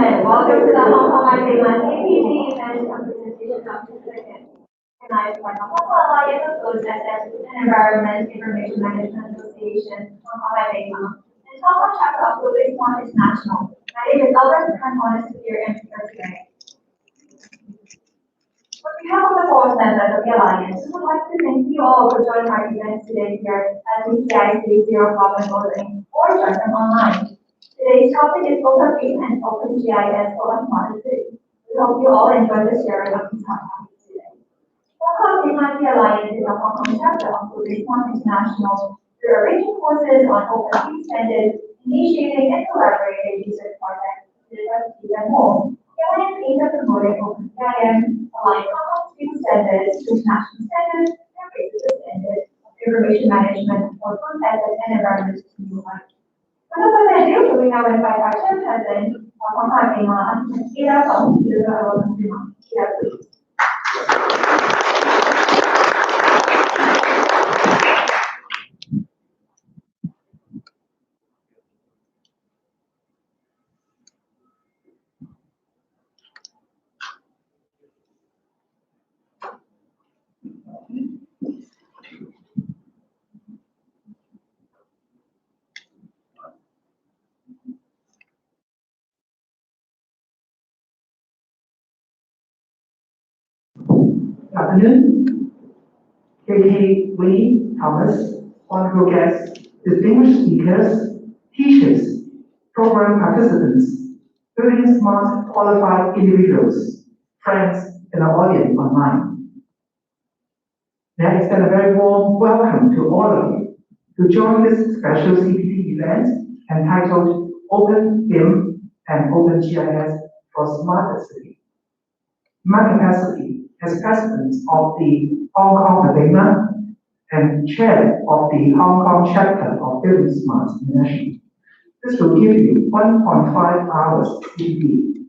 gentlemen, welcome to the Hong Kong IPMAS APC event and presentation of the second organized by the Hong Kong Alliance of Coast Assets and Environment Information Management Association, Hong Kong IPMAS, and Hong Kong chapter of Global One International. My name is Albert, and I'm honored to be your MC today. On behalf of the board members of the Alliance, we would like to thank you all for joining our event today here at bSI Zero Carbon Building or join them online. Today's topic is OpenBIM and OpenGIS for a smart city. We hope you all enjoy the sharing of these hot topics today. Hong Kong IPMAS Alliance is a Hong Kong chapter of Global One International. We are arranging courses on OpenBIM standards, initiating and collaborating research projects to discuss these and more. Alliance aims at promoting OpenBIM, aligning Hong Kong's BIM standards to international standards, and raises the standards of information management for both assets and environment to new heights. Without further ado, we now invite our chairperson of Hong Kong IPMAS, Ms. Ida Fong, to deliver our opening remarks. Ida, please. Good afternoon. KK Wayne Thomas, honorable guests, distinguished speakers, teachers, program participants, building smart qualified individuals, friends, and our audience online. May I extend a very warm welcome to all of you to join this special CPT event entitled OpenBIM and OpenGIS for Smarter City. My capacity as president of the Hong Kong IPMAS and chair of the Hong Kong chapter of Building Smart International. This will give you 1.5 hours CPD.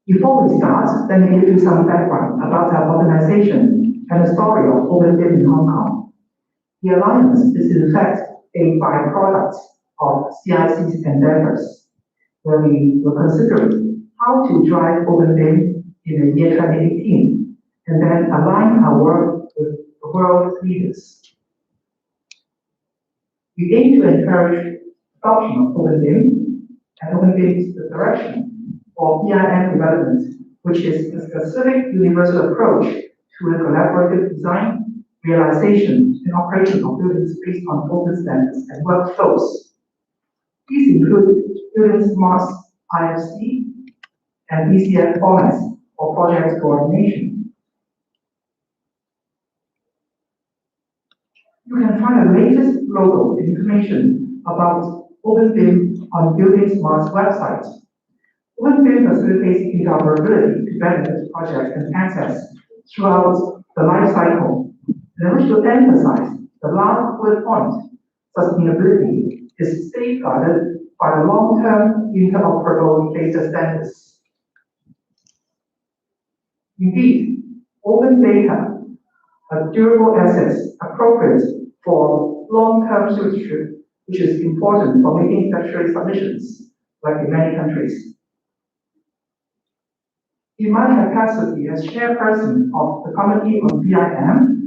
Before we start, let me give you some background about our organization and the story of OpenBIM in Hong Kong. The Alliance is in fact a byproduct of CIC's endeavors, where we were considering how to drive OpenBIM in the year 2018, and then align our work with the world leaders. We aim to encourage adoption of OpenBIM, and OpenBIM is the direction for BIM development, which is a specific universal approach to a collaborative design, realization, and operation of buildings based on open standards and workflows. These include building smart IFC and BCF formats for project coordination. You can find the latest logo and information about OpenBIM on Building Smart's website. OpenBIM facilitates interoperability to benefit projects and assets throughout the life cycle. And I wish to emphasize the last bullet point: sustainability is safeguarded by the long-term interoperable data standards. Indeed, open data are durable assets appropriate for long-term stewardship, which is important for making statutory submissions, like in many countries. In my capacity as chairperson of the Committee on BIM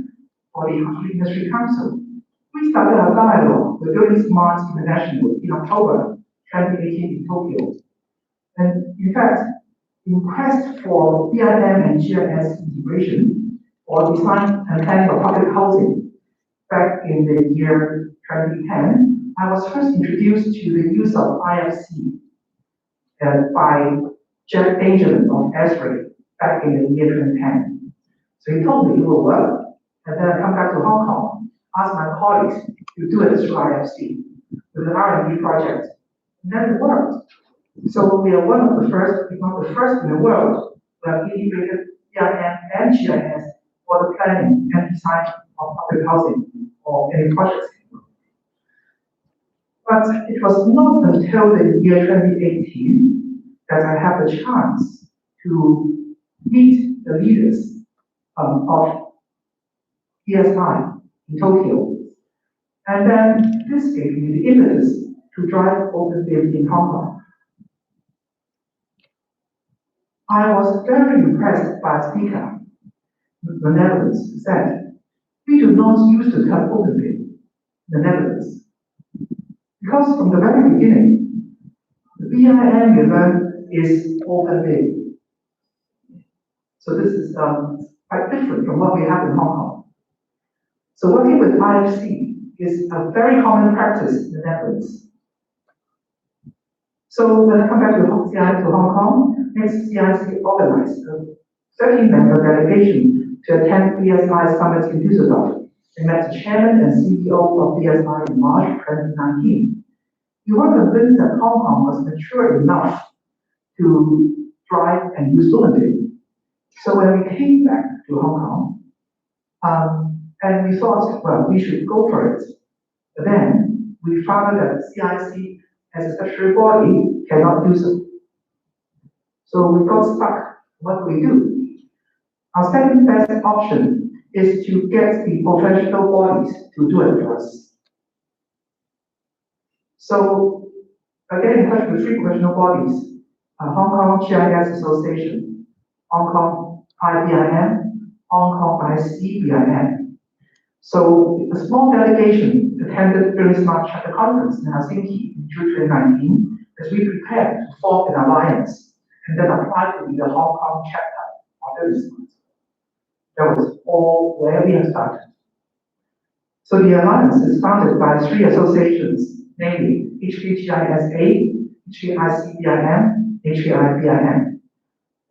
for the Industry Council, we started a dialogue with Building Smart International in October 2018 in Tokyo. And in fact, in quest for BIM and GIS integration or design and planning of public housing back in the year 2010, I was first introduced to the use of IFC by Jack Benjamin of Esri back in the year 2010. So he told me it will work, and then I come back to Hong Kong, ask my colleagues to do it through IFC with an R&D project, and then it worked. So we are one of the first, if not the first in the world, who have integrated BIM and GIS for the planning and design of public housing or any projects. But it was not until the year 2018 that I had the chance to meet the leaders of bSI in Tokyo. And then this gave me the impetus to drive OpenBIM in Hong Kong. I was very impressed by a speaker, the Netherlands, who said, we do not use the term OpenBIM in the Netherlands. Because from the very beginning, the BIM we learned is OpenBIM. So this is quite different from what we have in Hong Kong. So working with IFC is a very common practice in the Netherlands. So when I come back to Hong Kong, next CIC organized a 13-member delegation to attend bSI Summit in Düsseldorf. They met the chairman and CEO of bSI in March 2019. We were convinced that Hong Kong was mature enough to drive and use OpenBIM. So when we came back to Hong Kong, and we thought, well, we should go for it. But then we found that CIC as a statutory body cannot do so. So we got stuck. What do we do? Our second best option is to get the professional bodies to do it for us. So I get in touch with three professional bodies, Hong Kong GIS Association, Hong Kong IBIM, Hong Kong ICBIM. So a small delegation attended Very Smart Chapter Conference in Helsinki in June 2019 as we prepared to form an alliance and then apply to be the Hong Kong chapter of Very Smart. That was all where we have started. So the alliance is founded by three associations, namely HKGISA, HKICBIM, HKIBIM.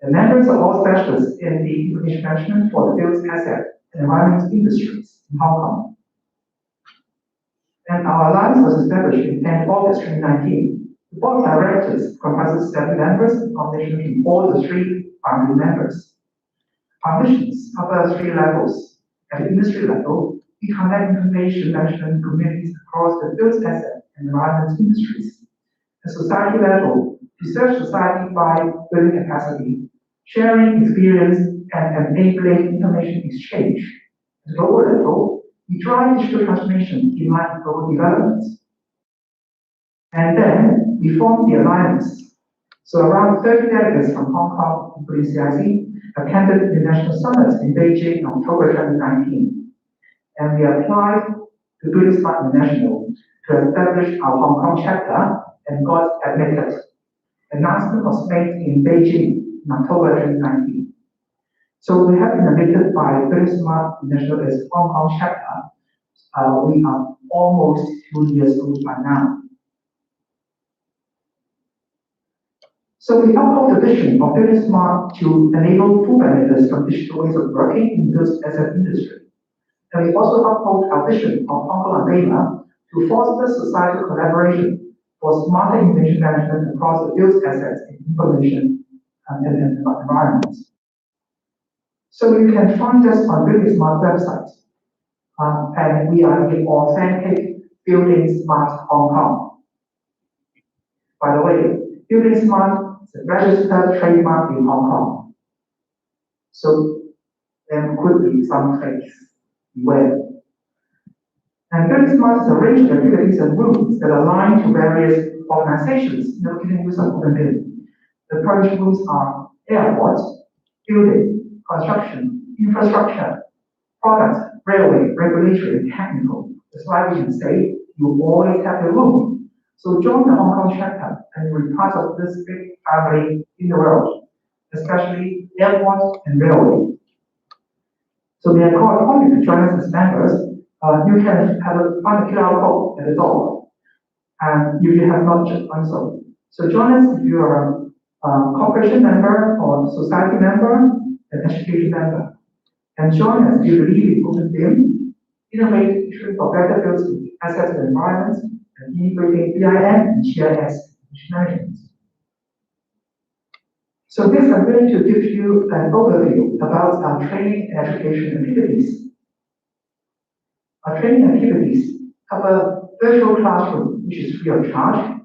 The members are all specialists in the information management for the built asset and environment industries in Hong Kong. And our alliance was established in August 2019. The board of directors comprises 7 members, in combination from all the 3 founding members. Our missions cover 3 levels. At the industry level, we connect information management communities across the built asset and environment industries. At society level, we serve society by building capacity, sharing experience, and enabling information exchange. At the global level, we drive digital transformation in line with global development. And then we formed the alliance. So around 30 delegates from Hong Kong, including CIC, attended the National Summit in Beijing in October 2019. And we applied to Building Smart International to establish our Hong Kong chapter and got admitted. The announcement was made in Beijing in October 2019. So we have been admitted by Building Smart International as Hong Kong chapter. We are almost 2 years old by now. So we uphold the vision of Building Smart to enable full benefits from digital ways of working in the built asset industry. And we also uphold our vision of Hong Kong and China to foster societal collaboration for smarter information management across the built assets and information and environment. So you can find us on Building Smart website. And we are the authentic Building Smart Hong Kong. By the way, Building Smart is a registered trademark in Hong Kong. So there could be some fakes. Beware. And Building Smart is a range of activities and rules that align to various organizations making use of OpenBIM. The current rules are airport, building, construction, infrastructure, product, railway, regulatory, and technical. That's why we can say you always have the room. So join the Hong Kong chapter and you'll be part of this big family in the world, especially airport and railway. So we are called upon you to join us as members. You can find a QR code at the door, and if you have not just done so. So join us if you are a corporation member or society member, an education member. And join us if you believe in OpenBIM, innovate for better built assets and environments, and integrating BIM and GIS management. So next I'm going to give you an overview about our training and education activities. Our training activities cover virtual classroom, which is free of charge,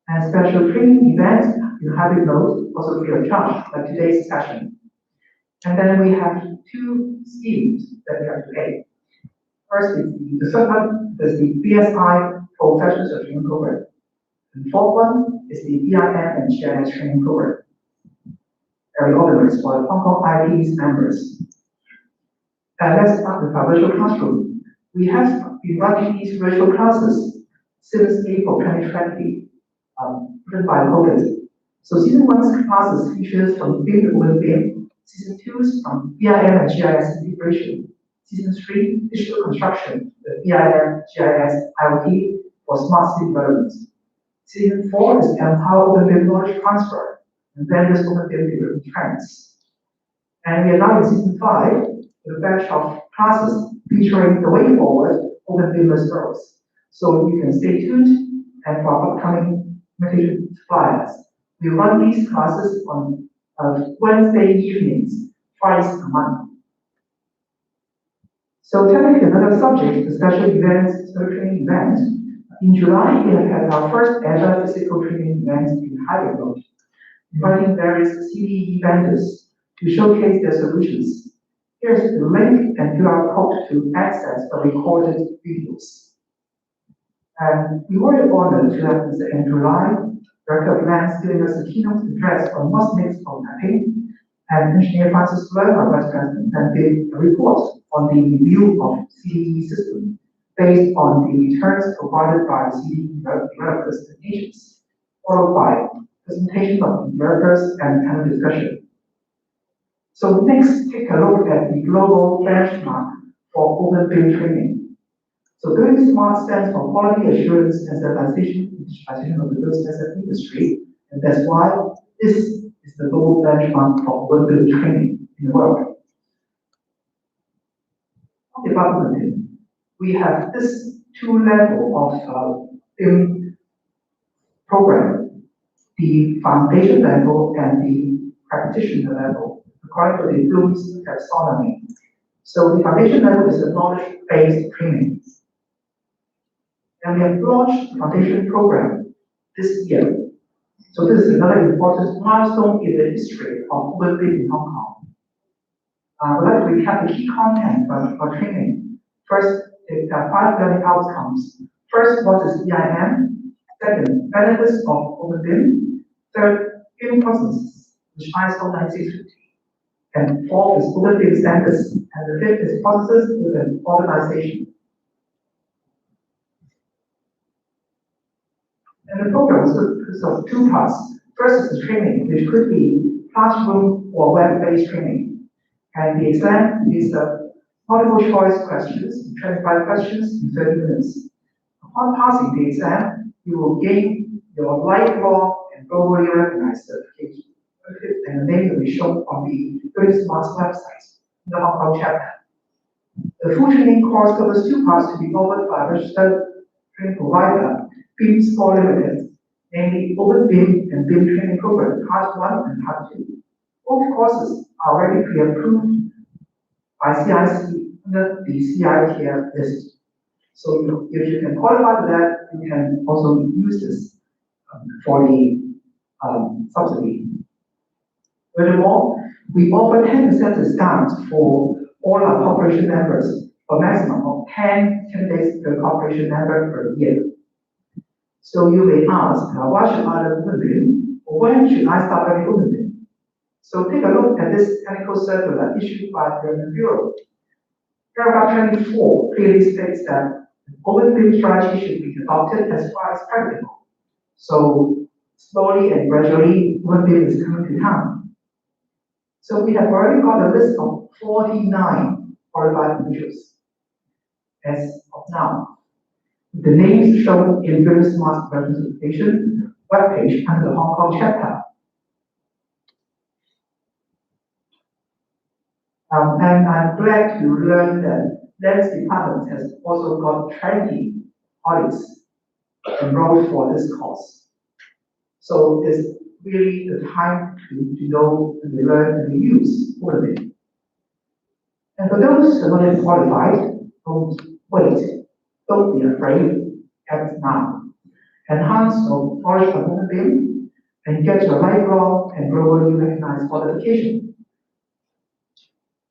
and special training events in hybrid mode, also free of charge, like today's session. And then we have two schemes that we have to pay. First is the third one is the bSI Professional Certification Program. The fourth one is the BIM and GIS training program. Very organized for the Hong Kong IP's members. And let's start with our virtual classroom. We have been running these virtual classes since April 2020, driven by COVID. So season 1's classes features from BIM to OpenBIM, season 2's from BIM and GIS integration, season 3 digital construction, the BIM, GIS, IoT for smart city development. Season 4 is empower OpenBIM knowledge transfer and various OpenBIM development trends. And we are now in season 5 with a batch of classes featuring the way forward OpenBIM referrals. So you can stay tuned and for our upcoming invitation flyers. We run these classes on Wednesday evenings, twice a month. So technically another subject, the special events, training event. In July, we have had our first ever physical training event in hybrid mode, inviting various CDE vendors to showcase their solutions. Here's the link and QR code to access the recorded videos. And we were honored to have Mr. Andrew Lai, Director of Lands, giving us a keynote address on what's next for mapping, and Engineer Francis Leung, our Vice President, then did a report on the review of CDE system based on the returns provided by CDE developers and agents, followed by presentations of developers and panel discussion. So next, take a look at the global benchmark for OpenBIM training. So doing SMART stands for quality assurance and standardization and digitization of the business asset industry, and that's why this is the global benchmark for OpenBIM training in the world. On development, we have this two levels of BIM program, the foundation level and the practitioner level, according to the Bloom's taxonomy. So the foundation level is a knowledge-based training. And we have launched the foundation program this year. So this is another important milestone in the history of OpenBIM in Hong Kong. I would like to recap the key content for training. First, there are 5 learning outcomes. First, what is BIM? Second, benefits of OpenBIM. Third, BIM processes, which ISO 9650. And fourth is OpenBIM standards. And the fifth is processes with an organization. And the program consists of 2 parts. First is the training, which could be classroom or web-based training. And the exam is a multiple choice questions, 25 questions in 30 minutes. Upon passing the exam, you will gain your lifelong and globally recognized certification. And the name will be shown on the British Smart's website in the Hong Kong chapter. The full training course covers 2 parts to be offered by a registered training provider, BIM Score Limited, namely OpenBIM and BIM training program, part 1 and part 2. Both courses are already pre-approved by CIC under the CITF list. So if you can qualify for that, you can also use this for the subsidy. Furthermore, we offer 10% discount for all our corporation members, for a maximum of 10 candidates per corporation member per year. So you may ask, why should I learn OpenBIM? Or when should I start learning OpenBIM? So take a look at this technical circular issued by the Government Bureau. Paragraph 24 clearly states that OpenBIM strategy should be adopted as far as practical. So slowly and gradually, OpenBIM is coming to town. So we have already got a list of 49 qualified individuals as of now. The names shown in British Smart's presentation webpage under the Hong Kong chapter. And I'm glad to learn that Lands Department has also got 20 colleagues enrolled for this course. So it's really the time to know, to learn, and to use OpenBIM. And for those who are not qualified, don't wait. Don't be afraid, act now. Enhance your knowledge of OpenBIM and get your lifelong and globally recognized qualification.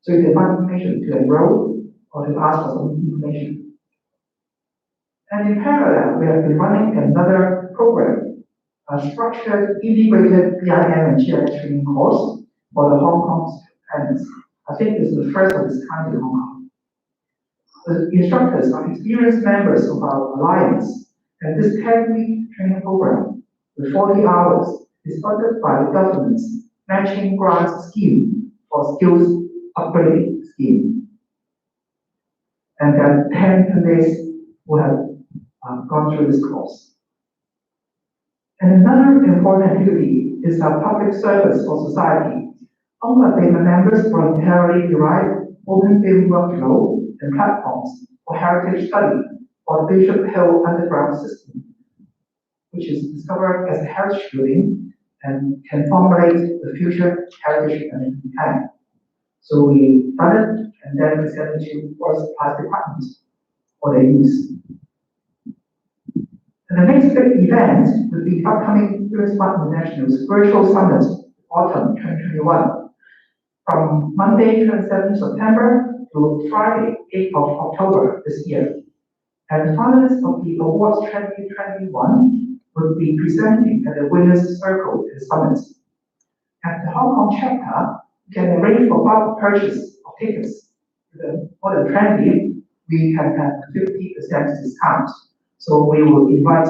So you can find information to enroll or to ask for some information. And in parallel, we have been running another program, a structured integrated BIM and GIS training course for the Hong Kong parents. I think this is the first of its kind in Hong Kong. The instructors are experienced members of our alliance, and this 10-week training program with 40 hours is funded by the government's matching grants scheme for skills upgrading scheme. And then 10 candidates who have gone through this course. And another important activity is our public service for society. OpenBIM members voluntarily derive OpenBIM workflow and platforms for heritage study for the Bishop Hill Underground System, which is discovered as a heritage building and can formulate the future heritage management plan. So we run it and then we send it to Forest Supplies Department for their use. And the next big event will be the upcoming US Smart International's Virtual Summit, Autumn 2021, from Monday 27th September to Friday 8th of October this year. And finalists of the Awards 2021 will be presenting at the Winners Circle in the Summit. At the Hong Kong chapter, you can arrange for bulk purchase of tickets. For the trendy, we can have 50% discount. So we will invite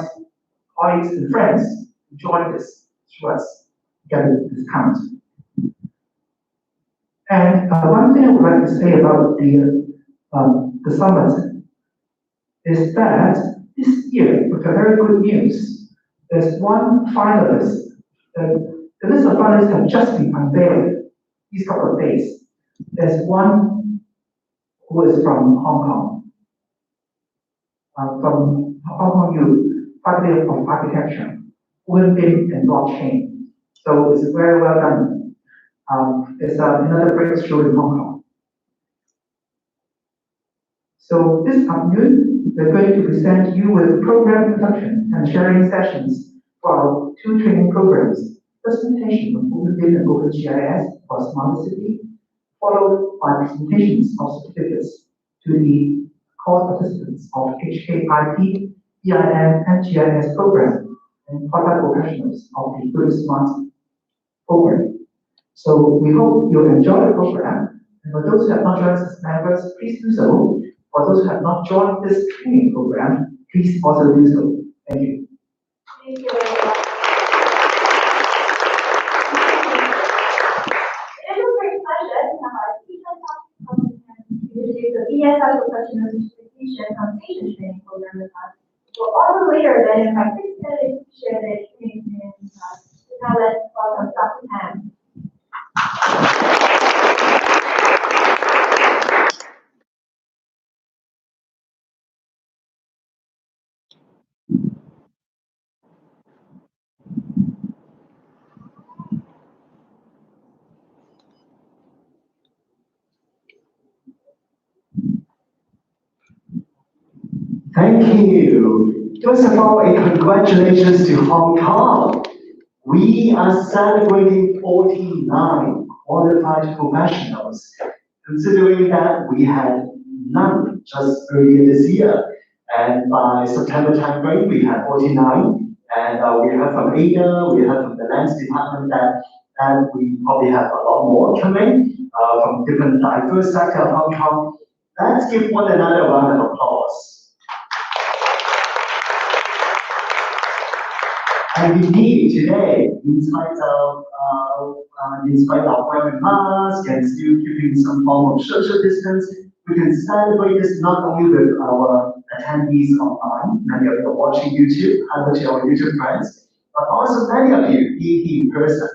colleagues and friends to join this to us, get a discount. And one thing I would like to say about the summit is that this year, with a very good news, there's one finalist. The list of finalists have just been unveiled these couple of days. There's one who is from Hong Kong, from Hong Kong U, Faculty of Architecture, OpenBIM and blockchain. So it's very well done. It's another breakthrough in Hong Kong. So this afternoon, we're going to present you with program introduction and sharing sessions for our two training programs, presentation of OpenBIM and OpenGIS for Smart City, followed by presentations of certificates to the course participants of HKIP, BIM, and GIS program, and qualified professionals of the Good Smart program. So we hope you'll enjoy the program. And for those who have not joined as members, please do so. For those who have not joined this training program, please also do so. Thank you. Thank you very much. It is a great pleasure to have our teacher introduce the bSI Professional Certification Foundation Training Program with us. We'll also later then invite 6 candidates to share their training experience with us. So now let's welcome Dr. Pam. Thank you. First of all, a congratulations to Hong Kong. We are celebrating 49 qualified professionals, considering that we had none just earlier this year. And by September timeframe, we had 49. And we heard from Ada, we heard from the Lands Department that we probably have a lot more coming from different diverse sectors of Hong Kong. Let's give one another a round of applause. And indeed, today, in spite of wearing masks and still keeping some form of social distance, we can celebrate this not only with our attendees online, many of you are watching YouTube, hello to our YouTube friends, but also many of you being in person.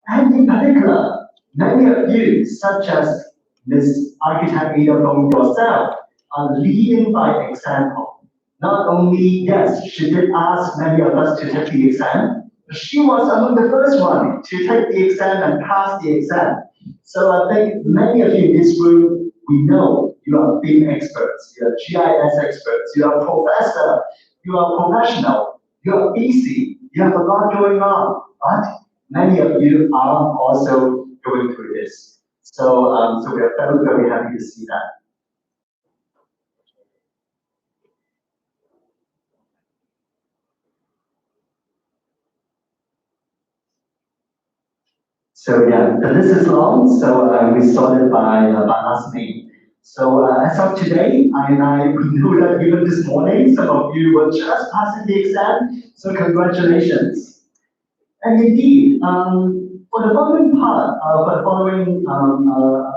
And in particular, many of you, such as Ms. Architect Ada Fong yourself, are leading by example. Not only, yes, she did ask many of us to take the exam, but she was among the first one to take the exam and pass the exam. So I think many of you in this room, we know you are BIM experts, you are GIS experts, you are professor, you are professional, you are busy, you have a lot going on, but many of you are also going through this. So So we are very, very happy to see that. So yeah, the list is long. So we started by last May. So as of today, we know that even this morning, some of you were just passing the exam. So congratulations. And indeed, for the following part, for the following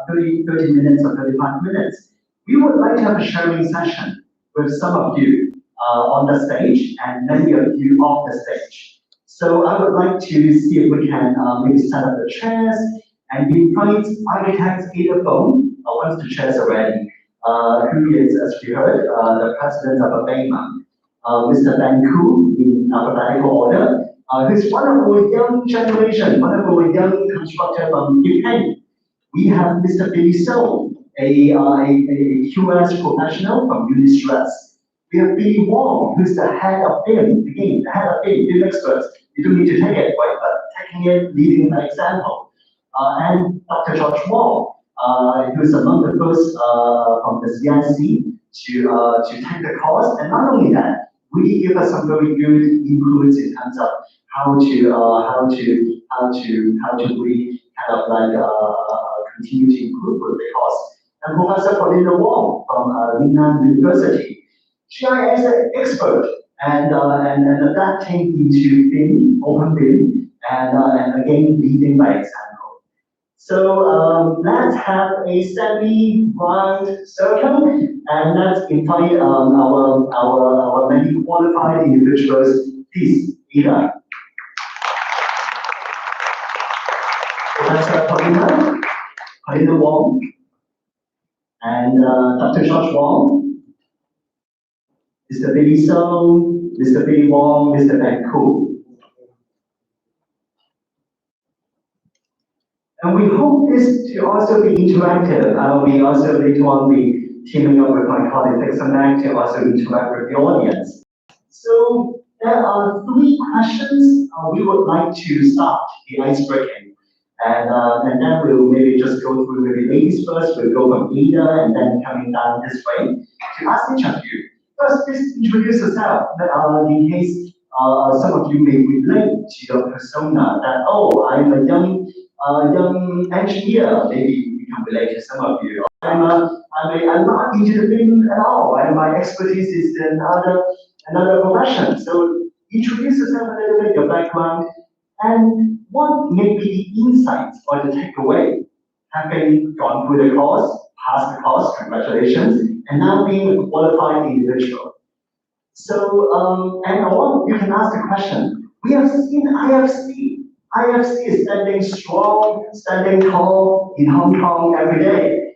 30 minutes or 35 minutes, we would like to have a sharing session with some of you on the stage and many of you off the stage. So I would like to see if we can maybe set up the chairs and invite architects either phone or once the chairs are ready, who is, as we heard, the president of OpenBIM, Mr. Ben Koo, in alphabetical order, who's one of our young generation, one of our young constructor from UK. We have Mr. Billy So, a QS professional from Unistress. We have Billy Wong, who's the head of BIM, again, the head of BIM experts. You don't need to take it, right? But taking it, leading by example. And Dr. George Wong, who's among the first from the CIC to take the course. And not only that, really give us some very good inputs in terms of how to really kind of like continue to improve with the course. And Professor Paulina Wong from Lingnan University, GIS expert and adapting into BIM, OpenBIM, and again leading by example. So let's have a semi-round circle, and let's invite our many qualified individuals. Please, Ida. Professor Paulina Wong, and Dr. George Wong, Mr. Billy So, Mr. Billy Wong, Mr. Ben Koo. And we hope this to also be interactive. We also later on be teaming up with my colleague Pixelmac to also interact with the audience. So there are 3 questions we would like to start the ice breaking. And then we'll maybe just go through maybe ladies first, we'll go from Ida and then coming down this way to ask each of you. First, please introduce yourself in case some of you may relate to your persona that, oh, I'm a young engineer, maybe we can relate to some of you. I'm not into the BIM at all, and my expertise is in another profession. So introduce yourself a little bit, your background, and what may be the insights or the takeaway, having gone through the course, passed the course, congratulations, and now being a qualified individual. So, you can ask the question, we have seen IFC. IFC is standing strong, standing tall in Hong Kong every day.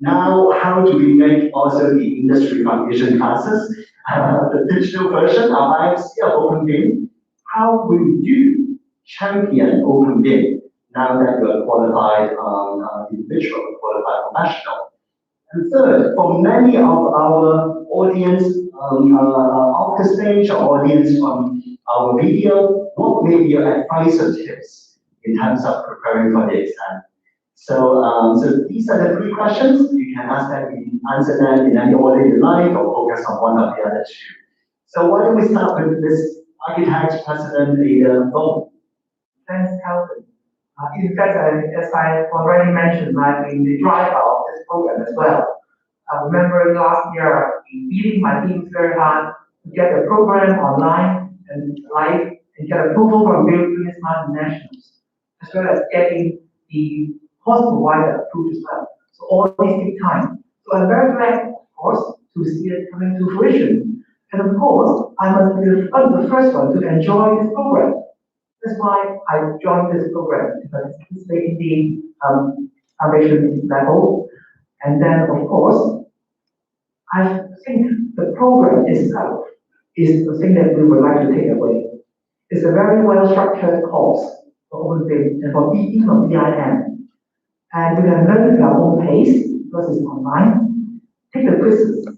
Now, how do we make also the industry foundation classes, the digital version of IFC of OpenBIM? How will you champion OpenBIM now that you are qualified individual, qualified professional? And third, for many of our audience off the stage or audience from our video, what may be your advice or tips in terms of preparing for the exam? So these are the 3 questions. You can answer them in any order you like, or focus on one of the other 2. So why don't we start with this architect president, Ada Bone. Thanks, Calvin. In fact, as I already mentioned, I've been the driver of this program as well. I remember last year, beating my teams very hard to get the program online and live and get approval from various nationals, as well as getting the course provider approved as well. So all these take time. So I'm very glad, of course, to see it coming to fruition. And of course, I'm the first one to enjoy this program. That's why I joined this program, to participate in the foundation level. And then, of course, I think the program itself is the thing that we would like to take away. It's a very well-structured course for OpenBIM and for BIM. And we can learn at our own pace, because it's online. Take the quizzes,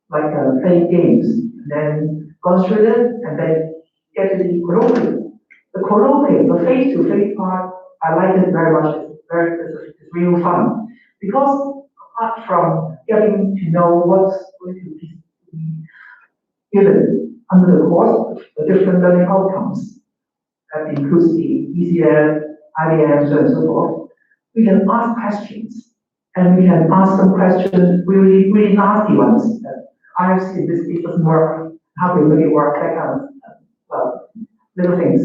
like play games, and then go through it, and then get to the colloquium. The colloquium, the face-to-face part, I like it very much. it's real fun. Because apart from getting to know what's going to be given under the course, the different learning outcomes, that includes the ECF, IDM, so and so forth, we can ask questions. And we can ask some questions, really, really nasty ones. That I see this doesn't work, how do we make it work, that kind of little things.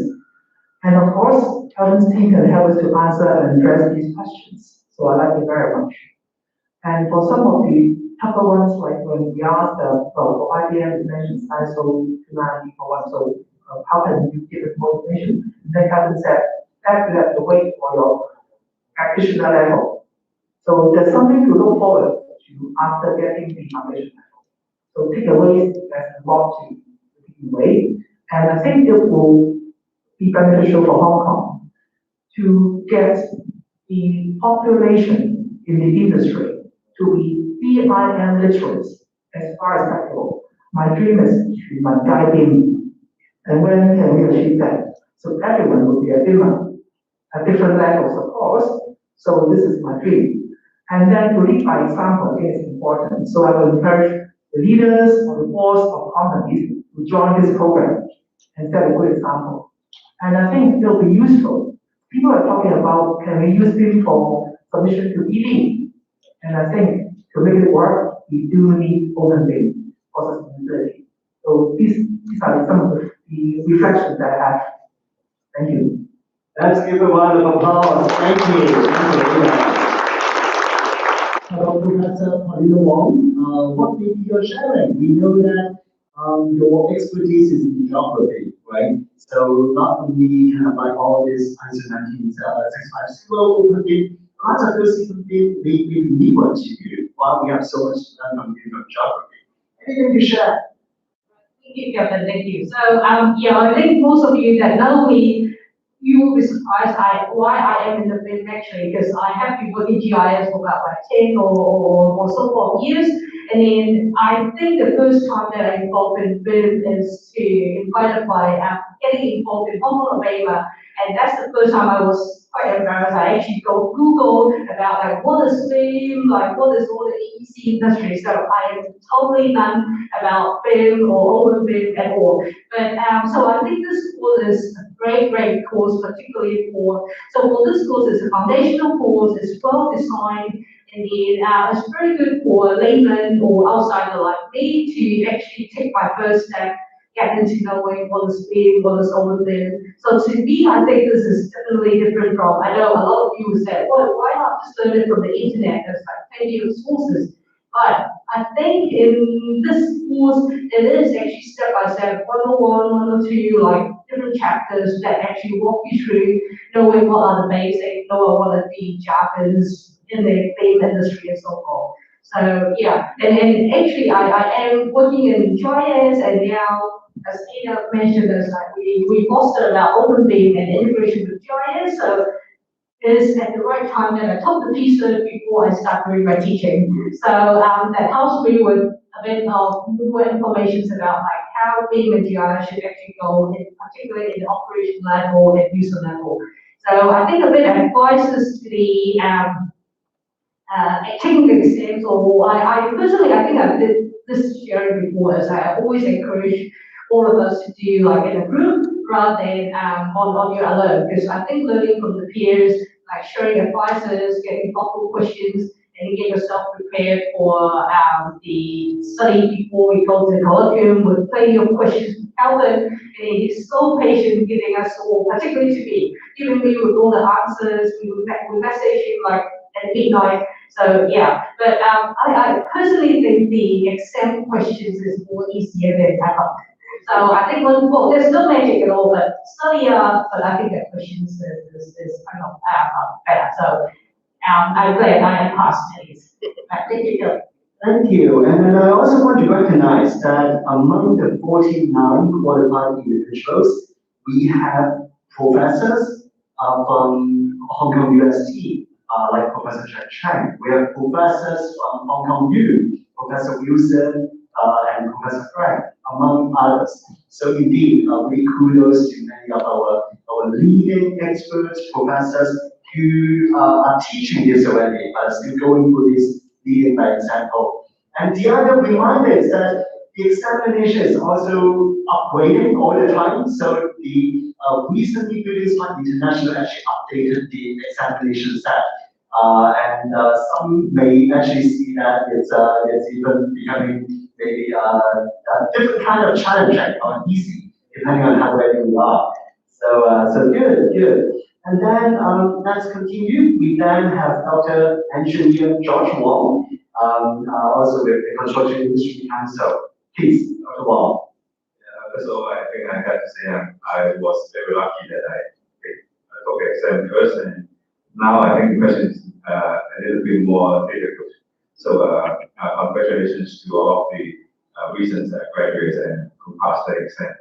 And of course, Kevin's team can help us to answer and address these questions. So I like it very much. And for some of the tougher ones, like when we asked, for IBM, you mentioned ISO 290 for one, so how can you give us more information? And then Kevin said, that you have to wait for your practitioner level. So there's something to look forward to after getting the foundation level. So takeaways, there's a lot to wait. And I think it will be beneficial for Hong Kong to get the population in the industry to be BIM literate as far as practical. My dream is to my guiding. And when can we achieve that? So everyone will be a BIMer at different levels, of course. So this is my dream. And then to lead by example, I think it's important. So I will encourage the leaders and the boards of companies to join this program and set a good example. And I think it'll be useful. People are talking about, can we use BIM for submission to ED? And I think to make it work, we do need OpenBIM for sustainability. So these are some of the reflections that I have. Thank you. Let's give a round of applause. Thank you. Thank you. Hello, Professor Paulina Wong. What may be your sharing? We know that your expertise is in geography, right? So not only kind of like all this ISO 19650 OpenBIM, lots of those even may be new to you, while we have so much to learn from geography. Anything to share? Thank you, Kevin. Thank you. So, yeah, I think most of you that know me, you will be surprised why I am in the BIM actually, because I have been working GIS for about like 10 or so for years. And then I think the first time that I involved in BIM is invited by getting involved in OpenBIM. And that's the first time I was quite embarrassed. I actually go Google about like what is BIM, like what is all the EC industry. So I am totally none about BIM or OpenBIM at all. But so I think this course is a great course, particularly for this course is a foundational course. It's well designed, and then it's very good for layman or outsider like me to actually take my first step, get into knowing what is BIM, what is OpenBIM. So to me, I think this is definitely different from, I know a lot of you said, well, why not just learn it from the internet? There's like plenty of sources. But I think in this course, it is actually step by step, 101, 102, like different chapters that actually walk you through knowing what are the basics, knowing what are the jargons in the BIM industry and so forth. So yeah, and actually I am working in GIS, and now, as Tina mentioned, as like we foster about OpenBIM and integration with GIS. So is at the right time that I took the PCert before I start doing my teaching. So that helps me with a bit of more information about like how BIM and GIS should actually go, particularly in the operation level and user level. So I think a bit of advice to the taking the exams, or I personally, I think I did this sharing before, as I always encourage all of us to do like in a group rather than on your alone, because I think learning from the peers, like sharing advices, getting thoughtful questions, and get yourself prepared for the study before we go to the colloquium with plenty of questions from Calvin, and he's so patient giving us all, particularly to me, giving me with all the answers. We message him like at midnight. So yeah, but I personally think the exam questions is more easier than ever. So I think well, there's no magic at all, but study but I think that questions is kind of better. So I'm glad I passed these. Thank you. Thank you. And then I also want to recognize that among the 49 qualified individuals, we have professors from Hong Kong UST, like Professor Jack Chang. We have professors from Hong Kong U, Professor Wilson, and Professor Frank, among others. So indeed, we kudos to many of our leading experts, professors, who are teaching this already, but still going through this leading by example. And the other reminder is that the examination is also upgrading all the time. So the recently Building Smart International actually updated the examination set. Some may actually see that it's even becoming maybe a different kind of challenge or easy, depending on how ready we are. So good. And then let's continue. We then have Dr. Engineer George Wong, also with the Construction Industry Council. Please, Dr. Wong. First of all, I think I have to say I was very lucky that I took the exam first, and now I think the question is a little bit more difficult. So congratulations to all of the recent graduates and who passed the exam.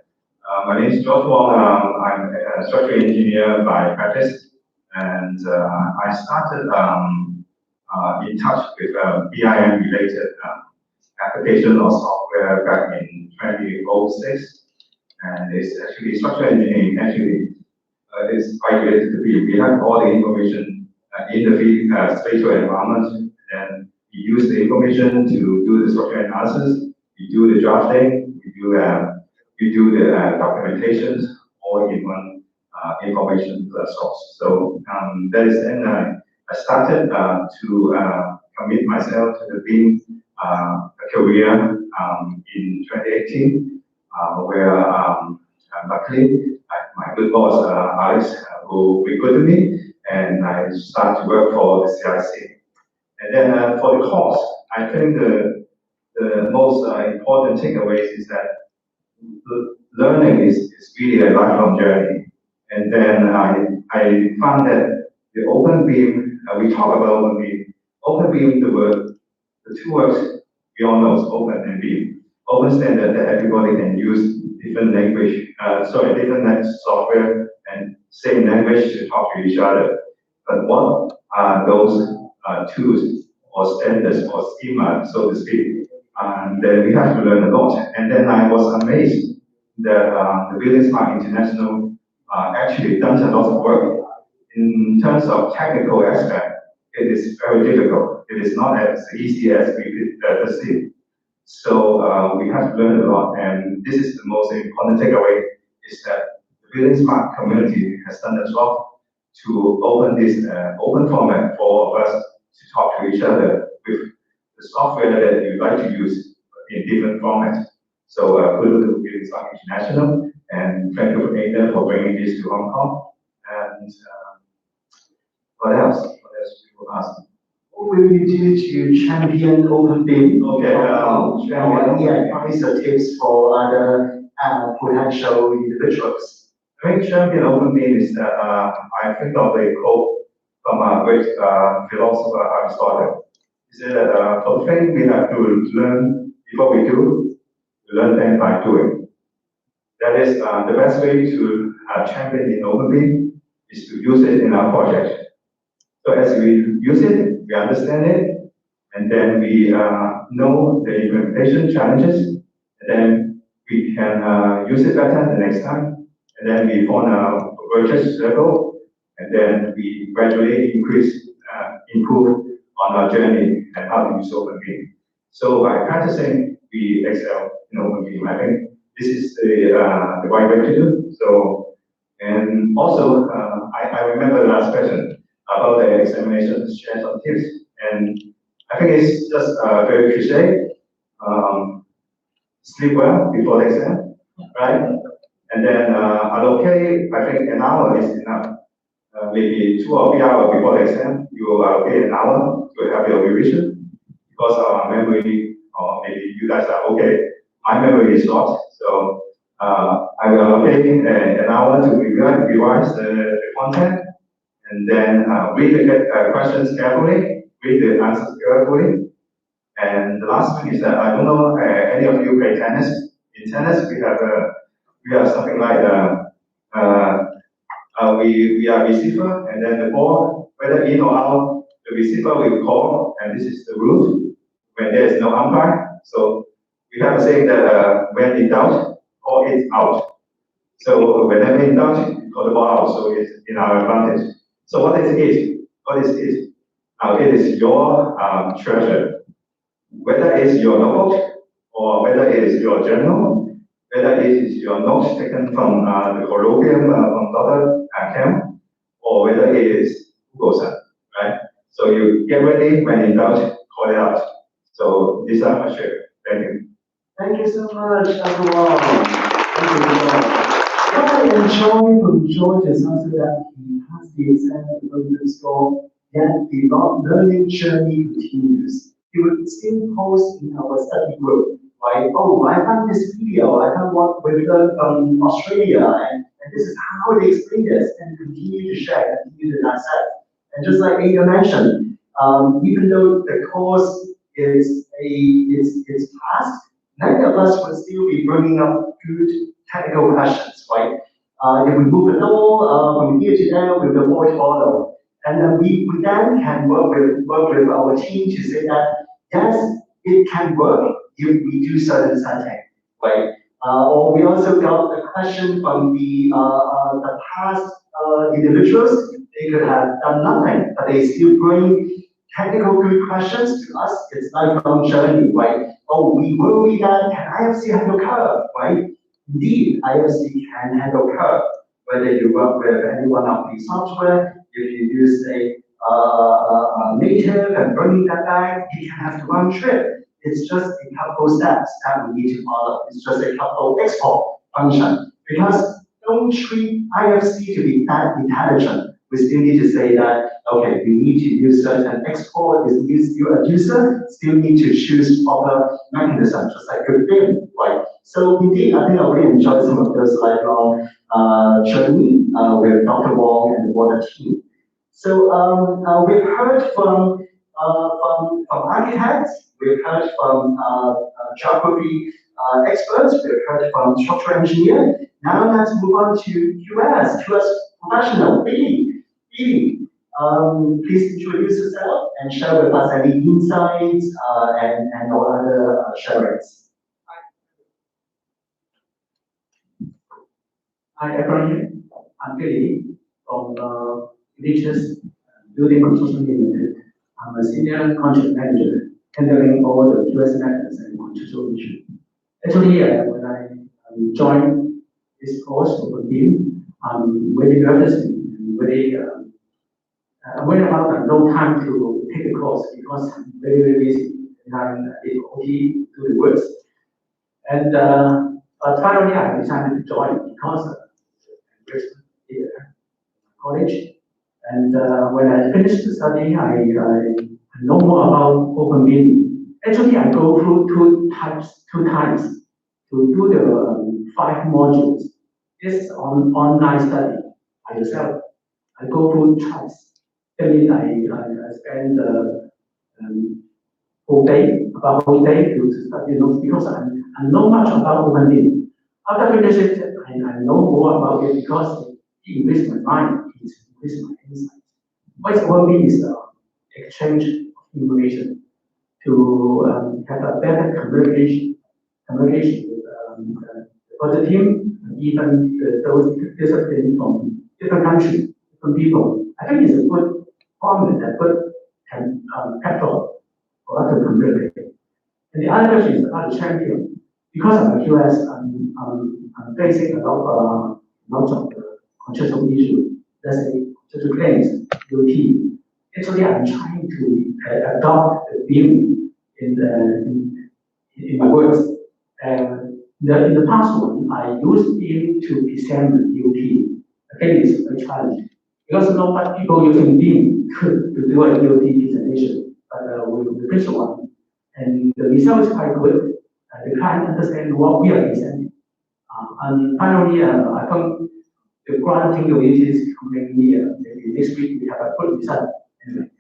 My name is George Wong. I'm a structural engineer by practice, and I started in touch with BIM related application of software back in 2006. And it's actually structural engineering actually is quite related to BIM. We have all the information in the spatial environment, and we use the information to do the structural analysis, we do the drafting, we do the documentations, all in one information source. So that is then I started to commit myself to the BIM career in 2018, where luckily my good boss Alex who recruited me, and I started to work for the CIC. And then for the course, I think the most important takeaways is that learning is really a lifelong journey. And then I found that the OpenBIM, we talk about OpenBIM. OpenBIM, the two words we all know is open and BIM. Open standard that everybody can use different language, different software and same language to talk to each other. But what are those tools or standards or schema, so to speak? And then we have to learn a lot. And then I was amazed that the Building Smart International actually done a lot of work. In terms of technical aspect, it is very difficult. It is not as easy as we could perceive. So we have to learn a lot, and this is the most important takeaway, is that the Building Smart community has done a lot to open this open format for us to talk to each other with the software that you like to use in different formats. So kudos to Building Smart International, and thank you Ada for bringing this to Hong Kong. And what else? What else do you ask? What will you do to champion OpenBIM? Okay, any advice or tips for other potential individuals? I think champion OpenBIM is that I think of a quote from a great philosopher Aristotle. He said that for the thing we have to learn before we do, we learn them by doing. That is the best way to champion in OpenBIM is to use it in our project. So as we use it, we understand it, and then we know the implementation challenges, and then we can use it better the next time, and then we form a virtuous circle, and then we gradually improve on our journey and how to use OpenBIM. So by practicing, we excel in OpenBIM. I think this is the right way to do. So, and also, I remember the last question about the examination, share some tips, and I think it's just very cliche. Sleep well before the exam, right? And then allocate, I think an hour is enough. Maybe 2 or 3 hours before the exam, you will allocate an hour to have your revision, because our memory, or maybe you guys are okay, my memory is short, so I will allocate an hour to revise the content, and then read the questions carefully, read the answers carefully. And the last one is that I don't know any of you play tennis. In tennis, we have something like we are receiver, and then the ball, whether in or out, the receiver will call, and this is the rule when there is no umpire. So we have a saying that when in doubt, call it out. So whenever in doubt, call the ball out. So it's in our advantage. So what is it? What is it? Now it is your treasure. Whether it's your notebook, or whether it is your journal, whether it is your notes taken from the colloquium from Dr. Kim, or whether it is Google Sun, right? So you get ready, when in doubt, call it out. So these are my share. Thank you. Thank you so much, Dr. Wong. Thank you so much. What I enjoy from George is also that he passed the exam with a good score, yet the learning journey continues. He would still post in our study group, right? Oh, I found this video, I found what we learned from Australia, and this is how they explain this, and continue to share, continue to dissect. And just like Ada mentioned, even though the course is passed, many of us would still be bringing up good technical questions, right? If we move it all from here to there, we will avoid follow. And then we then can work with our team to say that, yes, it can work if we do certain setting, right? Or we also got a question from the past individuals. They could have done nothing, but they still bring technical good questions to us. It's lifelong journey, right? Oh, we worry that can IFC handle curve, right? Indeed, IFC can handle curve. Whether you work with any one of the software, if you use a native and bringing that back, it can have to run trip. It's just a couple steps that we need to follow. It's just a couple export function. Because don't treat IFC to be that intelligent. We still need to say that, okay, we need to use certain export, is still a user, still need to choose proper mechanism, just like good BIM, right? So indeed, I think I really enjoyed some of those lifelong journey with Dr. Wong and the broader team. So we've heard from architects, we've heard from geography experts, we've heard from structural engineer. Now let's move on to QS professional, Billy. Please introduce yourself and share with us any insights and all other sharings. Hi everyone, I'm Billy from Religious Building Construction Limited. I'm a senior contract manager handling all the QS matters and contractual issues. Actually, when I joined this course for BIM, I'm very nervous and very about no time to take the course because I'm very busy and I'm OT to the works. And but finally, I decided to join because of the college. And when I finished studying, I know more about OpenBIM. Actually, I go through two times to do the 5 modules. This is online study by yourself. I go through twice. That means I spend whole day to study those because I know much about OpenBIM. After finishing it, I know more about it because it increased my mind, it increased my insight. What OpenBIM is exchange of information to have a better communication with the team, and even those disciplines from different countries, different people. I think it's a good format, a good platform for us to communicate. And the other question is about the champion. Because I'm a QS, I'm facing a lot of contractual issues. Let's say contractual claims, UT. Actually, I'm trying to adopt the BIM in my works. In the past one, I used BIM to examine UT. Again, it's a challenge because not much people using BIM to do a UT presentation, but with this one, and the result is quite good. The client understands what we are presenting. And finally, I think the granting the wages coming here. Maybe next week we have a good result. Anyway.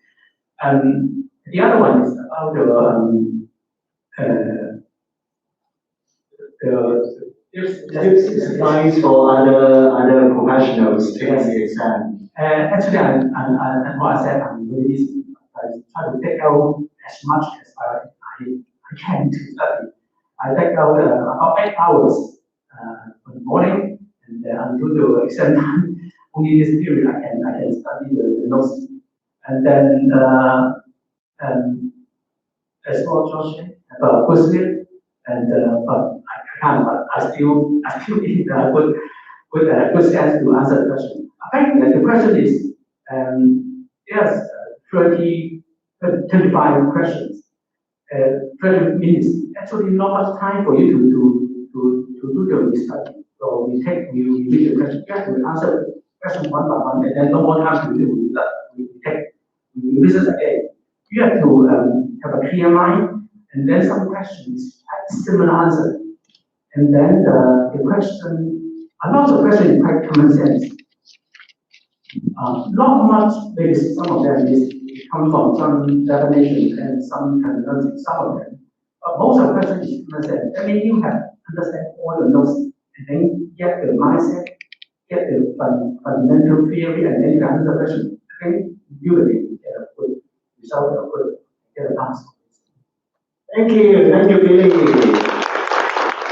The other one is about the advice for other professionals taking the exam. Actually, and what I said, I'm really busy. I try to take out as much as I can to study. I take out about 8 hours in the morning and until the exam time. Only this period I can study the notes. And then, as for Josh, have a good sleep, and but I can't, but I still need a good sense to answer the question. I think that the question is, yes, 25 questions, 30 minutes. Actually, not much time for you to do your research. So we read the question, you have to answer question one by one, and then no more time to do that. We listen again. You have to have a clear mind, and then some questions have similar answer. And then the question, a lot of questions is quite common sense. Not much, maybe some of them is come from some definition and some terminology, some of them. But most of the questions is common sense. I mean, you have understand all the notes, and then get the mindset, get the fundamental theory, and then you answer the question. Okay, you will get a good result, a good get an answer. Thank you, Billy.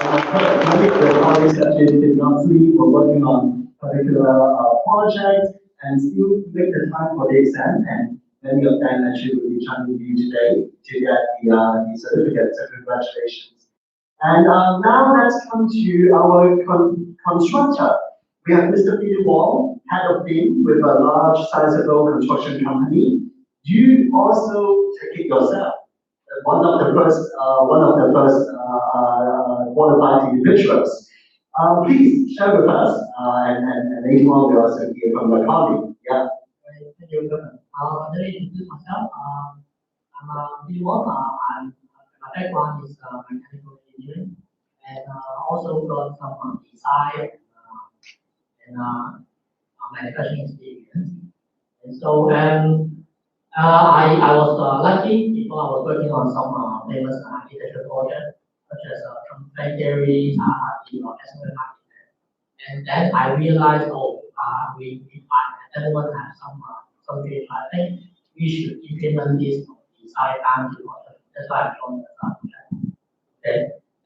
Many of the colleagues actually did not sleep or working on particular projects and still make the time for the exam, and many of them actually will be chatting with you today to get the certificate. So congratulations. And now let's come to our constructor. We have Mr. Peter Wong, head of BIM with a large sizable construction company. You also take it yourself. One of the first qualified individuals. Please share with us, and later on we also hear from your colleague. Yeah. Thank you. Let me introduce myself. I'm Peter Wong. My background is mechanical engineering, and also got some design and manufacturing experience. And so I was lucky before I was working on some famous architecture projects, such as Planetary, Estimate Architect. And then I realized, everyone has some field. I think we should implement this design down to construction. That's why I joined the project. Okay.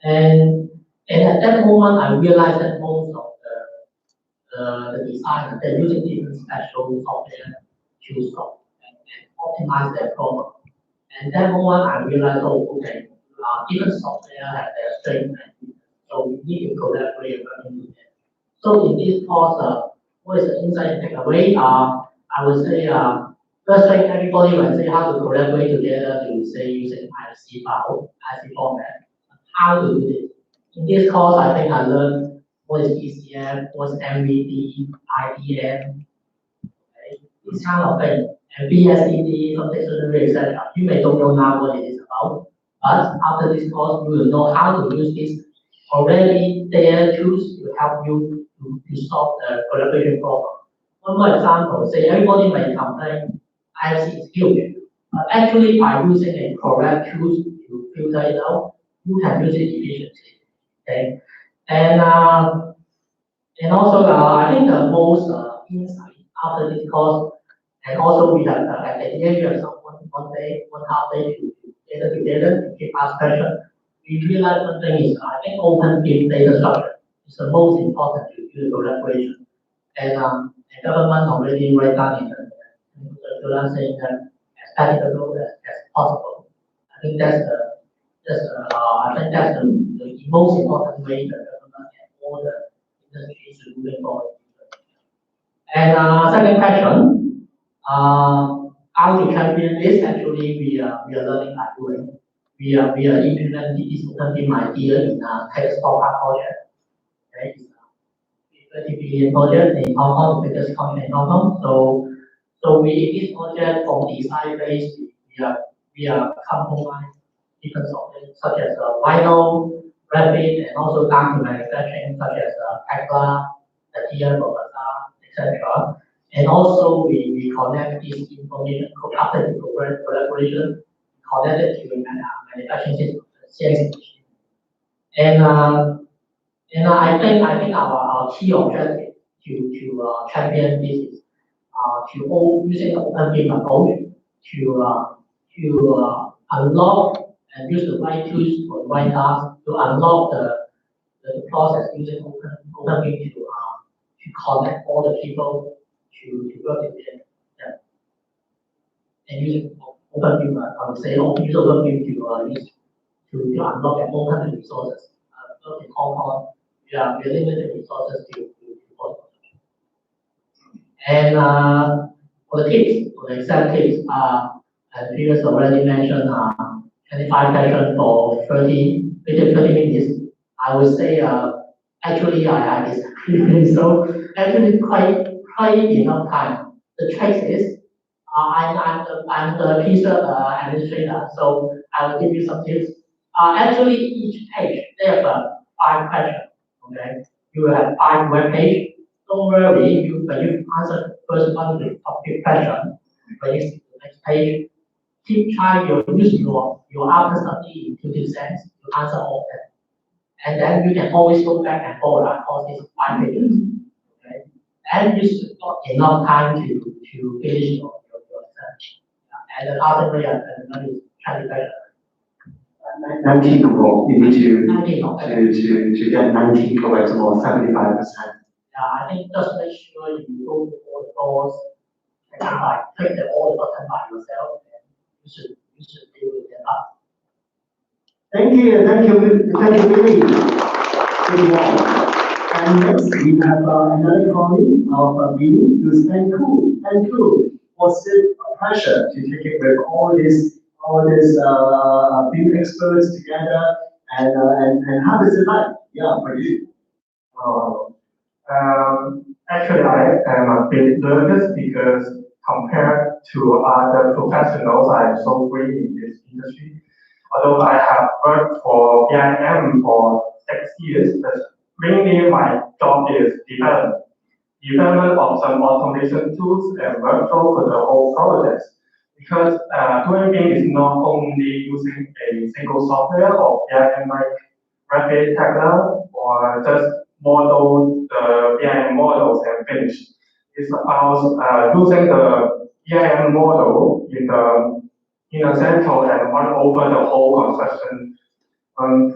And at that moment, I realized that most of the designers, they're using different special software to solve and optimize their problem. And that moment I realized, okay, different software have their strengths and weaknesses, so we need to collaborate and work together. So in this course, what is the insight and takeaway? I would say, first thing, everybody will say how to collaborate together to say using IFC file, IFC format, how to do this. In this course, I think I learned what is ECF, what is MVD, IDM, this kind of thing, and BSDD, contextual, etc. You may don't know now what it is about, but after this course, you will know how to use this already there tools to help you to solve the collaboration problem. One more example, say everybody may complain IFC is huge, but actually by using a correct tools to filter it out, you can use it efficiently. Okay, and also I think the most insight after this course, and also we have at the end we have one day, 1/2 day to gather together to keep ask questions. We realize one thing is I think OpenBIM data structure is the most important to do the collaboration. And the government already write down in the circular saying that as practical as possible. I think that's the most important way that the government and all the industry should move forward. And second question, how to champion this? Actually, we are learning by doing. We are implementing this OpenBIM idea in a text forecast project. Okay, it's a 30 billion project in Hong Kong, the biggest company in Hong Kong. So we this project from design phase, we are combining different software such as Rhino, Rapid, and also down to manufacturing such as Tekla, Atia, etc. And also we connect this information after the collaboration, connect it to the manufacturing system, CNC machine. And I think our key objective to champion this is using the OpenBIM approach to unlock and use the right tools for the right task to unlock the process using OpenBIM to connect all the people to work together. Yeah. and using OpenBIM, I would say use OpenBIM to unlock and open the resources. Because in Hong Kong, we are limited resources to post-production. And for the tips, for the exam tips, as previous already mentioned, 25 questions for 30 minutes. I would say, actually, I disagree. So actually, quite enough time. The trick is, I'm the PCert administrator, so I will give you some tips. Actually, each page they have 5 questions. Okay, you will have 5 web pages. Don't worry, when you answer the first one with topic question, when you see the next page, keep trying to use your after study to the sense to answer all of them. And then you can always go back and forward across these 5 pages. Okay? And you should got enough time to finish your research. And the other way and is trying to better. 19 overall, you need to 19, okay. to get 19 correct or 75%. I think just make sure you go to all the doors and click all the button by yourself, and you should be able to get up. Thank you, Billy. Good one. And next we have another colleague of Billy, who's Andrew. Andrew, was it a pleasure to take it with all these BIM experts together, and how is it like? Yeah, for you. Actually, I am a bit nervous because compared to other professionals, I am so green in this industry. Although I have worked for bIM for 6 years, but mainly my job is development of some automation tools and workflow for the whole project. Because doing BIM is not only using a single software or bIM like Rapid Tabular or just model the BIM models and finish. It's about using the BIM model in the central and run over the whole construction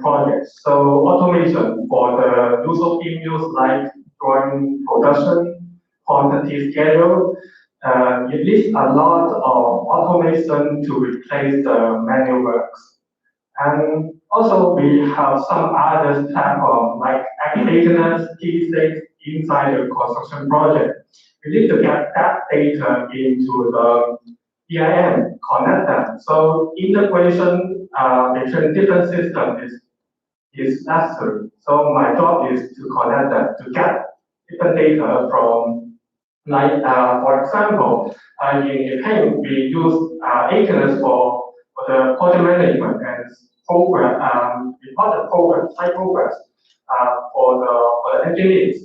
project. So automation for the usual BIM like drawing production, quantity schedule, it needs a lot of automation to replace the manual works. And also we have some other platform like Activators, T6 inside the construction project. We need to get that data into the BIM, connect them. So integration between different systems is necessary. So my job is to connect them, to get different data from, like, for example, in PIM, we use Actors for the project management and program, report progress, site progress for the engineers.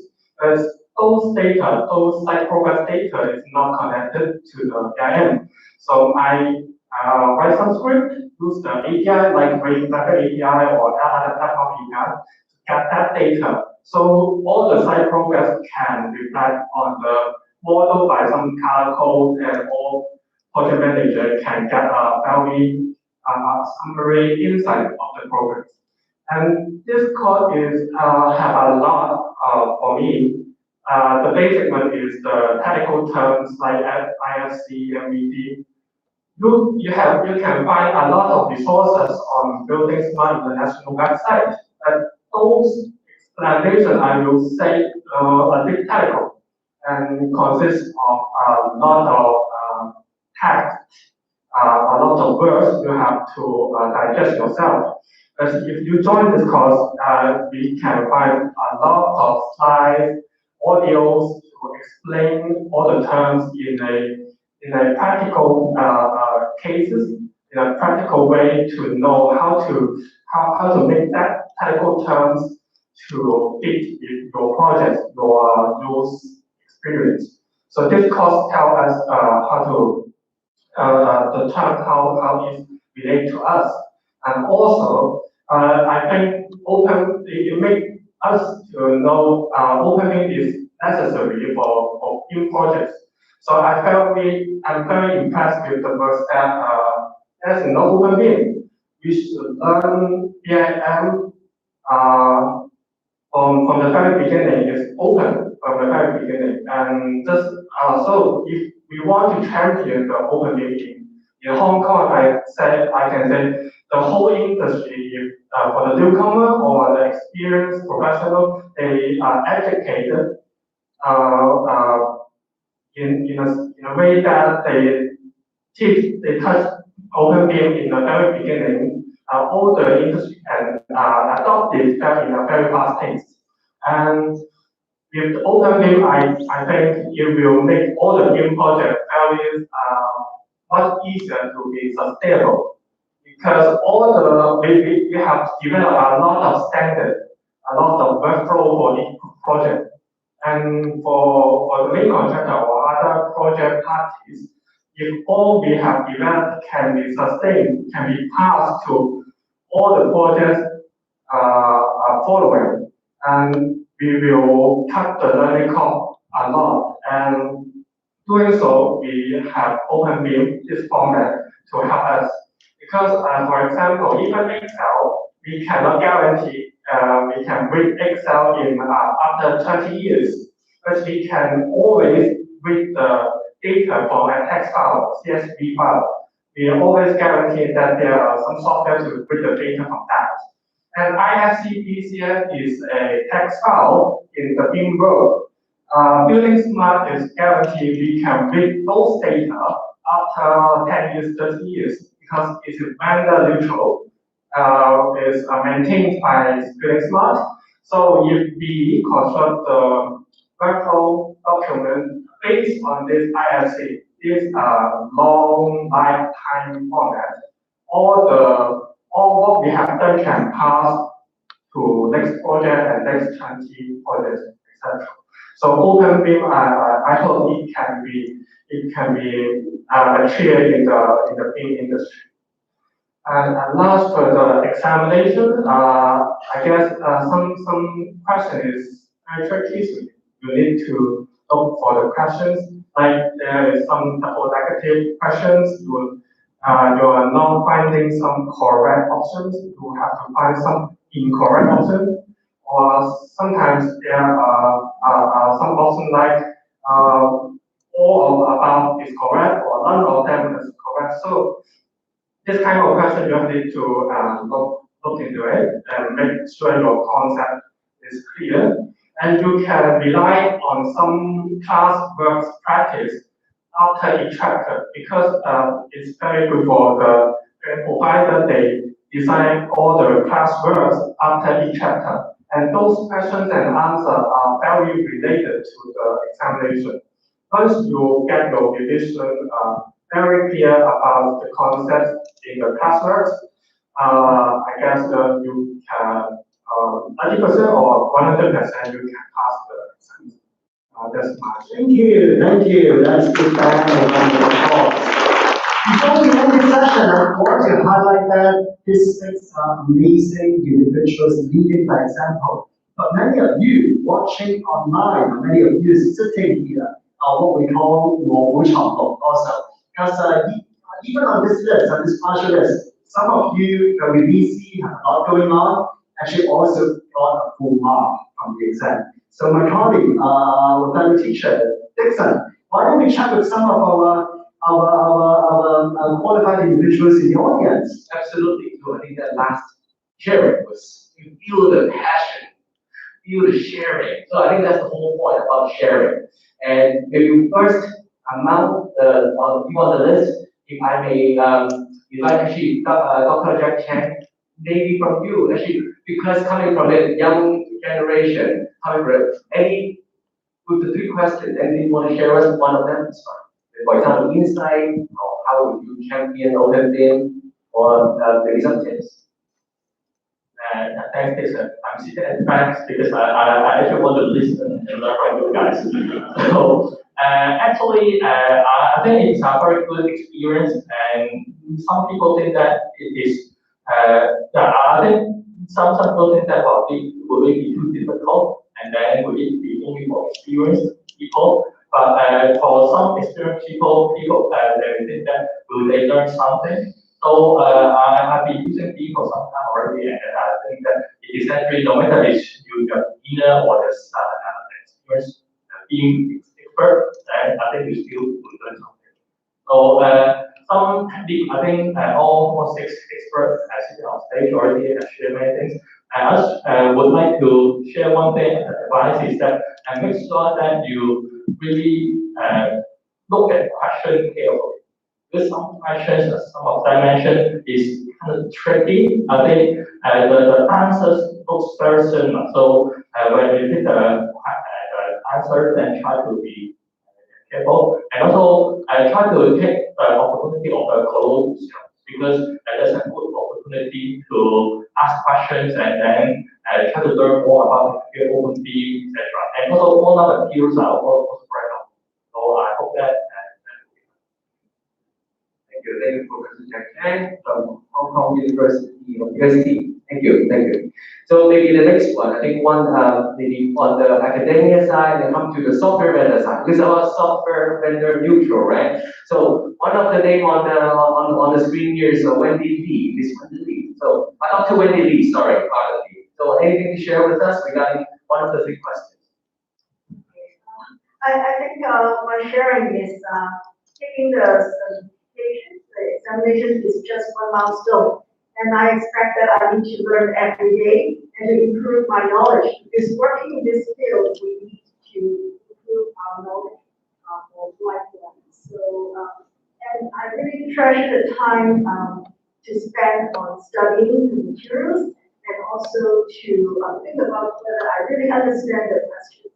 As those data, those site progress data is not connected to the BIM. So I write some script, use the API like Rapid API or other platform API to get that data. So all the site progress can reflect on the model by some color code, and all project manager can get a very summary insight of the progress. And this code is have a lot for me. The basic one is the technical terms like IFC, MVD. You can find a lot of resources on Building Smart International website. And those explanations I will say a bit technical and consists of a lot of text, a lot of words you have to digest yourself. But if you join this course, we can find a lot of slides, audios to explain all the terms in a practical cases, in a practical way to know how to make that technical terms to fit with your project, your experience. So this course tells us how to the term how it relates to us, and also I think it makes us to know OpenBIM is necessary for BIM projects. So I'm very impressed with the first step. As in OpenBIM, we should learn BIM from the very beginning. It's open from the very beginning, and just so if we want to champion the OpenBIM In Hong Kong, I can say the whole industry, for the newcomer or the experienced professional, they are educated in a way that they touch OpenBIM in the very beginning. All the industry can adopt it in a very fast pace. And with OpenBIM, I think it will make all the BIM projects very much easier to be sustainable, because we have developed a lot of standards, a lot of workflow for each project. And for the main contractor or other project parties, if all we have developed can be sustained, can be passed to all the projects following, and we will cut the learning curve a lot. And doing so, we have OpenBIM, this format, to help us. Because, for example, even Excel, we cannot guarantee we can read Excel in after 20 years, but we can always read the data from a text file, CSV file. We always guarantee that there are some software to read the data from that. And IFC is a text file in the BIM world. Building Smart is guaranteed we can read those data after 10 years, 30 years, because it is vendor neutral, is maintained by Building Smart. So if we construct the workflow document based on this IFC, this long lifetime format, all what we have done can pass to next project and next 20 projects, etc. So OpenBIM, I hope it can be achieved in the BIM industry. And last for the examination, I guess some question is very tricky. So you need to look for the questions. Like there is some double negative questions. You are not finding some correct options. You have to find some incorrect options. Or sometimes there are some options like all of above is correct or none of them is correct. So this kind of question you need to look into it and make sure your concept is clear. And you can rely on some class works practice after each chapter, because it's very good for the provider. They design all the class works after each chapter. And those questions and answers are very related to the examination. Once you get your revision very clear about the concepts in the classwork, I guess you can 90% or 100% you can pass the exam. That's my. Thank you. Let's give back a round of applause. Before we end this session, I want to highlight that these 6 are amazing individuals leading by example. But many of you watching online, or many of you sitting here, are what we call also. Because even on this list, on this partial list, some of you are really busy, have a lot going on, actually also got a full mark from the exam. So my colleague, our fellow teacher, Dixon, why don't we chat with some of our qualified individuals in the audience? Absolutely. So I think that last sharing was, you feel the passion, feel the sharing. So I think that's the whole point about sharing. And maybe first among the people on the list, if I may invite actually Dr. Jack Chen, maybe from you, actually, because coming from a young generation, coming from with the 3 questions, anything you want to share with us, one of them is fine. For example, insight, or how would you champion OpenBIM, or maybe some tips. Thanks, Jason. I'm sitting at the back because I actually want to listen and learn from you guys. So actually, I think it's a very good experience, and some people think that it is. I think some people think that it will be too difficult, and then will it be only for experienced people. But for some experienced people, they think that will they learn something. So I've been using B for some time already, and I think that it is actually no matter if you're beginner or the experienced being expert, and I think you still will learn something. So some technique, I think all 6 experts sitting on stage already have shared many things. I just would like to share one thing as advice is that make sure that you really look at questions carefully. Because some questions, some of dimension is kind of tricky. I think the answers looks very similar. So when you pick the answer, then try to be careful. And also try to take the opportunity of the colloquium because there's a good opportunity to ask questions and then try to learn more about the OpenBIM, etc. And also all other fields are also very helpful. So I hope that. Thank you, Professor Jack Chang from Hong Kong University of UST. Thank you. So maybe the next one, I think one maybe on the academia side and come to the software vendor side. Because our software vendor neutral, right? So one of the name on the screen here is Wendy Lee. Miss Wendy Lee. So Dr. Wendy Lee, sorry, pardon me. So anything to share with us regarding one of the 3 questions? I think my sharing is taking the examination is just one milestone. And I expect that I need to learn every day and to improve my knowledge. Because working in this field, we need to improve our knowledge for lifelong. So, and I really treasure the time to spend on studying the materials and also to think about whether I really understand the question.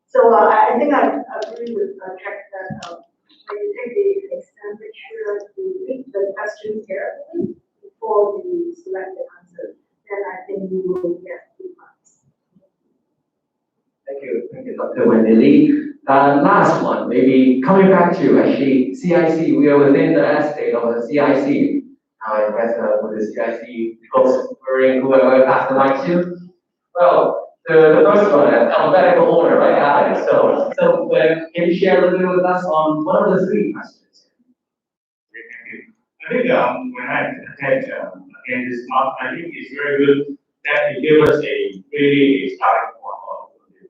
So I think I agree with Jack that when you take the exam, make sure you read the question carefully before you select the answer. Then I think you will get 2 marks. Thank you, Dr. Wendy Lee. Last one, maybe coming back to actually CIC. We are within the estate of the CIC. I guess with the CIC folks whoever passed the mic to. Well, the first one, alphabetical order, right, Alex? So can you share a little bit with us on one of the 3 questions? I think when I attend again this month, I think it's very good that it gave us a really starting point on OpenBIM.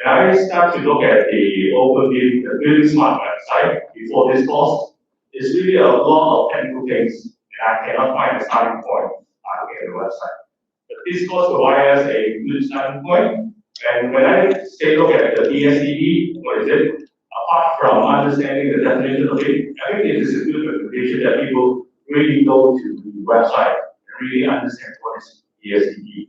When I start to look at the OpenBIM, the Building Smart website before this course, it's really a lot of technical things, and I cannot find a starting point looking at the website. But this course provides us a good starting point, and when I say look at the BSED, what is it? Apart from understanding the definition of it, I think it is a good recommendation that people really go to the website and really understand what is BSED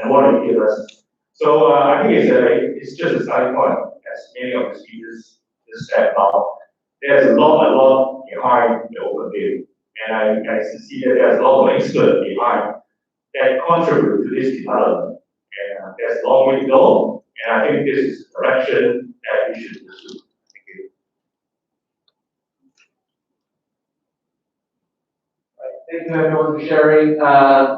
and what it gives us. So I think it's just a starting point, as many of the speakers just said about. There's a lot behind the OpenBIM, and I see that there's a lot of experts behind that contribute to this development. And there's a long way to go, and I think this is the direction that we should pursue. Thank you. Thank you everyone for sharing.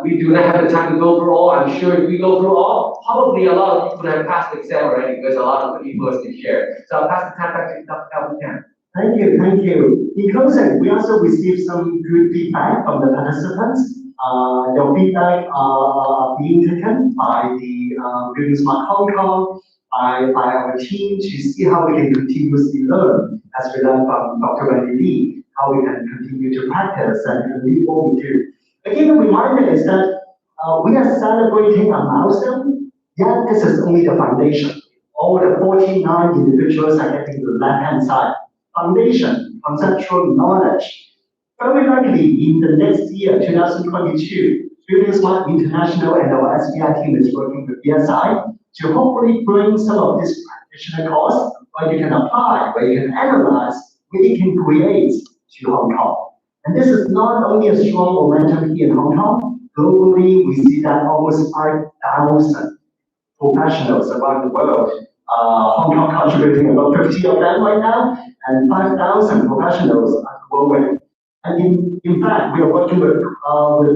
We do not have the time to go through all. I'm sure if we go through all, probably a lot of people have passed the exam already because a lot of people have been shared. So I'll pass the time back to Dr. Calvin. Thank you. In closing, we also received some good feedback from the participants. Your feedback are being taken by the Building Smart Hong Kong, by our team to see how we can continuously learn, as we learned from Dr. Wendy Lee, how we can continue to practice and read what we do. Again, the reminder is that we are celebrating a milestone, yet this is only the foundation. All the 49 individuals are getting the left-hand side. Foundation, conceptual knowledge. Very likely in the next year, 2022, Building Smart International and our SBI team is working with bSI to hopefully bring some of this practitioner course where you can apply, where you can analyze, where you can create to Hong Kong. And this is not only a strong momentum here in Hong Kong, globally we see that almost 5,000 professionals around the world, Hong Kong contributing about 50 of them right now, and 5,000 professionals are growing. And in fact, we are working with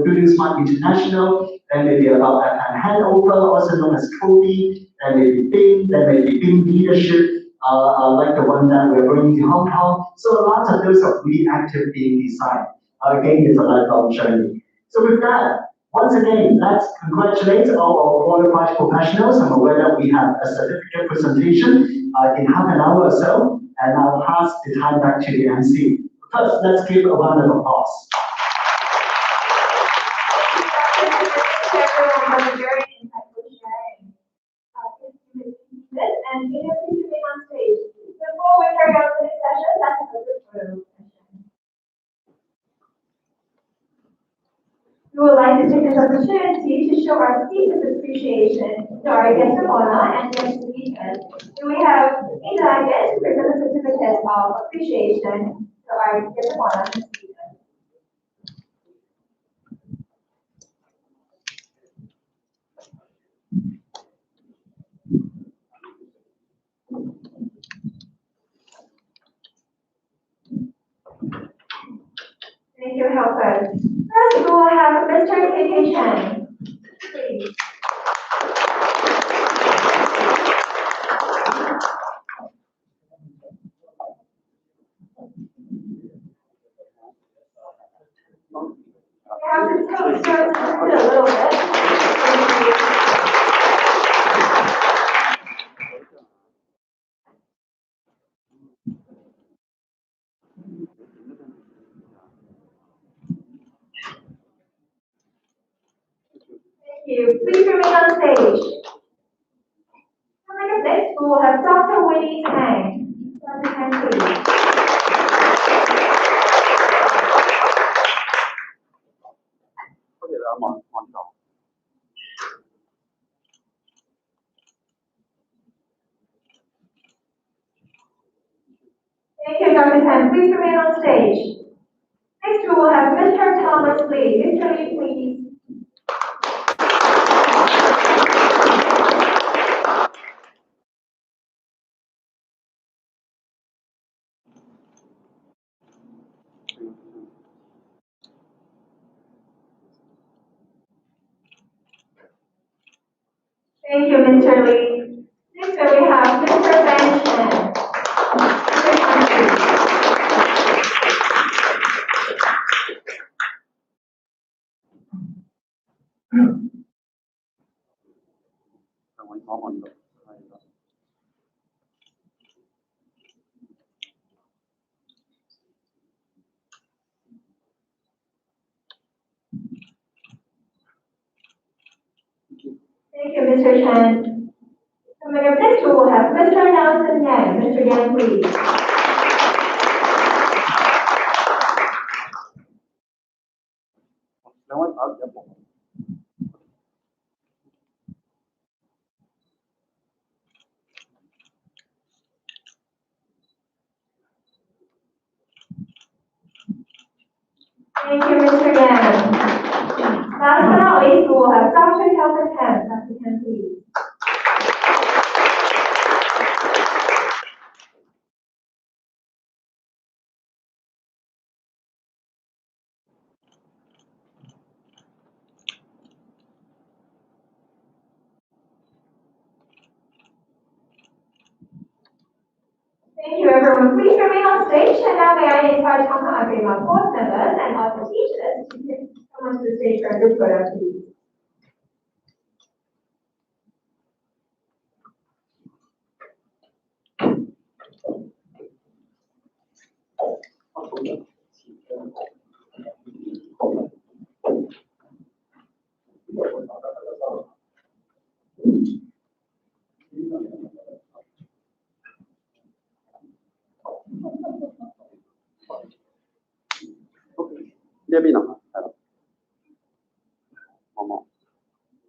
Building Smart International, then maybe about a handover, also known as COBE, then maybe BIM, then maybe BIM leadership, like the one that we're bringing to Hong Kong. So lots of those are really active being designed. Again, it's a lifelong journey. So with that, once again, let's congratulate all our qualified professionals. I'm aware that we have a certificate presentation in half an hour or so, and I'll pass the time back to the MC. First, let's give a round of applause. Everyone was very insightful sharing. And you know, please remain on stage. Before we carry on to the session, let's go to the photo session. We would like to take this opportunity to show our deepest appreciation to our guest of honor and guest speakers. So we have in the guest to present a certificate of appreciation to our guest of honor and speakers. Thank you, helpers. First, we will have Mr. K.K. Chen. Please. We have to take turns a little bit. Thank you. Please remain on stage. Coming up next, we will have Dr. Winnie Tang. Dr. Tang, please. Thank you, Dr. Tang. Please remain on stage. Next, we will have Mr. Thomas Lee. Mr. Lee, please. Thank you, Mr. Lee. Next, we have Mr. Ben Chen. Mr. Chen, please. Thank you, Mr. Chen. Coming up next, we will have Mr. Nelson Yang. Mr. Yang, please. Thank you, Mr. Yang. Last but not least, we will have Dr. Kelvin Tan. Dr. Tan, please. Thank you, everyone. Please remain on stage, and now may I invite Hongkong Agreement board members and also teachers to come onto the stage for a group photo, please.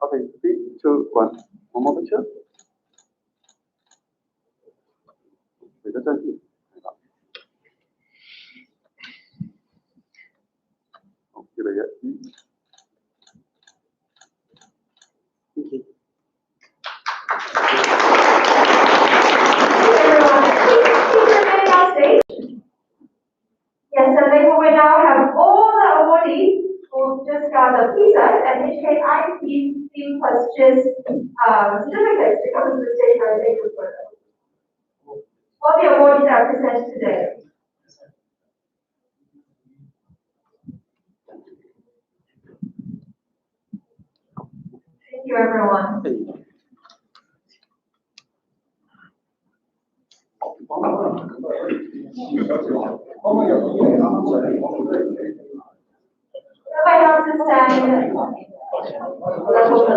Okay, 3, 2, 1. One more picture. 你的正题。好，预备1。谢谢。Yes, and then we will now have all the awardees who just got the PCert and HKIC team plus just certificates to come to the stage for a group photo. All the awardees are presented today. Thank you, everyone. understand. Let's take a look.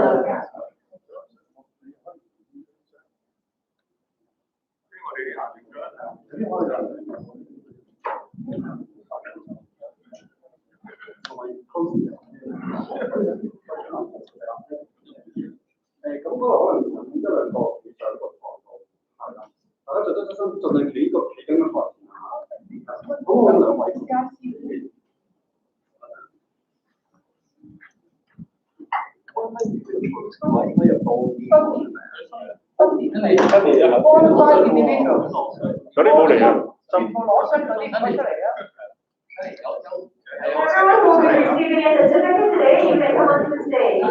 Everyone will be receiving a certificate today. You may come onto the stage.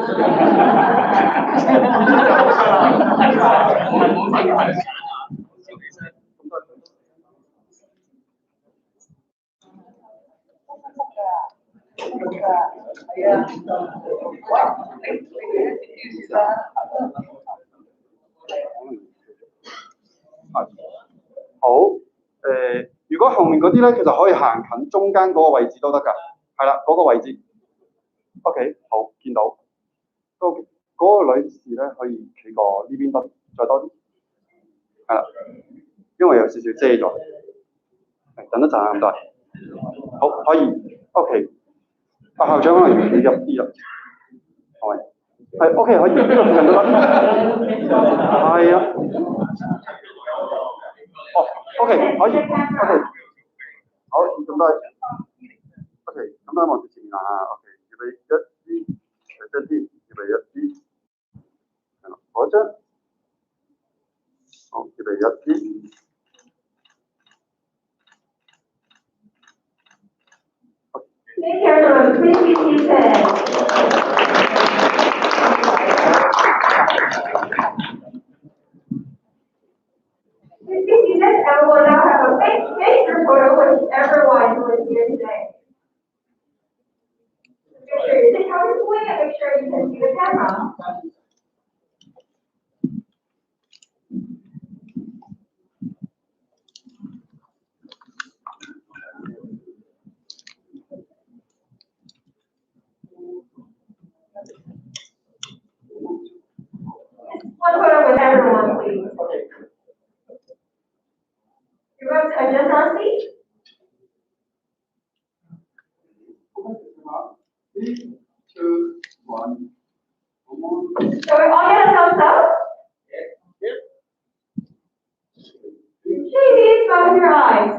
好，如果後面嗰啲咧，其實可以行近中間嗰個位置都得㗎，係啦，嗰個位置。OK， 好，見到。嗰個女士咧可以企過呢邊多，再多啲，係啦，因為有少少遮咗。等一陣啊，唔該。好，可以。OK， 校長可能要企入啲啦，係咪？係 OK， 可以，呢個附近都得。係啊。哦 ，OK， 可以 ，OK， 好，咁多 ，OK， 咁多望住前面啊 ，OK， 預備1、2，睇真啲，預備1、2，係啦，嗰張，好，預備1、2。Take care, everyone. Please be seated. Please be seated, and we'll now have a face-to-face photo with everyone who is here today. Make sure you sit comfortably and make sure you can see the camera. One photo with everyone, please. You're going to adjust on seat. 3, 2, 1. So we all get a thumbs up? Cheese, close your eyes.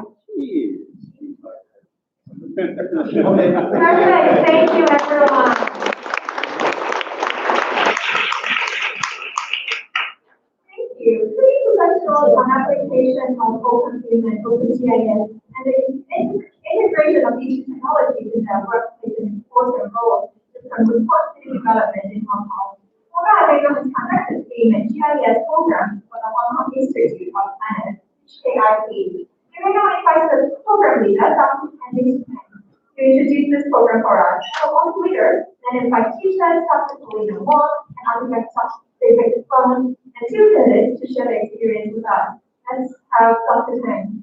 Perfect, thank you everyone. Thank you. Pretty professional on application of OpenBIM and OpenGIS and the integration of these technologies in their workplace and important role in terms of city development in Hong Kong. OpenBIM has conducted BIM and GIS programs for the Hong Kong Institute of Planners, HKIP. We may now invite the program leader, Dr. Candice to introduce this program for us. Also later, then invite teachers, Dr. Selena Wong, and architect David Fung, and two candidates to share their experience with us. Let's have Dr. Tang.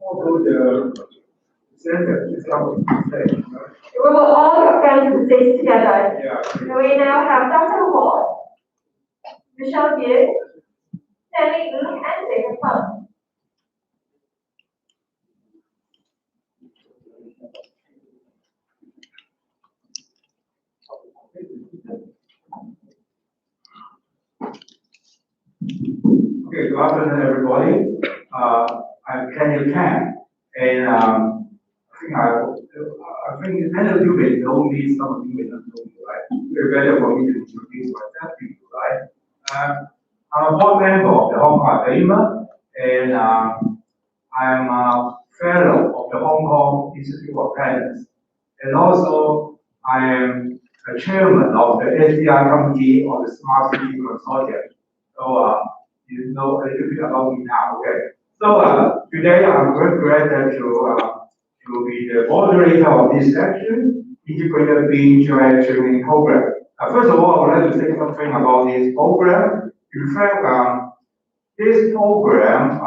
Although the center is out of stage, We will all get to the stage together. yeah. So we now have Dr. Wong, Michelle Yu, Stanley Ng, and David Fung. Okay, good afternoon, everybody. I'm Kenny Kang, and I think many of you may know me, some of you may not know me, right? Very better for me to introduce myself to you, right? I'm a board member of the Hong Kong Academy, and I'm a fellow of the Hong Kong Institute of Planners, and also I am a chairman of the SDI committee of the Smart City Consortium. So you know a little bit about me now, okay? So today I'm very glad to be the moderator of this section, Integrated BIM GIS Training Program. First of all, I would like to say something about this program. In fact, this program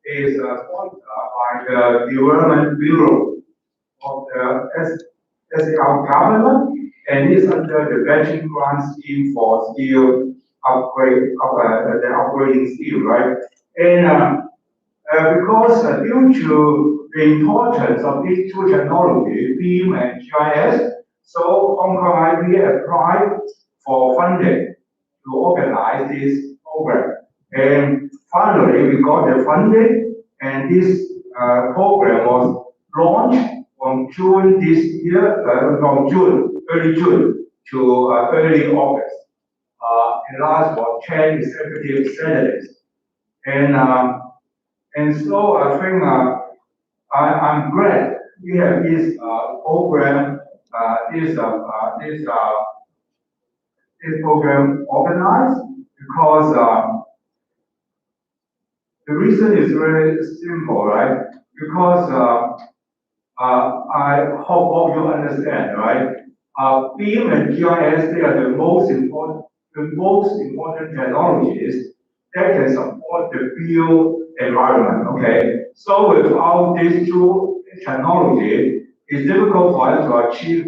is sponsored by the Development Bureau of the SAR government, and is under the matching grant scheme for skill upgrade of the upgrading skill, right? And because due to the importance of these two technologies, BIM and GIS, so Hong Kong IP applied for funding to organize this program. And finally, we got the funding, and this program was launched from June this year, early June to early August. It lasts for 10 consecutive Saturdays. And so I think I'm glad we have this program, this program organized, because the reason is very simple, right? Because I hope all you understand, right? BIM and GIS, they are the most important technologies that can support the field environment, okay? So without these two technologies, it's difficult for us to achieve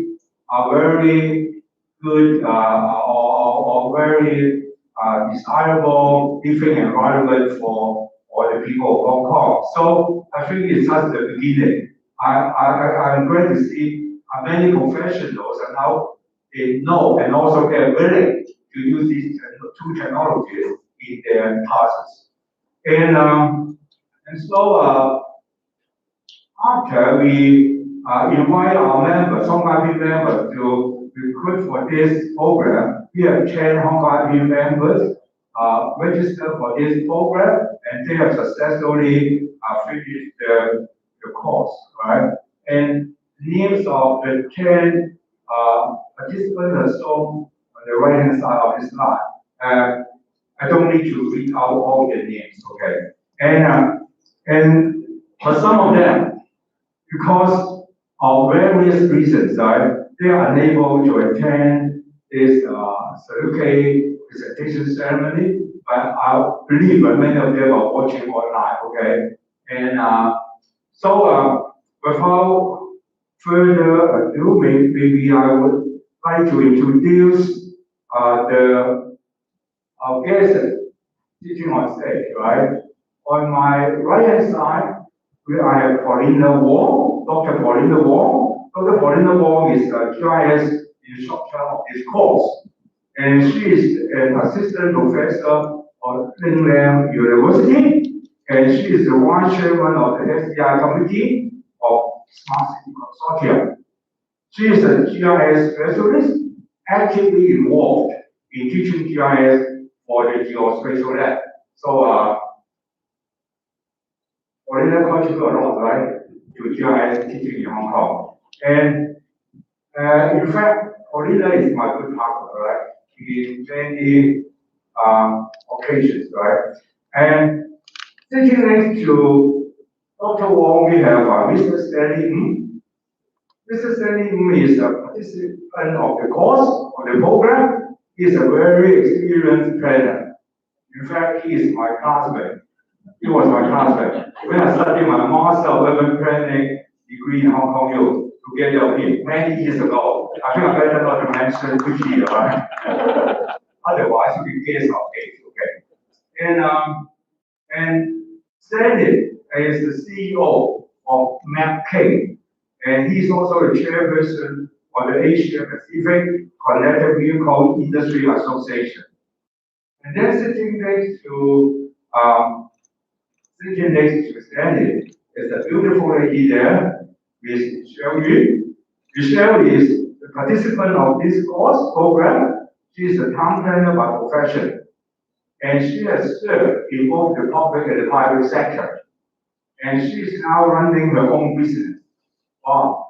a very good or very desirable living environment for the people of Hong Kong. So I think it's just the beginning. I'm glad to see many professionals are now know and also they're willing to use these two technologies in their tasks. And so after we invite our members, Hong Kong IP members, to recruit for this program, we have 10 Hong Kong IP members registered for this program, and they have successfully finished the course, right? And names of the 10 participants are shown on the right-hand side of this slide. I don't need to read out all the names, okay? And for some of them, because of various reasons, right, they are unable to attend this certificate presentation ceremony, but I believe many of them are watching online, okay? And so without further ado, maybe I would like to introduce the guests teaching on stage, right? On my right-hand side, I have Paulina Wong, Dr. Paulina Wong. Dr. Paulina Wong is a GIS instructor of this course, and she is an assistant professor at Nanyang University, and she is the vice chairman of the SDI Committee of Smart City Consortium. She is a GIS specialist, actively involved in teaching GIS for the Geospatial Lab. So, Paulina contributed a lot, right, to GIS teaching in Hong Kong. And in fact, Paulina is my good partner, right, in many occasions, right? And sitting next to Dr. Wong, we have Mr. Stanley Ng. Mr. Stanley Ng is a participant of the course, of the program. He is a very experienced planner. In fact, he is my classmate. He was my classmate. When I studied my Master of Urban Planning degree in Hong Kong U, together with him many years ago. I think I better not to mention which year, right? Otherwise, we can guess our age, okay? And Stanley is the CEO of MapK, and he's also the chairperson of the Asia Pacific Connected Vehicle Industry Association. And then sitting next to Stanley is a beautiful lady there, Ms. Michelle Yu. Michelle is the participant of this course program. She is a town planner by profession, and she has served in both the public and the private sector. And she is now running her own business. Wow,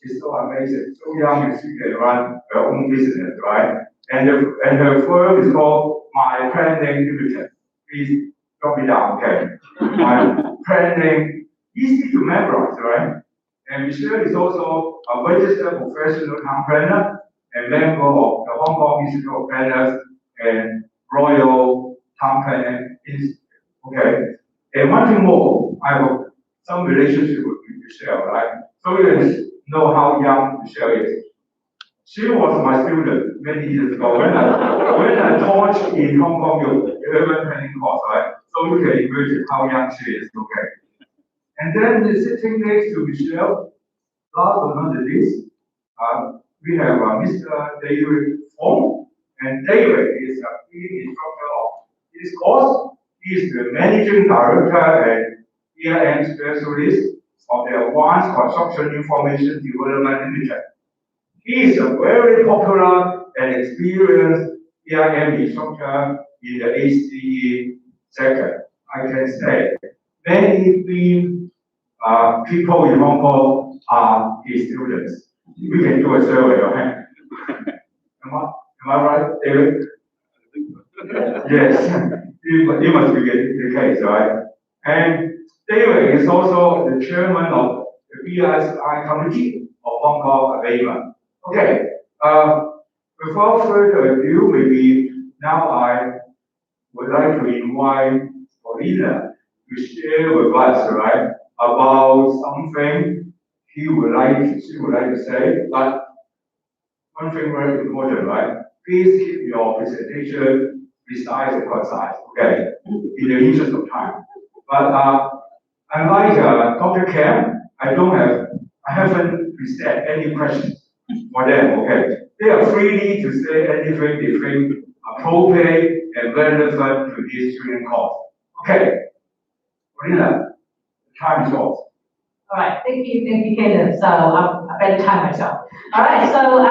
it's so amazing. So young and she can run her own business, right? And her firm is called My Planning Limited. Please drop it down, okay? My Planning, easy to memorize, right? And Michelle is also a registered professional town planner and member of the Hong Kong Institute of Planners and Royal Town Planning Okay. And one thing more, I have some relationship with Michelle, right? So you know how young Michelle is. She was my student many years ago when I taught in Hong Kong urban planning course, right? So you can imagine how young she is, okay? And then sitting next to Michelle, last but not the least, we have Mr. David Fong, and David is a lead instructor of this course. He is the managing director and BIM specialist of the Advanced Construction Information Development Limited. He is a very popular and experienced BIM instructor in the ACE sector. I can say many people in Hong Kong are his students. We can do a survey, okay? Am I right, David? Yes, it must be the case, right? And David is also the chairman of the bSI committee of Hong Kong BIM. Okay, without further ado, maybe now I would like to invite Paulina to share with us, right, about something she would like to say. But one thing very important, right? Please keep your presentation precise and concise, okay, in the interest of time. But unlike Dr. Cam, I haven't presented any questions for them, okay? They are free to say anything they think appropriate and relevant to this student course. Okay, Marina, the time is yours. All right, thank you, Kenneth. So I better time myself. All right, so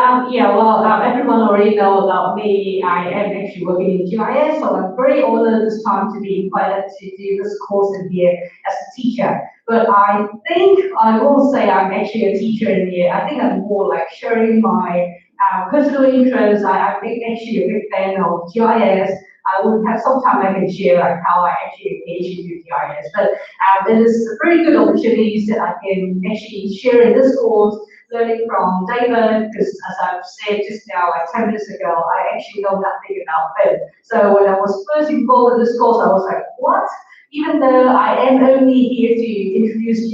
everyone already knows about me. I am actually working in GIS, so I'm very honored this time to be invited to do this course in here as a teacher. But I think I won't say I'm actually a teacher in here. I think I'm more like sharing my personal interests. I'm actually a big fan of GIS. I would have some time I can share like how I actually engage in GIS. But it is a very good opportunities that I can actually share in this course, learning from David, because as I've said just now, like 10 minutes ago, I actually know nothing about BIM. So when I was first involved in this course, I was like, what? Even though I am only here to introduce GIS,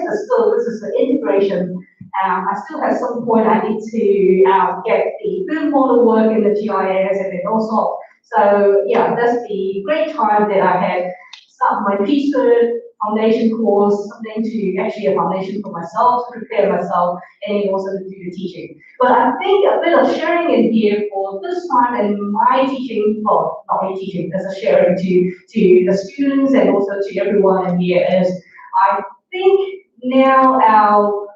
but still this is the integration. I still have some point I need to get the BIM model work in the GIS and then also. So yeah, that's the great time that I had start my PCert foundation course, something to actually a foundation for myself, to prepare myself, and then also to do the teaching. But I think a bit of sharing in here for this time and my teaching, well, not my teaching, as a sharing to the students and also to everyone in here is, I think now our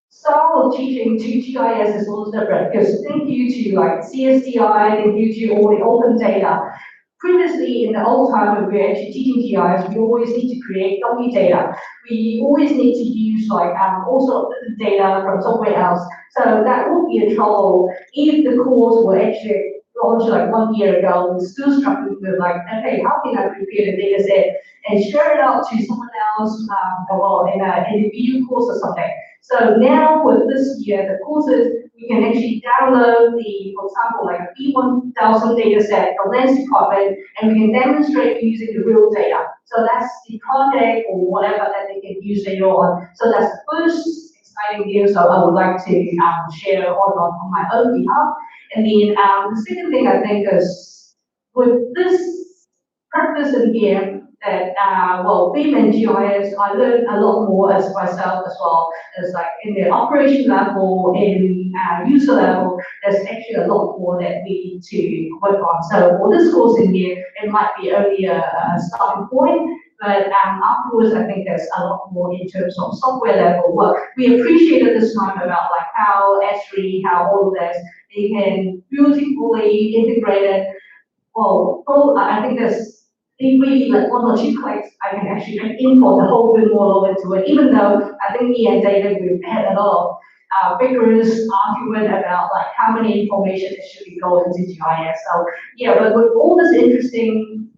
style of teaching to GIS is a little different because thank you to like CSDI, thank you to all the open data. Previously, in the old time when we were actually teaching GIS, we always need to create dummy data. We always need to use like also data from somewhere else. So that would be a trouble if the course were actually launched like 1 year ago. We're still struggling with like, okay, how can I prepare the data set and share it out to someone else, in a video course or something. So now with this year, the courses, we can actually download the, for example, like a B1000 data set from Lens department, and we can demonstrate using the real data. So that's the project or whatever that they can use later on. So that's the first exciting news so I would like to share on my own behalf. And then the second thing I think is with this practice in here, that BIM and GIS, I learned a lot more as myself as well as like in the operation level, in user level, there's actually a lot more that we need to work on. So for this course in here, it might be only a starting point, but afterwards, I think there's a lot more in terms of software level work. We appreciated this time about like how Esri, how all of this, they can beautifully integrate it. Well, I think there's really like 1 or 2 clicks, I can actually import the whole BIM model into it, even though I think me and David, we've had a lot of vigorous argument about like how many information should be going into GIS. So yeah, but with all this interesting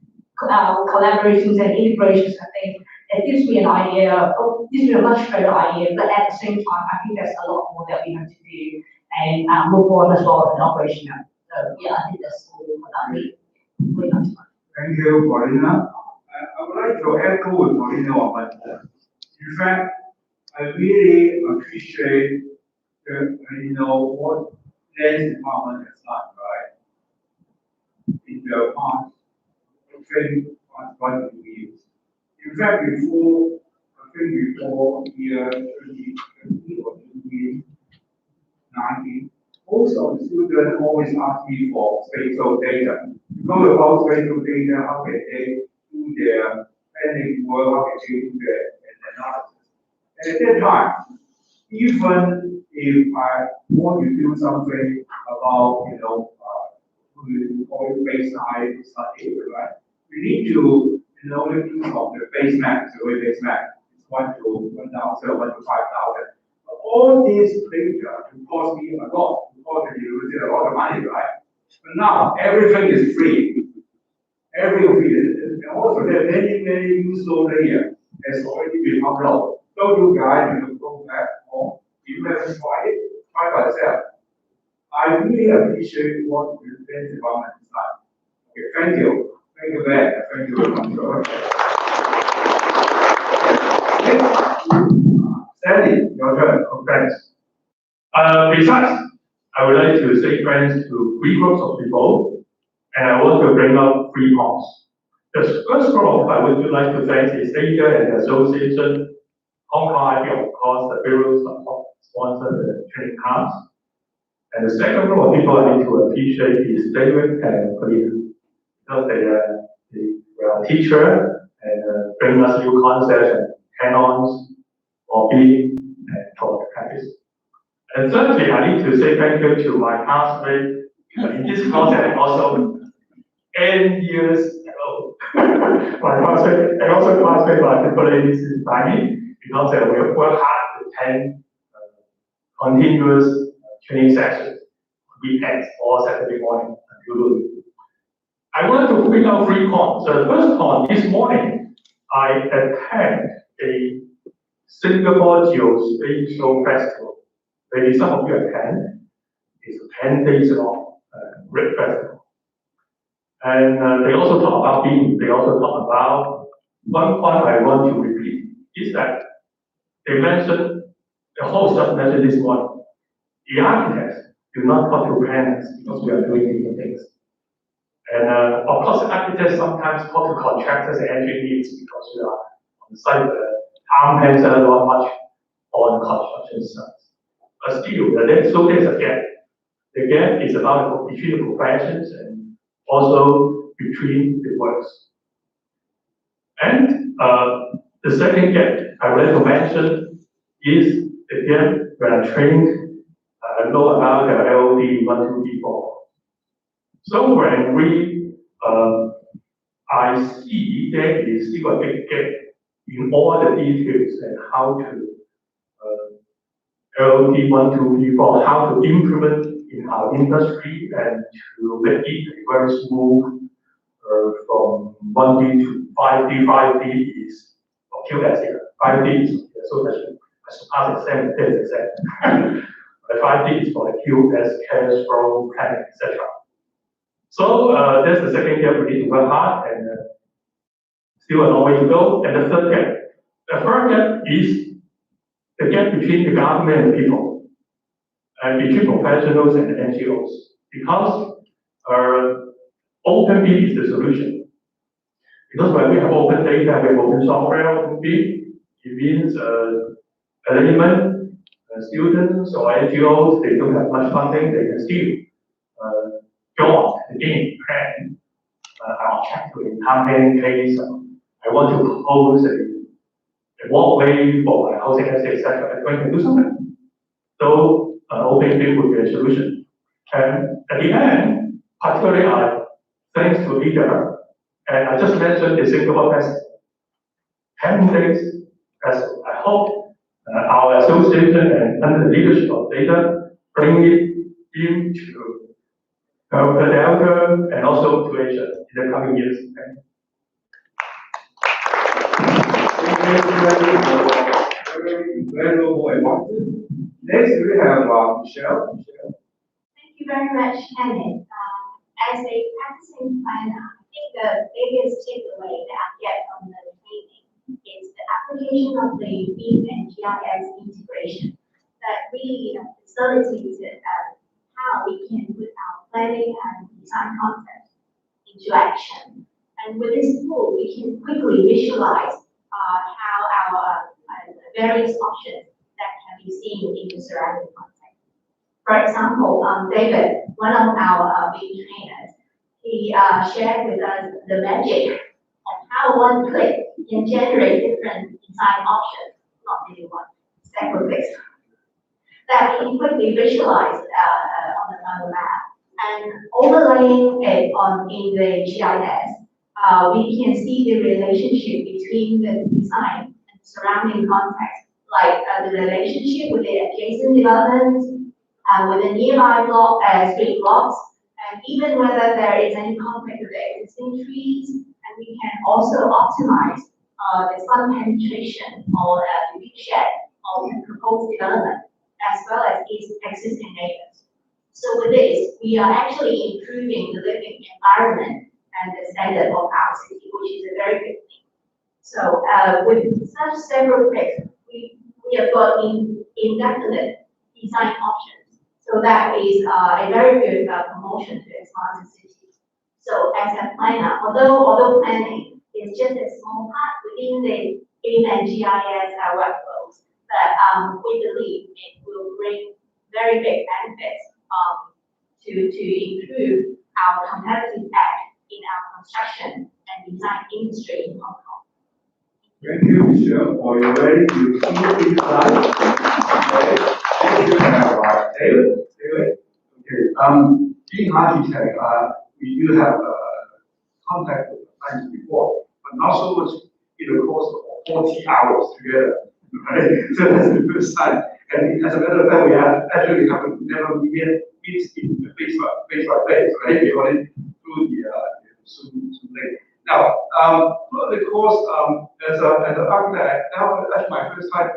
collaborations and integrations, I think it gives me an idea, gives me a much better idea, but at the same time, I think there's a lot more that we have to do and move on as well in operation. So yeah, I think that's all what I need. Thank you, Paulina. would like to echo with Marina on that. In fact, I really appreciate what land department has done, right? In the past, training point of view. In fact, before year 2020 or 2019, most of the students always ask me for spatial data. Because about spatial data, how can they do their planning work, how can they do their analysis? And at that time, even if I want to do something about, we call it bSI study, right? We need to make use of the base map, the way base map. It's 1 to 1,000, 1 to 5,000. But all these data will cost me a lot, because the university a lot of money, right? But now everything is free. Everything free. And also there are many useful layers that's already been uploaded. So you guys, go back home. If you haven't tried it, try by yourself. I really appreciate what the defense department has done. Okay, thank you. Thank you very much. Thank you very much. Sandy, your turn. Thanks. Besides, I would like to say thanks to 3 groups of people, and I want to bring up 3 points. The first group I would like to thank is Asia and the Association, Hong Kong IP, of course, the Bureau sponsor the training camps. And the second group of people I need to appreciate is David and Colleen, because they were a teacher and bring us new concepts and canons for being and for practice. And thirdly, I need to say thank you to my classmates in this course and also N years ago. My classmate and also classmate particularly this is Danny, because we work hard to attend continuous training sessions, weekends or Saturday morning until noon. I want to bring out 3 points. So the first point, this morning, I attended a Singapore Geospatial Festival. Maybe some of you attend. It's a 10 days long great festival. And they also talk about BIM. They also talk about one point I want to repeat is that they mentioned, the host just mentioned this morning, the architects do not talk to planners because we are doing different things. And of course, architects sometimes talk to contractors and engineers because we are on the site. Town plans are not much on construction sites. But still, so there's a gap. The gap is about between the professions and also between the works. And the second gap I would like to mention is the gap when I trained know about the LD 1, 2, 3, 4. So when I see there is still a big gap in all the details and how to LD 1, 2, 3, 4, how to implement in our industry and to make it very smooth from 1D to 5D. 5D is QS here. 5D is so that I surpass exam, test exam. 5D is for the QS, cash flow, planning, etc. So that's the second gap we need to work hard and still a long way to go. And the third gap. The third gap is the gap between the government and people, and between professionals and NGOs. Because OpenBIM is the solution. Because when we have open data, we have open software, OpenBIM, it means laymen, students or NGOs, they don't have much funding, they can still join the game plan. I'll check to in how many case I want to propose a walkway for a housing estate, etc. I'm going to do something. So OpenBIM would be a solution. And at the end, particularly thanks to leader, and I just mentioned the Singapore Festival. 10 days, as I hope our association and under the leadership of data bring it into the Delta and also to Asia in the coming years. Very low boy. Next, we have Michelle. Thank you very much, Kenneth. As a practicing planner, I think the biggest takeaway that I get from the application of the BIM and GIS integration that really facilitated how we can put our planning and design concepts into action. And with this tool, we can quickly visualize how our various options that can be seen in the surrounding context. For example, David, one of our BIM trainers, he shared with us the magic of how one click can generate different design options, not really one, several clicks, that we can quickly visualize on the map. And overlaying it in the GIS, we can see the relationship between the design and surrounding context, like the relationship with the adjacent developments, with the nearby street blocks, and even whether there is any conflict with the existing trees. And we can also optimize the sun penetration or the view shed of the proposed development, as well as its existing neighbors. So with this, we are actually improving the living environment and the standard of our city, which is a very good thing. So with such several clicks, we have got indefinite design options. So that is a very good promotion to a smarter city. So as a planner, although planning is just a small part within the BIM and GIS workflows, but we believe it will bring very big benefits to improve our competitive edge in our construction and design industry in Hong Kong. Thank you, Michelle, for your very useful insight. Okay. Thank you, David. Okay. Being architect, we do have contact with clients before, but not so much in the course of 40 hours together. Right? So that's the first time. And as a matter of fact, we actually have never meet in face to face, right? We only through the Zoom link. Now, throughout the course, as an architect, now that's my first time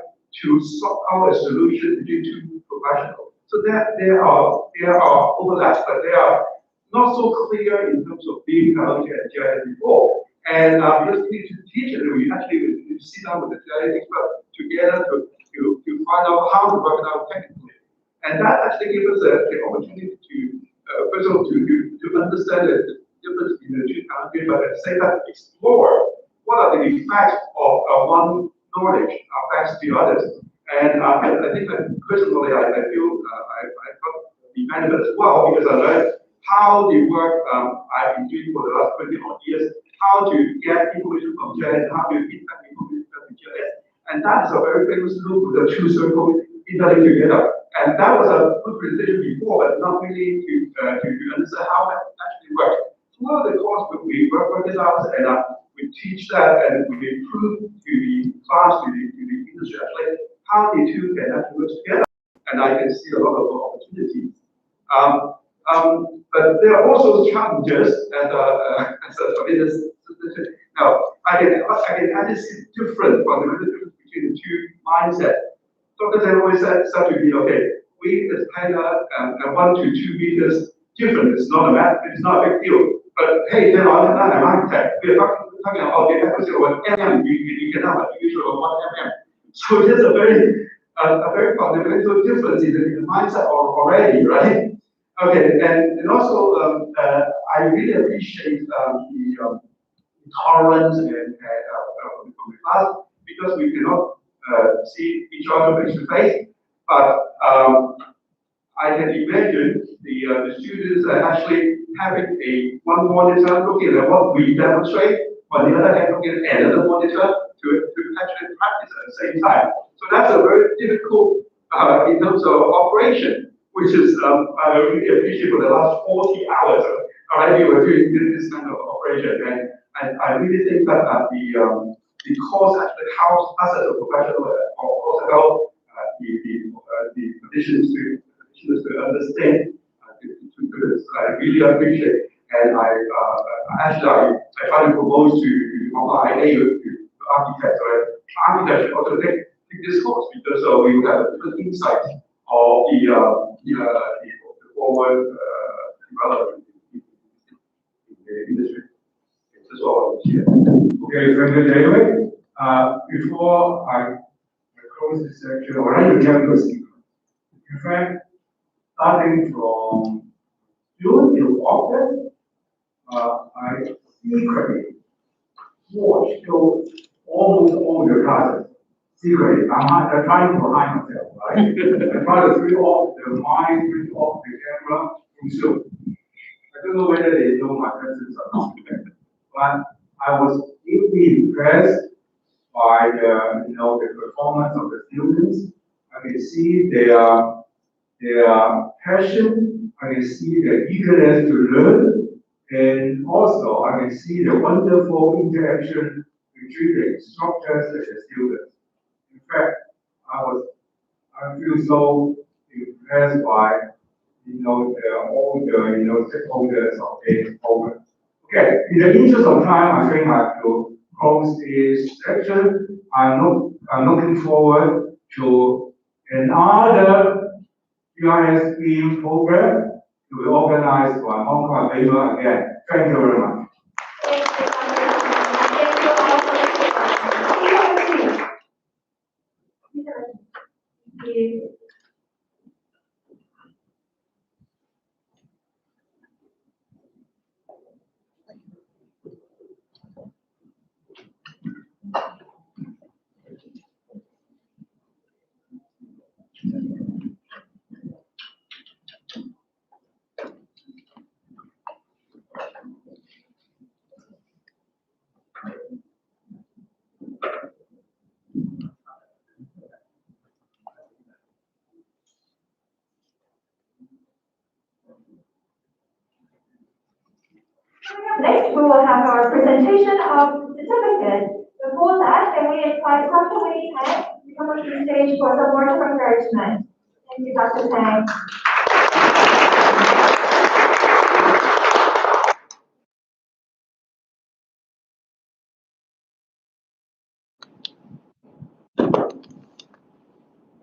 to sort out a solution between two professionals. So there are overlaps, but they are not so clear in terms of being technology and GIS before. And because we need to teach it, we actually need to sit down with the GIS expert together to find out how to work it out technically. And that actually gives us the opportunity to, first of all, to understand the difference in the two technologies, but at the same time explore what are the effects of one knowledge affects the others. And I think that personally, I feel I got the benefit as well, because I learned how the work I've been doing for the last 20 odd years, how to get information from GIS, how to feedback information from GIS. And that is a very famous loop with the two circles interlinked together. And that was a good presentation before, but not really to understand how that actually works. Throughout the course, we work this out and we teach that and we prove to the class, to the industry actually, how the two can actually work together. And I can see a lot of opportunities. But there are also challenges as a business. Now, I can actually see different fundamental difference between the two mindsets. Doctors have always said to me, okay, we as planner 1 to 2 meters different. It's not a big deal. But hey, then I'm an architect. We are talking about the accuracy of 1 mm. You cannot have the usual of 1 mm. So there's a very fundamental difference in the mindset already, right? Okay, and also I really appreciate the tolerance and from the class, because we cannot see each other face to face. But I can imagine the students are actually having one monitor looking at what we demonstrate, on the other hand looking at another monitor to actually practice at the same time. So that's a very difficult in terms of operation, which is I really appreciate for the last 40 hours already we're doing this kind of operation. And I really think that the course actually helps us as a professional, also help the conditions to understand to this. I really appreciate, and I try to propose to architects, right? Architects should also take this course, because we will have different insights of the forward development in the industry. That's all I was here. Okay, thank you, David. Before I close this section, I would like to tell you a secret. In fact, starting from June to August, I secretly watched through almost all the classes. Secretly, I'm trying to hide myself, right? I try to switch off the mic, switch off the camera from Zoom. I don't know whether they know my presence or not, but I was deeply impressed by the performance of the students. I can see their passion, I can see their eagerness to learn, and also I can see the wonderful interaction between the instructors and the students. In fact, I feel so impressed by all the stakeholders of this program. Okay, in the interest of time, I think I have to close this section. I'm looking forward to another GIS BIM program to be organized by Hong Kong Labour again. Thank you very much. Thank you. Next, we will have our presentation of certificate. Before that, can we invite Dr. Winnie Tang to come on the stage for some words of encouragement? Thank you, Dr. Tang.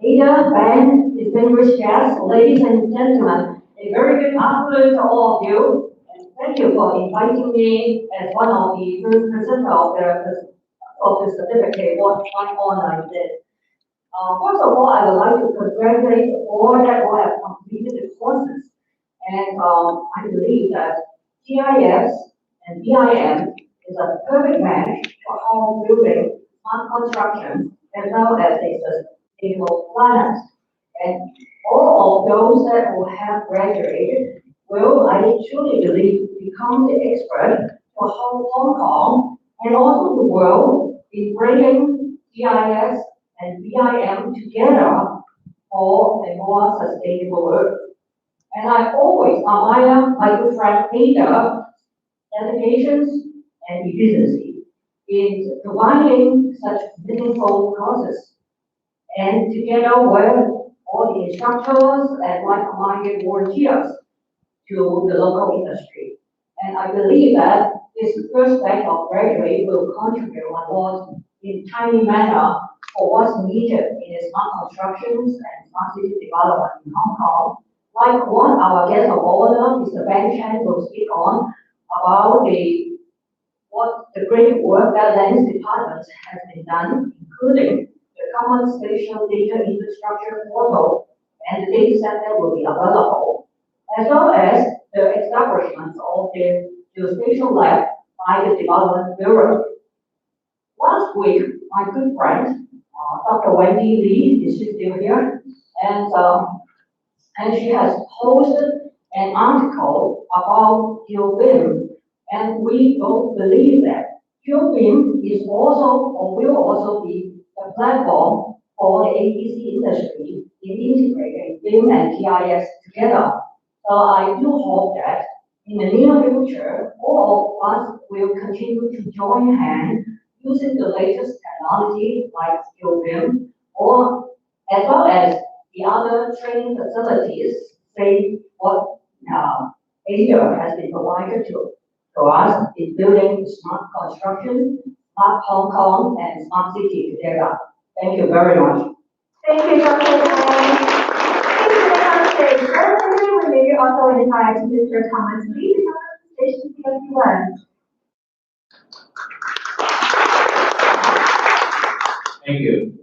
Ada, Ben, distinguished guests, ladies and gentlemen, a very good afternoon to all of you, and thank you for inviting me as one of the first presenters of the certificate. What my honor is it. First of all, I would like to congratulate all that who have completed the courses, and I believe that GIS and BIM is a perfect match for home building, smart construction, as well as a sustainable planet. And all of those that will have graduated will, I truly believe, become the expert for Hong Kong and also the world in bringing GIS and BIM together for a more sustainable Earth. And I always admire my good friend Ada's dedications and efficiency in providing such meaningful courses. And together with all the instructors and like-minded volunteers to the local industry. And I believe that this first batch of graduates will contribute a lot in timely manner for what's needed in the smart constructions and smart city development in Hong Kong. Like what our guest of honor, Mr. Ben Chen, will speak on about what the great work that Lens Department has been done, including the common spatial data infrastructure portal and the data set that will be available, as well as the establishment of the geospatial lab by the Development Bureau. Last week, my good friend, Dr. Wendy Lee, is she still here? And she has posted an article about GeoBIM, and we both believe that GeoBIM is also or will also be a platform for the AEC industry in integrating BIM and GIS together. So I do hope that in the near future, all of us will continue to join hands using the latest technology like GeoBIM, or as well as the other training facilities, say what Asia has been provided to us in building smart construction, smart Hong Kong, and smart city together. Thank you very much. Thank you, Dr. Tang. Thank you, Dr. We may also invite Mr. Thomas Lee to come on the stage to give us Thank you.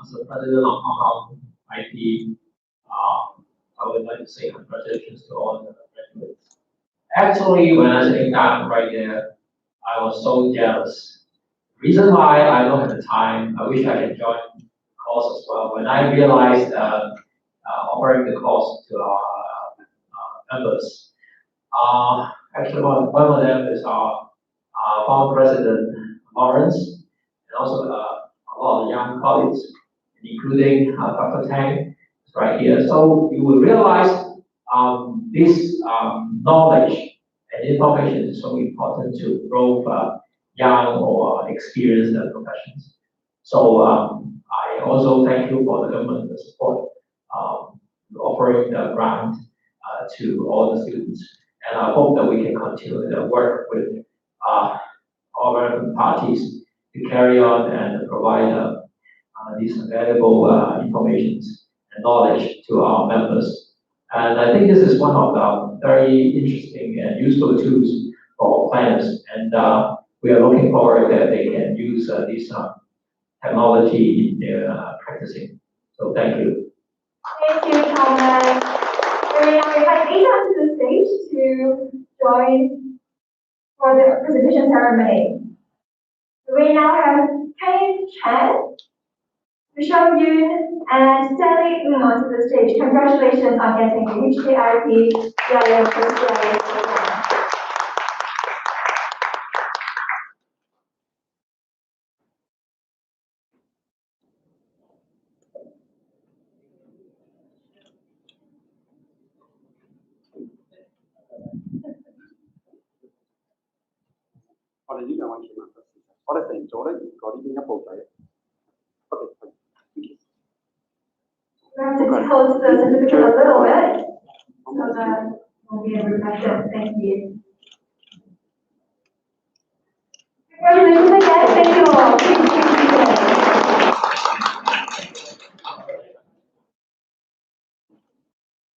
As the president of Hong Kong IT, I would like to say congratulations to all the graduates. Actually, when I sitting down right there, I was so jealous. Reason why I don't have the time, I wish I could join the course as well. When I realized offering the course to our members, actually one of them is our former president Lawrence, and also a lot of young colleagues, including Dr. Tang, is right here. So you will realize this knowledge and information is so important to both young or experienced professions. So I also thank you for the government support offering the grant to all the students, and I hope that we can continue to work with all relevant parties to carry on and provide these valuable information and knowledge to our members. And I think this is one of the very interesting and useful tools for planners. And we are looking forward that they can use this technology in their practicing. So thank you. Thank you, Thomas. We now invite Ethan to the stage to join for the presentation ceremony. We now have Kenneth Chen, Michelle Yun, and Stanley Ng onto the stage. Congratulations on getting the HKIP GIS for GIS program. 我哋呢兩位企問嘅時候，我哋成組咧移過呢邊一步仔。OK， We have to close the certificate a little bit so that will be a reflection. Thank you. Congratulations again. Thank you all.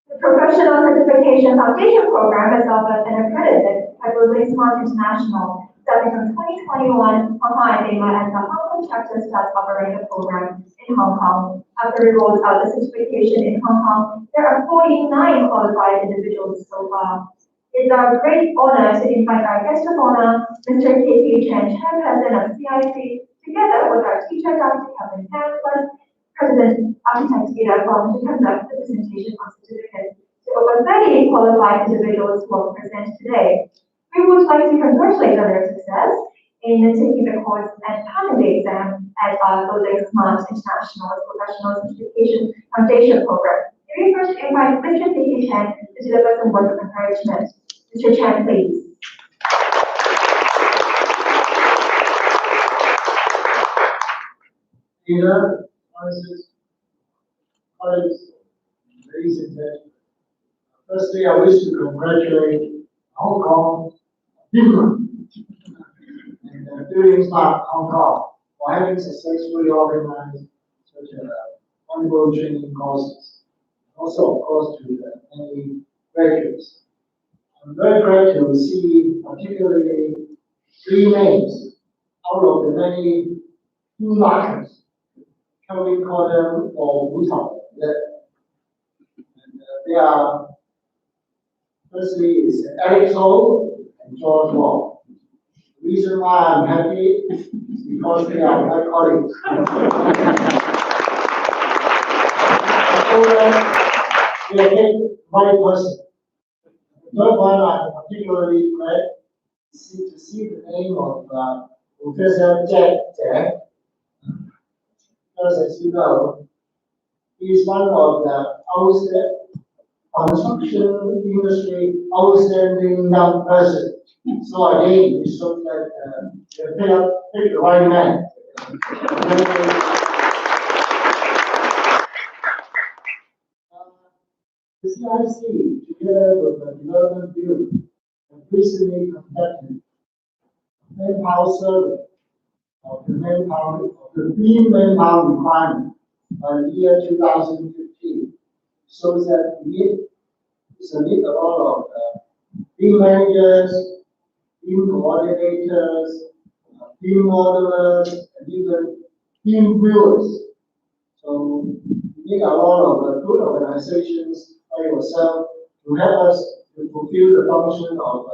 The Professional Certification Foundation Program is offered and accredited by Globally Smart International. Starting from 2021, Hong Kong IDEMA and the Hong Kong chapter starts operating the program in Hong Kong. After it rolls out the certification in Hong Kong, there are 49 qualified individuals so far. It's our great honor to invite our guest of honor, Mr. K.P. Chen, Chairperson of CIC, together with our teacher, Dr. Kevin Tan, plus President Architect Ida Fong, to conduct the presentation on certificates to over 30 qualified individuals who will present today. We would like to congratulate on their success in taking the course and passing the exam at our Globally Smart International Professional Certification Foundation Program. We first invite Mr. K.P. Chen to deliver some words of encouragement. Mr. Chen, please. Dear Francis, colleagues, ladies and gentlemen, firstly, I wish to congratulate Hong Kong people and doing smart Hong Kong for having successfully organized such a wonderful training courses. Also, of course, to the many graduates. I'm very glad to see particularly 3 names out of the many new markers. Can we call them or Wutong? And they are, firstly, is Eric Zhou and George Wong. The reason why I'm happy is because they are my colleagues. They are the right person. The third one I'm particularly glad to see the name of Professor Jack Zhang. Because as you know, he is one of the construction industry outstanding young person. So again, it shows that they pick the right man. The CIC, together with the development bureau, have recently conducted manpower survey of the BIM manpower requirement by the year 2015, shows that we need a lot of BIM managers, BIM coordinators, BIM modelers, and even team builders. So we need a lot of good organizations like yourself to help us to fulfill the function of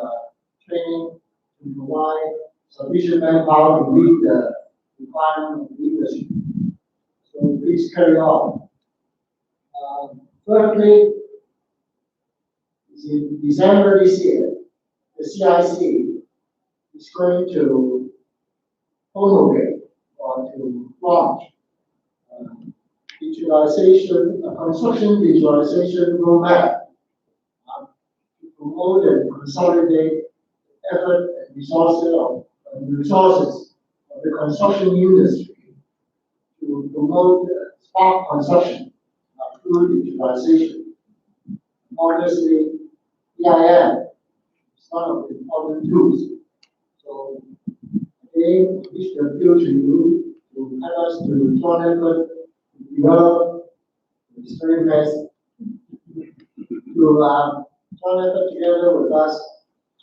training, to provide sufficient manpower to meet the requirement of leadership. So please carry on. Thirdly, in December this year, the CIC is going to promulgate or to launch visualization, construction visualization roadmap to promote and consolidate effort and resources of the construction industry to promote smart construction through visualization. Obviously, BIM is one of the important tools. So again, I wish to appeal to you to help us to join effort to develop this very best to join effort together with us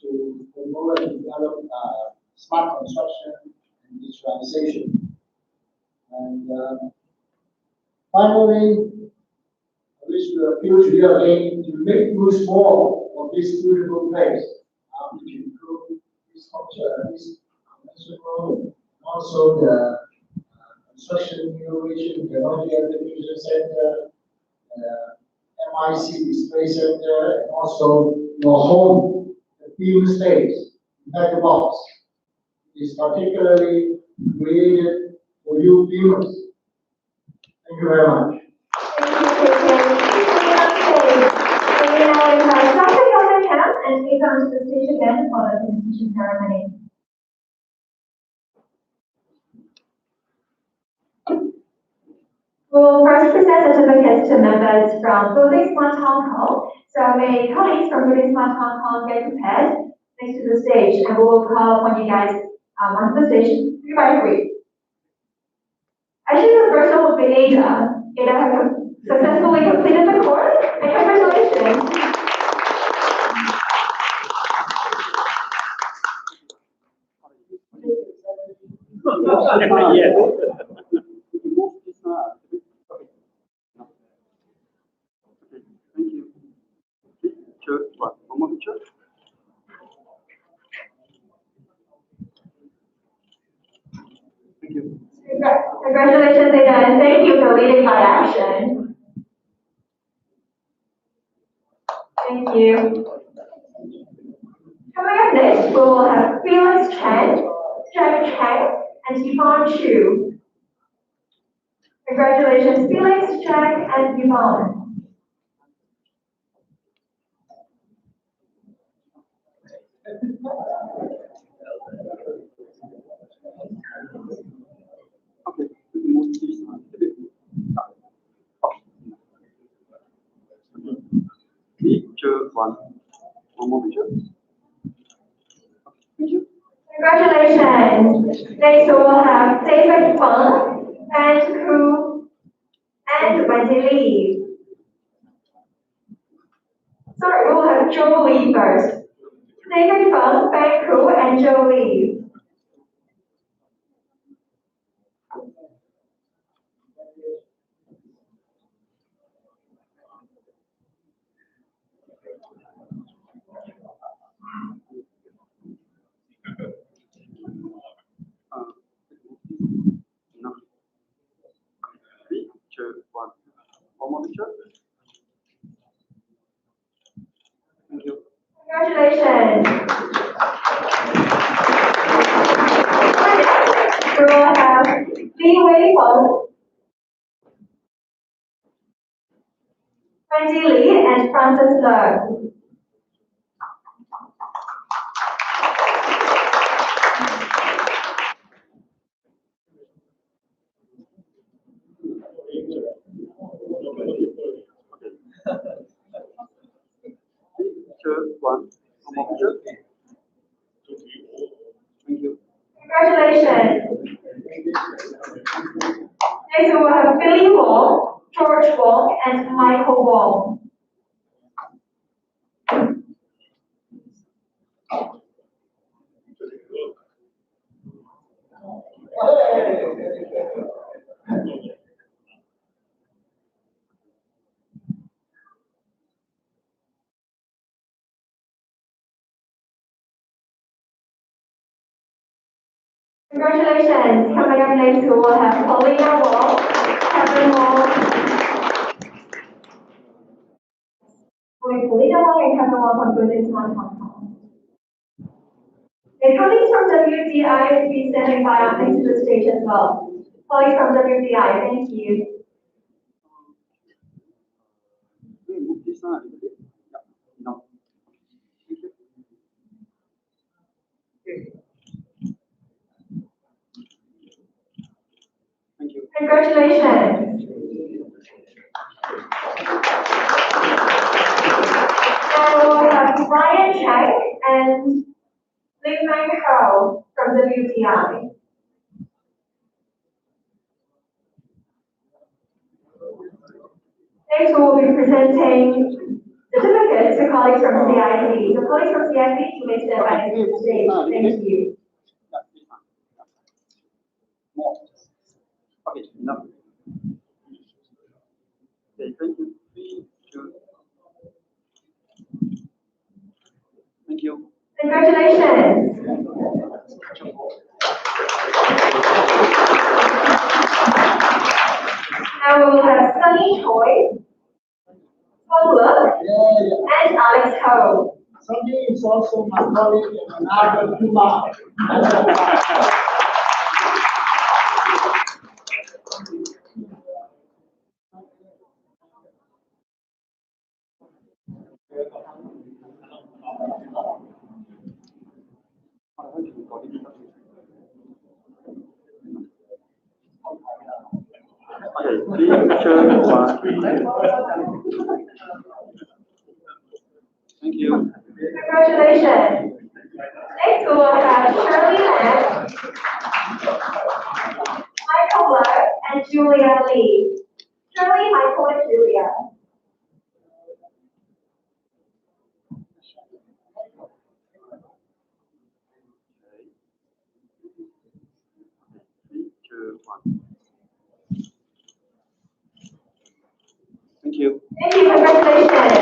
to promote and develop smart construction and visualization. And finally, I wish to appeal to you again to make use more of this beautiful place, to improve this culture, this convention room, and also the construction innovation technology application center, MIC display center, and also your home, the film space, Mega Box, is particularly created for you viewers. Thank you very much. And we come to the stage again for the presentation ceremony. We'll first present certificates to members from Building Smart Hong Kong. So may colleagues from Building Smart Hong Kong get prepared next to the stage, and we will call upon you guys onto the stage 3 by 3. Actually, the first one will be Ada. Ada has successfully completed the course, and congratulations. Yes. Thank you. Picture one. One more picture. Thank you. Congratulations, Ada, and thank you for leading by action. Thank you. Coming up next, we will have Felix Chen, Jack Chang, and Yvonne Chu. Congratulations, Felix, Jack, and Yvonne. Okay, we can move this one. Picture one. One more picture. Thank you. Congratulations. Next, we will have David Feng, and Ku, and Wendy Lee. Sorry, we will have Joe Lee first. David Feng, Ben Ku, and Joe Lee. No. Picture one. One more picture. Thank you. Congratulations. We will have Li Wei Feng, Wendy Lee, and Francis Low. Picture one. One more picture. Thank you. Congratulations. Next, we will have Billy Wong, George Wong, and Michael Wong. Congratulations. Coming up next, we will have Paulina Wall, Kevin Wall. Paulina Wall and Kevin Wall from Building Smart Hong Kong. The colleagues from WDI will be standing by up next to the stage as well. Colleagues from WDI, thank you. Thank you. Congratulations. Now we have Brian Chang and Ling Meng Ho from WDI. Next, we will be presenting certificates to colleagues from CIC. So colleagues from CIC, you may stand by next to the stage. Thank you. More. Okay, enough. Okay, thank you. 3, 2. Thank you. Congratulations. Now we will have Sunny Choi, Paul Look, and Alex Ho. Sunny is also my colleague in another Puma. Okay, 3, 2, 1. Thank you. Congratulations. Next we will have Shirley Lam, Michael Lowe, and Julia Lee. Shirley, Michael, and Julia. Thank you. Thank you, congratulations.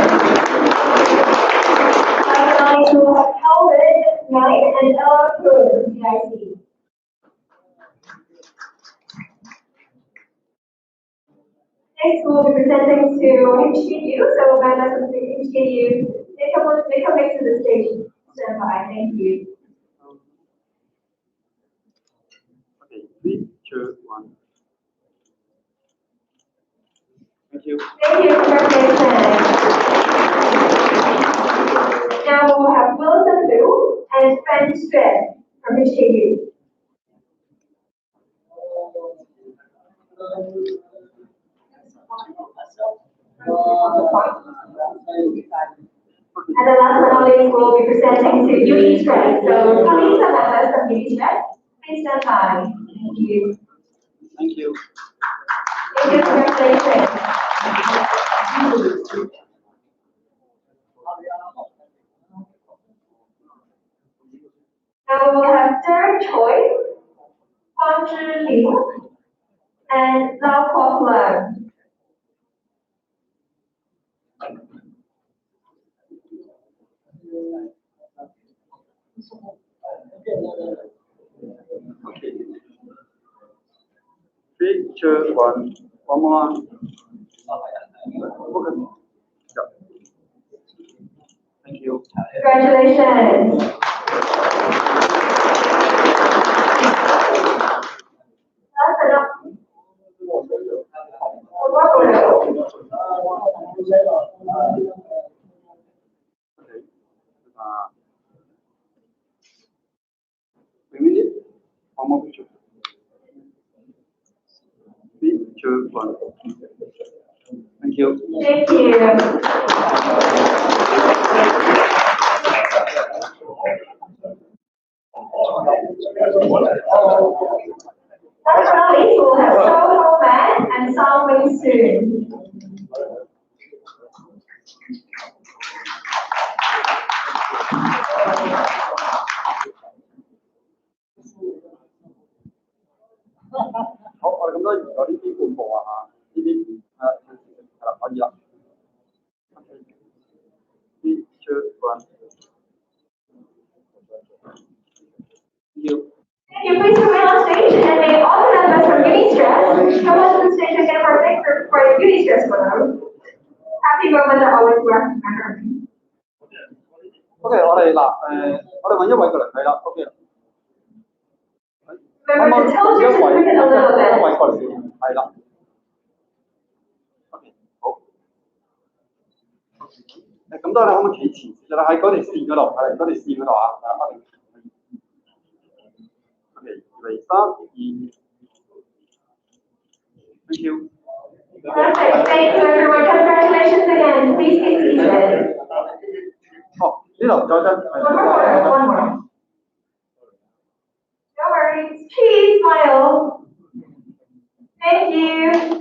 Finally, we will have Calvin Knight and Ella Cruz from CIC. Next, we will be presenting to HTU, so members of the HTU, they come next to the stage. Stand by, thank you. Okay, 3, 2, 1. Thank you. Thank you, congratulations. Now we will have Wilson Liu and Fan Xuan from HTU. And the last but not least, we'll be presenting to Unistress. So colleagues and members from Unistress, please stand by. Thank you. Thank you. Thank you, congratulations. Now we'll have Derek Choi, Huang Zhi Liu, and Lau Kwok Leung. Okay. 3, 2, 1. One more. Okay. Yeah. Thank you. Congratulations. Last but not We need it. One more picture. 3, 2, 1. Thank you. Thank you. Last but not least, we'll have Soho Man and Song Wing Soon.好，我哋咁多有呢啲半部啊嚇，呢啲係啦，可以啦。3, 2, 1. Thank you. Thank you. Please remain on stage, and may all the members from UniStress come onto the stage and get a picture for the UniStress photo. Happy moments are always worth remembering. OK，我哋嗱我哋揾一位過嚟，係啦，OK。Remember to tilt your certificate a little 一 bit. 位過嚟先，係啦。OK，好。咁多你可唔可以企前少少啦？喺嗰條線嗰度，係嗰條線嗰度啊，係啦。OK，嚟3、2。Thank you. Perfect. Thank you, everyone. Congratulations again. Please be seated. 哦，呢度再真。One more. No worries. Cheese, smile. Thank you.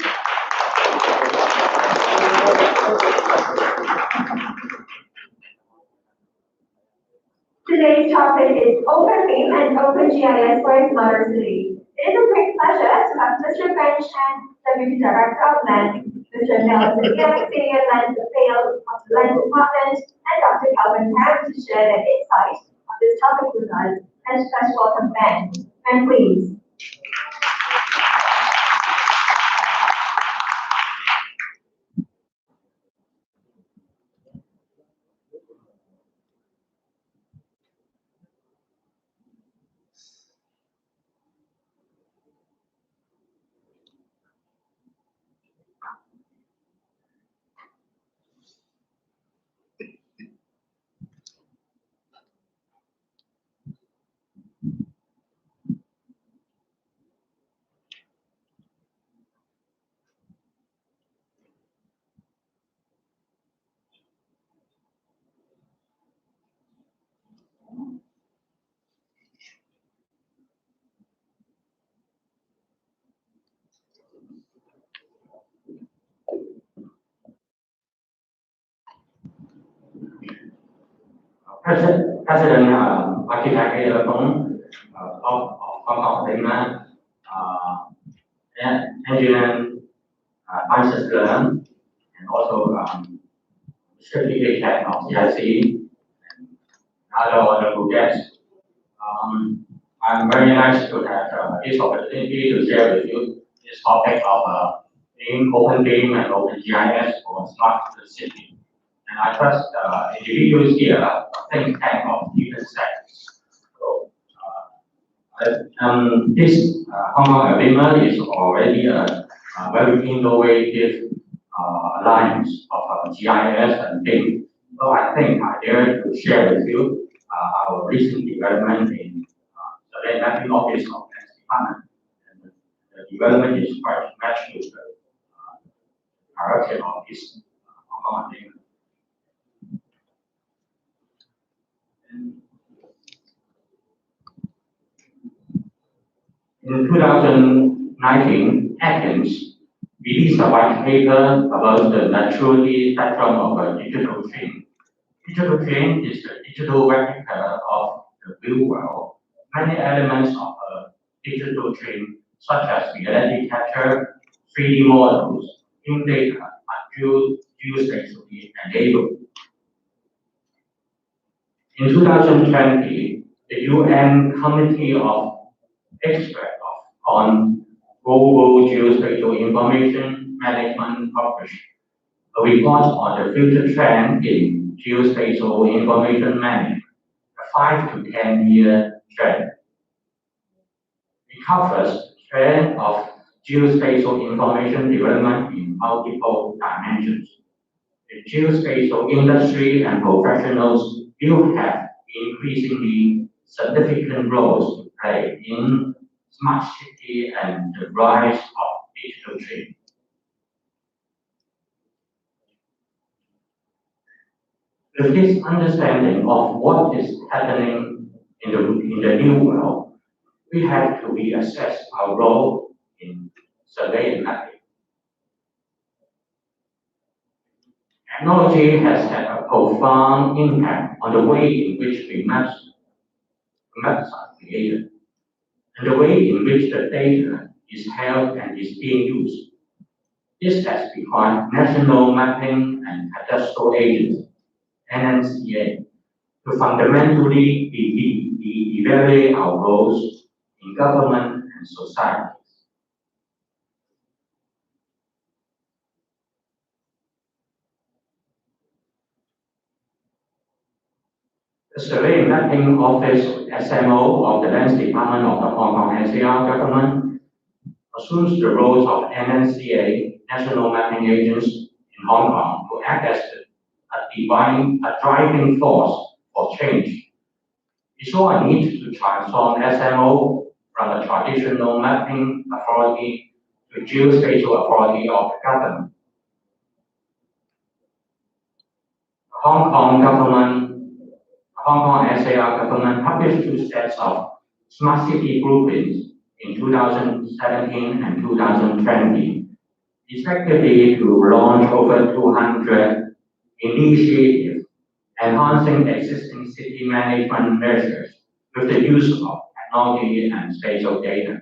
Today's topic is OpenBIM and OpenGIS for a smarter city. It is a great pleasure to have Mr. Ben Chan, Deputy Director of Land, Mr. Nelson Yang, Senior Land Sales of the Land Department, and Dr. Calvin Ham to share their insight on this topic with us. And special welcome Ben. And please. President, architect of Hong Kong, engineer, Francis Learn, and also strategic head of CIC, and other honorable guests. I'm very nice to have this opportunity to share with you this topic of OpenBIM and OpenGIS for smart city. And I trust individuals here think tank of different sectors. So this Hong Kong agreement is already a very innovative alliance of GIS and BIM. So I think I dare to share with you our recent development in the land mapping office of the department. And the development is quite matched with the direction of this Hong Kong agreement. In 2019, Atkins released a white paper about the naturally spectrum of a digital twin. Digital twin is the digital replica of the real world. Many elements of a digital twin, such as reality capture, 3D models, in data, are geospatially enabled. In 2020, the UN Committee of Experts on Global Geospatial Information Management published a report on the future trend in geospatial information management, a 5 to 10 year trend. It covers the trend of geospatial information development in multiple dimensions. The geospatial industry and professionals will have increasingly significant roles to play in smart city and the rise of digital twin. With this understanding of what is happening in the new world, we have to reassess our role in survey and mapping. Technology has had a profound impact on the way in which maps are created, and the way in which the data is held and is being used. This has required National Mapping and Cadastral Agency, NNCA, to fundamentally evaluate our roles in government and society. The Survey Mapping Office SMO of the Lands Department of the Hong Kong NCR government assumes the roles of NNCA, National Mapping Agents in Hong Kong, to act as a driving force for change. We saw a need to transform SMO from a traditional mapping authority to geospatial authority of the government. The Hong Kong SAR government published 2 sets of smart city blueprints in 2017 and 2020, respectively, to launch over 200 initiatives enhancing existing city management measures with the use of technology and spatial data.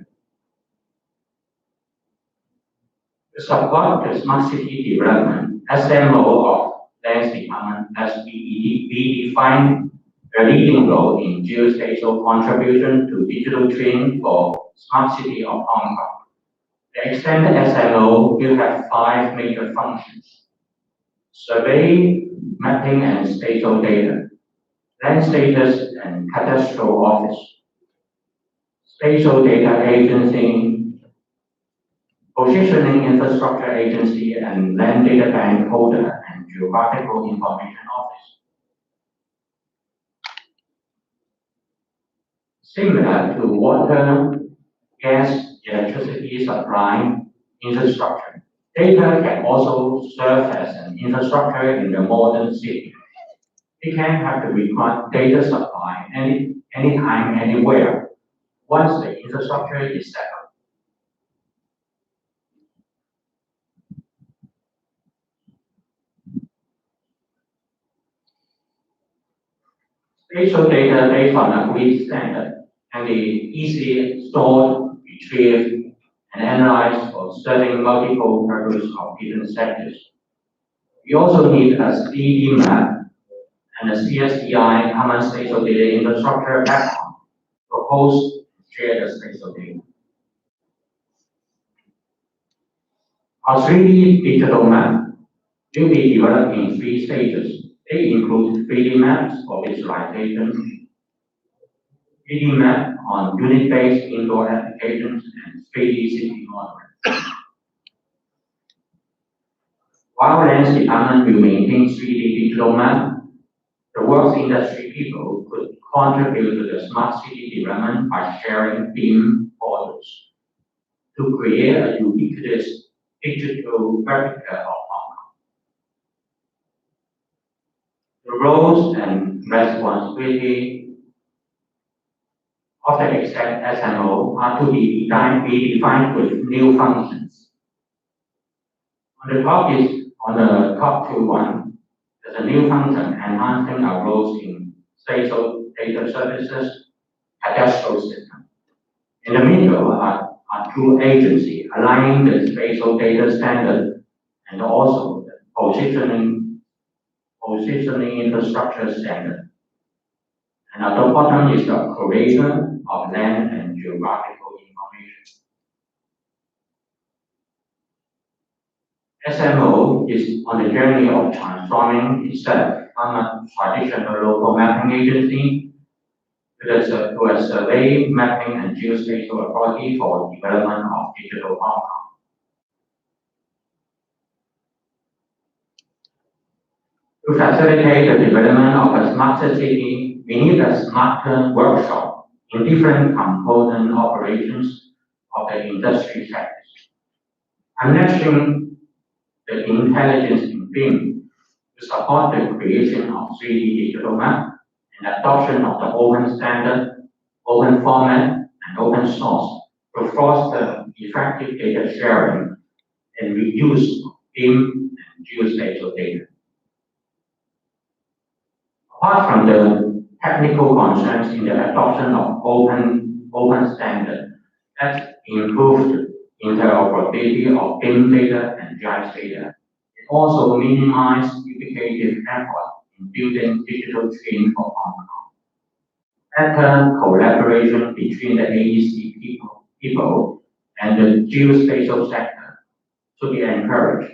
To support the smart city development, SMO of Lands Department has redefined a leading role in geospatial contribution to digital twin for smart city of Hong Kong. The extended SMO will have 5 major functions: survey, mapping and spatial data, land status and cadastral office, spatial data agency, positioning infrastructure agency, and land data bank holder and geographical information office. Similar to water, gas, electricity supply infrastructure, data can also serve as an infrastructure in the modern city. It can have the required data supply anytime, anywhere, once the infrastructure is set up. Spatial data based on a grid standard can be easily stored, retrieved, and analyzed for serving multiple purposes of different sectors. We also need a 3D map and a CSDI common spatial data infrastructure platform to host and share the spatial data. Our 3D digital map will be developed in 3 stages. They include 3D maps for visualization, 3D map on unit-based indoor applications, and 3D city modeling. While Lands Department will maintain 3D digital map, the works industry people could contribute to the smart city development by sharing BIM models to create a ubiquitous digital replica of Hong Kong. The roles and responsibility of the exec SMO are to be defined with new functions. On the top 2 there's a new function enhancing our roles in spatial data services, cadastral system. In the middle are 2 agencies aligning the spatial data standard and also the positioning infrastructure standard. And at the bottom is the creation of land and geographical information. SMO is on the journey of transforming itself from a traditional local mapping agency to a survey, mapping, and geospatial authority for development of digital Hong Kong. To facilitate the development of a smarter city, we need a smarter workshop in different component operations of the industry sectors. Unleashing the intelligence in BIM to support the creation of 3D digital map and adoption of the open standard, open format, and open source to foster effective data sharing and reuse of BIM and geospatial data. Apart from the technical concerns in the adoption of open standard that improved interoperability of BIM data and GIS data, it also minimized duplicative effort in building digital twin for Hong Kong. Better collaboration between the AECP the geospatial sector to be encouraged.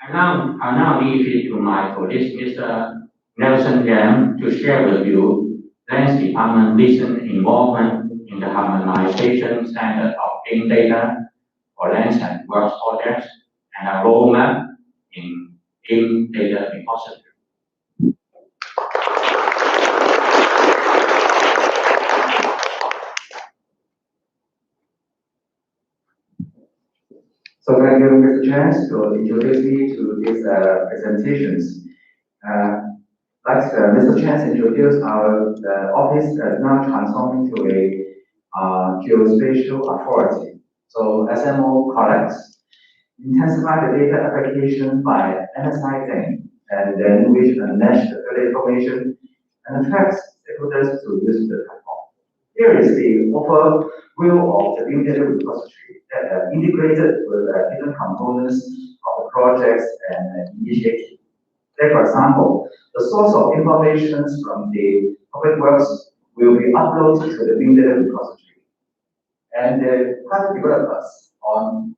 I now leave it to my colleague, Mr. Nelson Yam, to share with you Lands Department recent involvement in the harmonization standard of BIM data for lands and works projects and a roadmap in BIM data repository. So thank you, Mr. Chen, to introduce me to these presentations. Like Mr. Chen introduced, our office is now transforming to a geospatial authority. So SMO collects, intensify the data application by analyzing, and then which match the data information and attracts stakeholders to use the platform. Here is the overview of the BIM data repository that are integrated with different components of the projects and initiatives. Take, for example, the source of information from the public works will be uploaded to the BIM data repository. And the private developers, on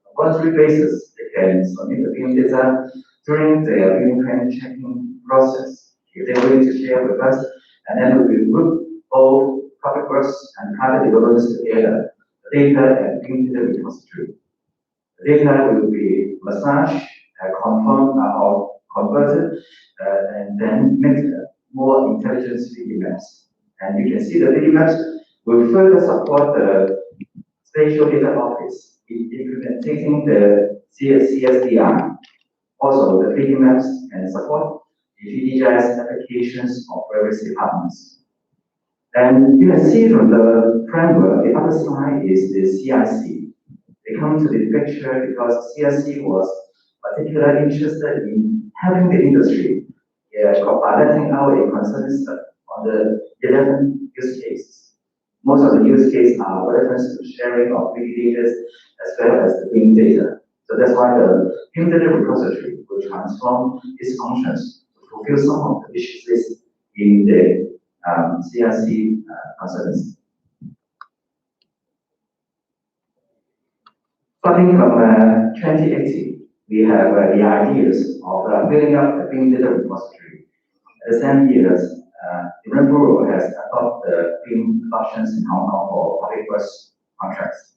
a voluntary basis, they can submit the BIM data during their BIM plan checking process. If they're willing to share with us, and then we will group both public works and private developers together, the data and BIM data repository. The data will be massaged, confirmed, or converted, and then make more intelligent 3D maps. And you can see the 3D maps will further support the Spatial Data Office in implementing the CSDI. Also, the 3D maps can support the GIS applications of various departments. And you can see from the framework, the other side is the CIC. They come to the picture because CIC was particularly interested in helping the industry by letting out a consensus on the 11 use cases. Most of the use cases are reference to sharing of big data as well as the BIM data. So that's why the BIM data repository will transform its functions to fulfill some of the wishes in the CIC consultancy. Starting from 2018, we have the ideas of building up the BIM data repository. At the same years, the Ren Bureau has adopted the BIM functions in Hong Kong for public works contracts.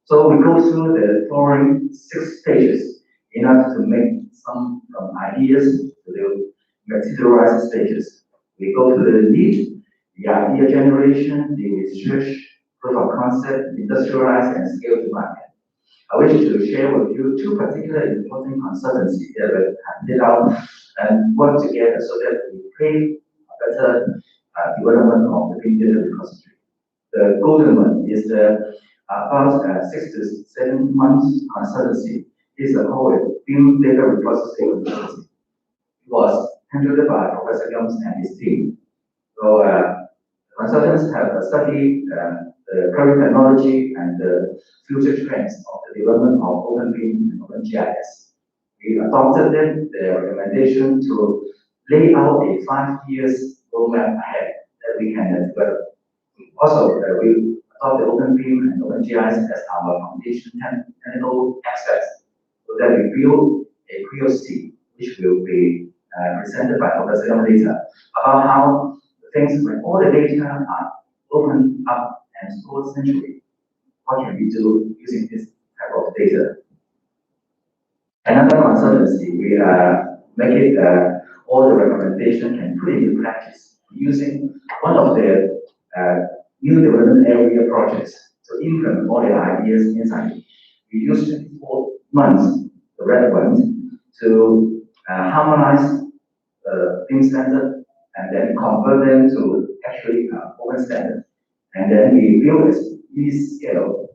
So we go through the following 6 stages in order to make some ideas to the materialized stages. We go to the lead, the idea generation, the research, proof of concept, industrialize, and scale to market. I wish to share with you 2 particular important consultancies that have did out and work together so that we create a better development of the BIM data repository. The golden one is the about 6 to 7 months consultancy. Is a whole BIM data repository consultancy. It was handled by Professor Gums and his team. So consultants have studied the current technology and the future trends of the development of OpenBIM and OpenGIS. We adopted their recommendation to lay out a 5 years roadmap ahead that we can develop. Also, we adopt the OpenBIM and OpenGIS as our foundation technical aspects so that we build a POC, which will be presented by Professor Young later, about how things when all the data are opened up and stored centrally, what can we do using this type of data? Another consultancy, we make it all the recommendation can put it into practice using one of the new development area projects to implement all the ideas inside. We use 24 months, the red one, to harmonize the BIM standard and then convert them to actually open standard. And then we build a scale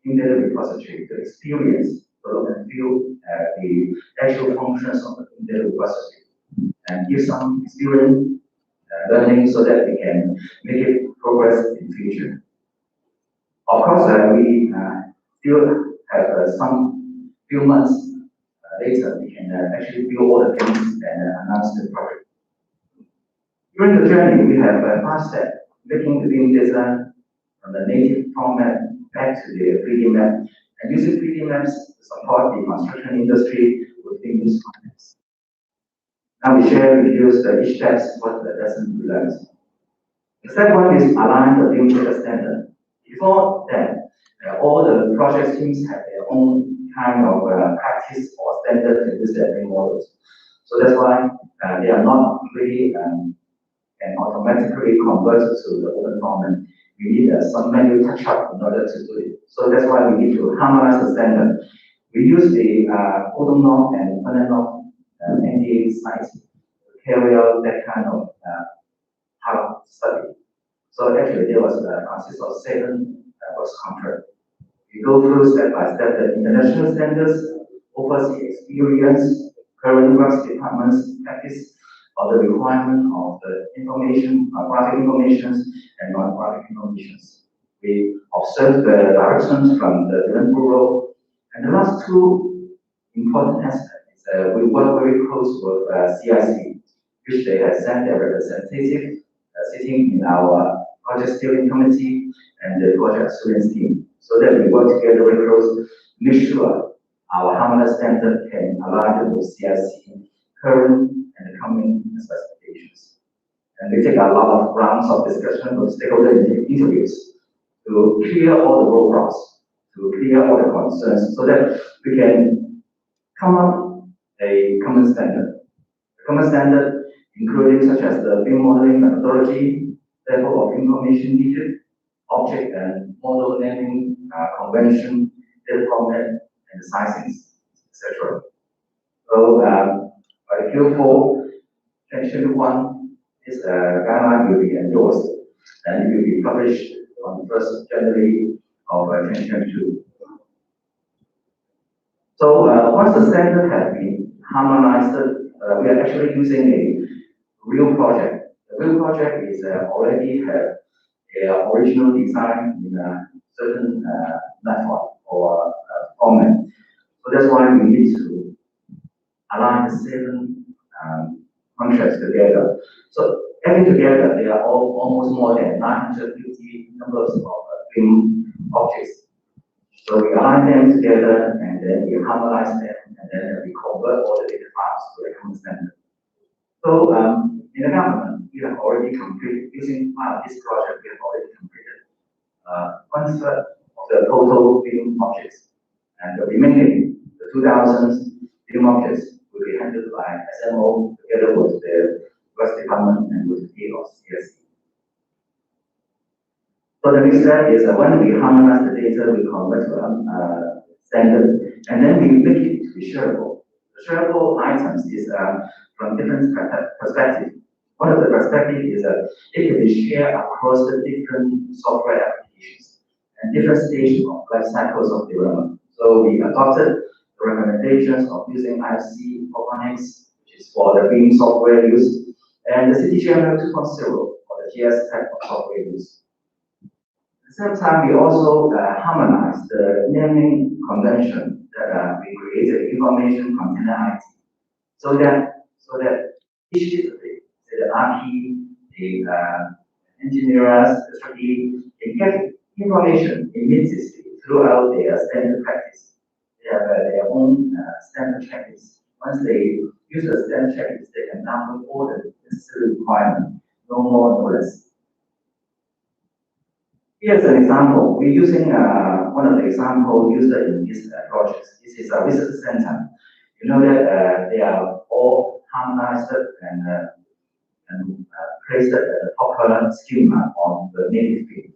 in the repository to experience, to look and feel the actual functions of the repository and give some experience learning so that we can make it progress in future. Of course, we still have some few months later, we can actually build all the things and announce the project. During the journey, we have 5 steps, making the BIM data from the native format back to the 3D map, and using 3D maps to support the construction industry within this context. Now we share with you each steps what the lesson we learned. The second one is align the BIM data standard. Before that, all the project teams have their own kind of practice or standard to use their BIM models. So that's why they are not really and automatically convert to the open format. We need some manual touch-up in order to do it. So that's why we need to harmonize the standard. We use the OpenBIM and OpenGIS NDA sites to carry out that kind of how study. So actually, there was consists of 7 works contract. We go through step by step the international standards, overseas experience, current works departments practice of the requirement of the information, graphic informations and non-graphic informations. We observe the directions from the Development Bureau. And the last 2 important aspects is we work very close with CIC, which they have sent their representative sitting in our project steering committee and the project assurance team, so that we work together very close to make sure our harmonized standard can align with CIC current and the coming specifications. And we take a lot of rounds of discussion with stakeholder interviews to clear all the roadblocks, to clear all the concerns, so that we can come up a common standard. The common standard including such as the BIM modeling methodology, level of information needed, object and model naming convention, data format, and the sizings, etc. So by Q4 2021, this guideline will be endorsed and it will be published on the 1st of January of 2022. So once the standard has been harmonized, we are actually using a real project. The real project is already have a original design in a certain platform or format. So that's why we need to align the 7 contracts together. So adding together, they are all almost more than 950 numbers of BIM objects. So we align them together and then we harmonize them and then we convert all the data files to a common standard. So in the government, we have already completed, using part of this project, we have already completed 1/3 of the total BIM objects. And the remaining, the 2,000 BIM objects, will be handled by SMO together with the West Department and with the of CSC. So the next step is when we harmonize the data, we convert to standard, and then we make it to be shareable. The shareable items is from different perspectives. One of the perspectives is that it can be shared across the different software applications and different stages of life cycles of development. So we adopted the recommendations of using IFC Organics, which is for the BIM software use, and the CityGML 2.0 for the GS type of software use. At the same time, we also harmonized the naming convention that we created, information container IT, so that each discipline, say the RP, the engineers, the strategy, they get information immediately throughout their standard practice. They have their own standard checklist. Once they use the standard checklist, they can download all the necessary requirements, no more, no less. Here's an example. We're using one of the example used in this project. This is a research center. You know that they are all harmonized and placed a proper schema on the native field.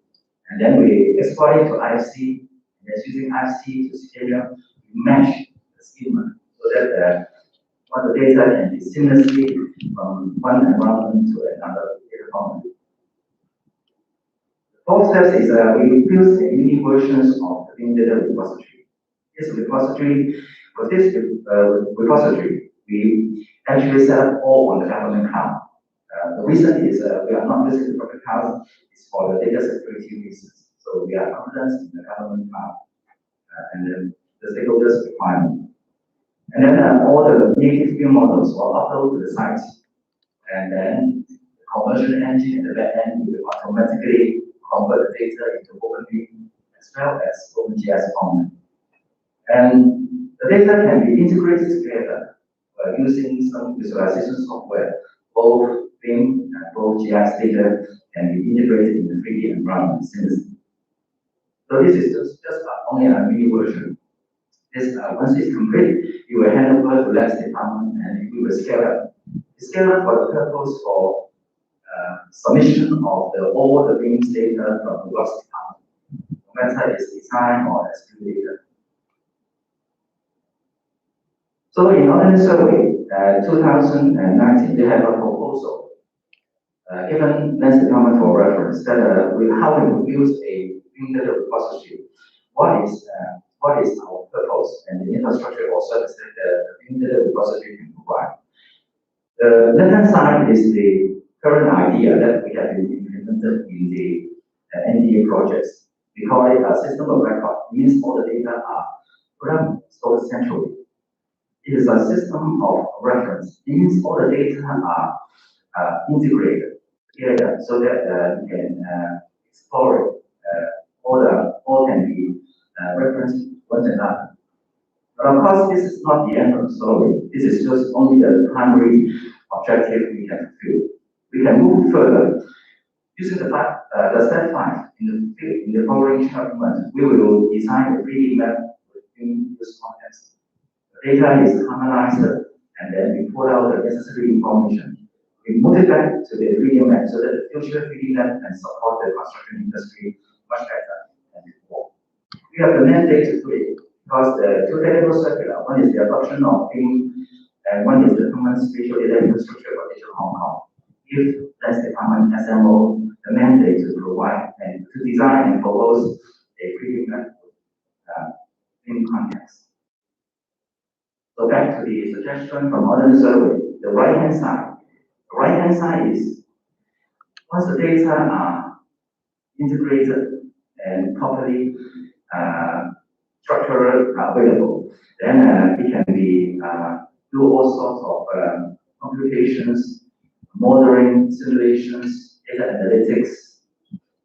And then we export it to IFC, and it's using IFC to schedule to match the schema so that all the data can be seamlessly from one environment to another data format. The 4th step is we build a mini versions of the BIM data repository. This repository, for this repository, we actually set up all on the government cloud. The reason is we are not using the public cloud, it's for the data security reasons. So we are confident in the government cloud and then the stakeholders requirement. And then all the native BIM models will upload to the site. And then the conversion engine in the back end will automatically convert the data into OpenBIM as well as OpenGIS format. And the data can be integrated together using some visualization software. Both BIM and both GIS data can be integrated in the 3D environment seamlessly. So this is just only a mini version. This once it's complete, you will hand over to labs department and we will scale up. Scale up for the purpose for submission of all the BIM data from the works department, no matter it's design or SQ data. So in Ordnance Survey 2019, they have a proposal given Lands Department for reference that how we would use a BIM data repository. What is our purpose and the infrastructure or service that the BIM data repository can provide? The left-hand side is the current idea that we have been implemented in the NDA projects. We call it a system of record. It means all the data are stored centrally. It is a system of reference. It means all the data are integrated together so that you can explore it. All can be referenced one another. But of course, this is not the end of the story. This is just only the primary objective we can fulfill. We can move further. Using the step 5 in the following document, we will design a 3D map within this context. The data is harmonized, and then we pull out the necessary information. We move it back to the 3D map so that the future 3D map can support the construction industry much better than before. We have the mandate to do it because the two variables circular. One is the adoption of BIM, and one is the common spatial data infrastructure for digital Hong Kong. If Lands Department SMO the mandate to provide and to design and propose a 3D map in context. So back to the suggestion from Ordnance Survey, the right-hand side. The right-hand side is once the data are integrated and properly structured available, then it can be do all sorts of computations, modeling, simulations, data analytics,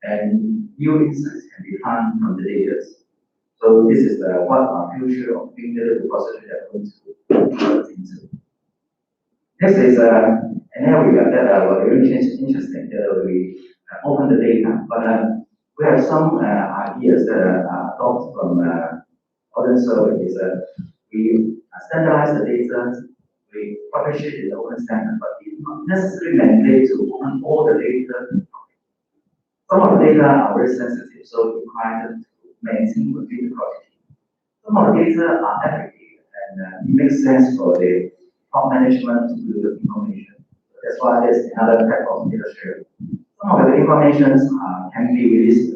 and new insights can be found from the data. So this is what our future of BIM data repository are going to develop into. Next is an area that was really interesting that we open the data, but we have some ideas that are adopted from Ordnance Survey. Is we standardize the data, we publish it in the open standard, but we not necessarily mandate to open all the data. Some of the data are very sensitive, so we require them to maintain within the project. Some of the data are aggregated, and it makes sense for the top management to do the information. That's why there's another type of data sharing. Some of the information can be released,